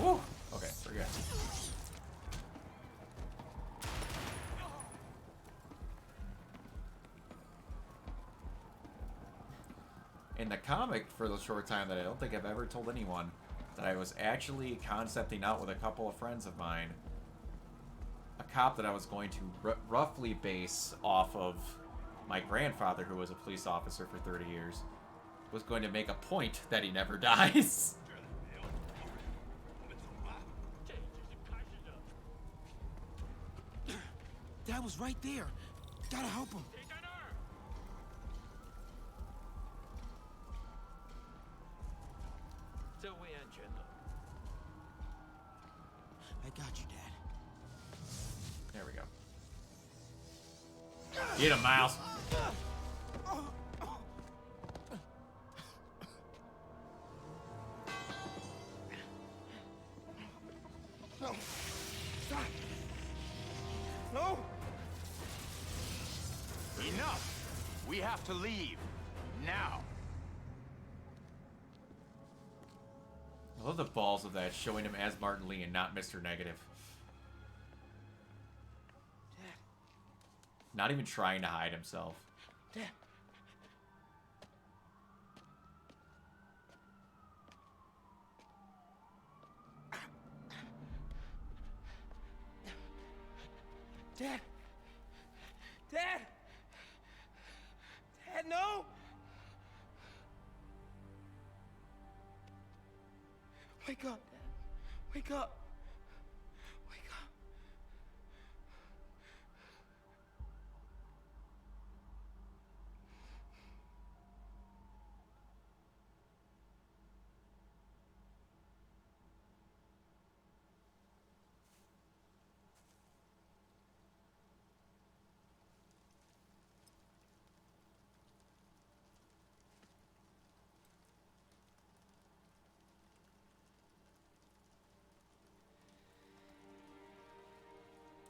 Woo! Okay, we're good. In the comic, for the short time that I don't think I've ever told anyone, that I was actually concepting out with a couple of friends of mine, a cop that I was going to roughly base off of my grandfather, who was a police officer for 30 years, was going to make a point that he never dies. Dad was right there. Gotta help him. I got you, Dad. There we go. Get him, Miles. No. Stop. No. Enough! We have to leave. Now. I love the balls of that, showing him as Martin Lee and not Mr. Negative. Dad. Not even trying to hide himself. Dad. Dad! Dad! Dad, no! Wake up, Dad. Wake up. Wake up.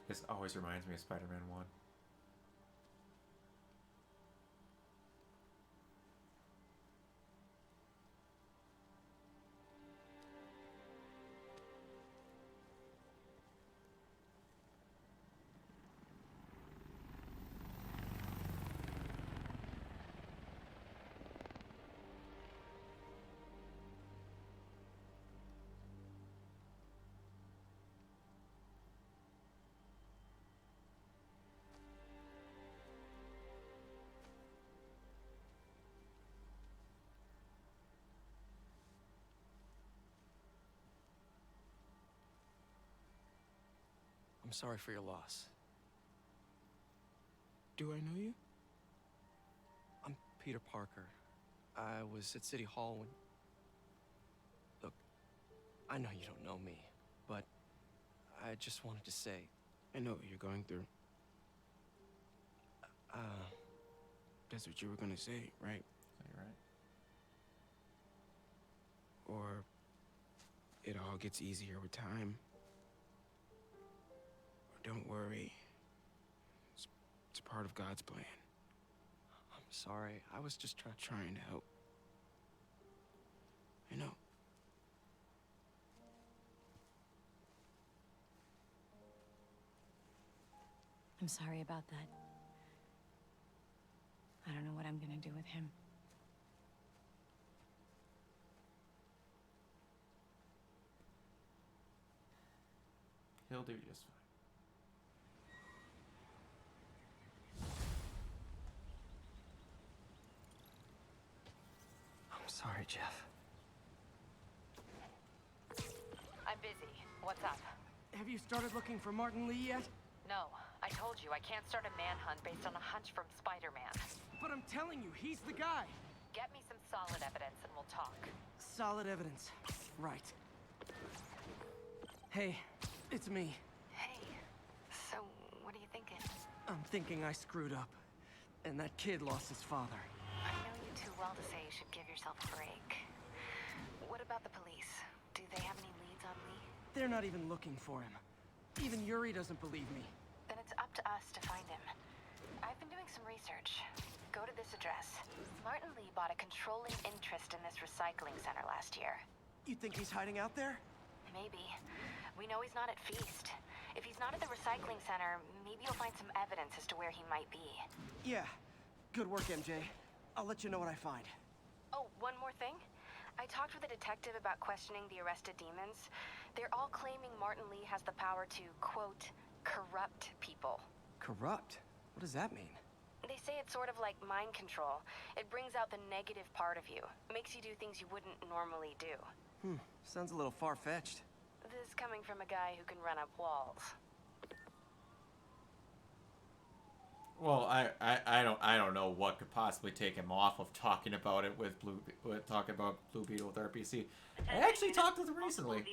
This always reminds me of Spider-Man 1. I'm sorry for your loss. Do I know you? I'm Peter Parker. I was at City Hall when... Look, I know you don't know me, but I just wanted to say... I know what you're going through. That's what you were gonna say, right? You're right. Or it all gets easier with time. Or don't worry. It's part of God's plan. I'm sorry. I was just trying to help. I know. I'm sorry about that. I don't know what I'm gonna do with him. He'll do just fine. I'm sorry, Jeff. I'm busy. What's up? Have you started looking for Martin Lee yet? No, I told you I can't start a manhunt based on a hunch from Spider-Man. But I'm telling you, he's the guy. Get me some solid evidence and we'll talk. Solid evidence. Right. Hey, it's me. Hey, so what are you thinking? I'm thinking I screwed up. And that kid lost his father. I know you too well to say you should give yourself a break. What about the police? Do they have any leads on Lee? They're not even looking for him. Even Yuri doesn't believe me. Then it's up to us to find him. I've been doing some research. Go to this address. Martin Lee bought a controlling interest in this recycling center last year. You think he's hiding out there? Maybe. We know he's not at Feast. If he's not at the recycling center, maybe you'll find some evidence as to where he might be. Yeah. Good work, MJ. I'll let you know what I find. Oh, one more thing. I talked with a detective about questioning the arrested demons. They're all claiming Martin Lee has the power to, quote, corrupt people. Corrupt? What does that mean? They say it's sort of like mind control. It brings out the negative part of you. Makes you do things you wouldn't normally do. Sounds a little far-fetched. This coming from a guy who can run up walls. Well, I don't know what could possibly take him off of talking about it with Blue Beetle with RPC. I actually talked with him recently.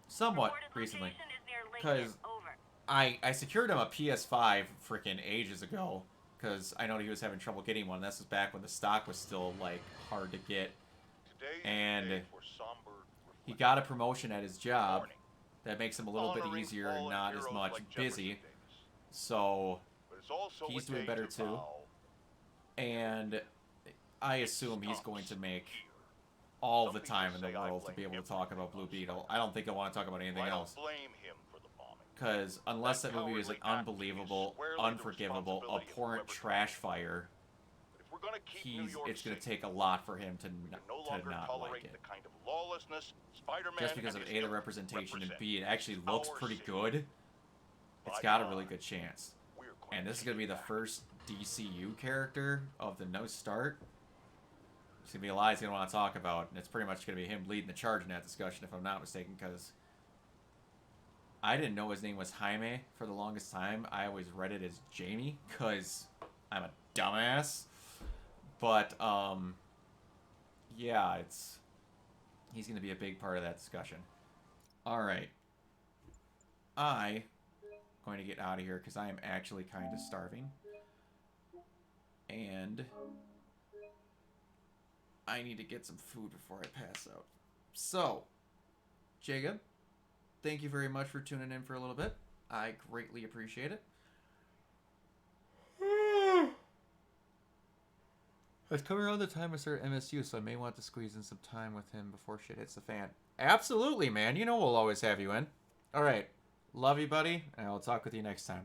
Somewhat recently. Because I secured him a PS5 freaking ages ago. Because I know he was having trouble getting one. This was back when the stock was still, like, hard to get. And he got a promotion at his job that makes him a little bit easier and not as much busy. So he's doing better too. And I assume he's going to make all the time in the world to be able to talk about Blue Beetle. I don't think he'll want to talk about anything else. Because unless that movie is like unbelievable, unforgivable, abhorrent trash fire, it's going to take a lot for him to not like it. Just because of A, the representation, and B, it actually looks pretty good. It's got a really good chance. And this is going to be the first DCU character of the no start. It's going to be a lot he's going to want to talk about, and it's pretty much going to be him leading the charge in that discussion, if I'm not mistaken, because I didn't know his name was Jaime for the longest time. I always read it as Jamie, because I'm a dumbass. But, yeah, he's going to be a big part of that discussion. Alright. I'm going to get out of here, because I am actually kind of starving. And I need to get some food before I pass out. So, Jacob, thank you very much for tuning in for a little bit. I greatly appreciate it. It's coming around the time I start MSU, so I may want to squeeze in some time with him before shit hits the fan. Absolutely, man. You know we'll always have you in. All right. Love you, buddy, and I'll talk with you next time.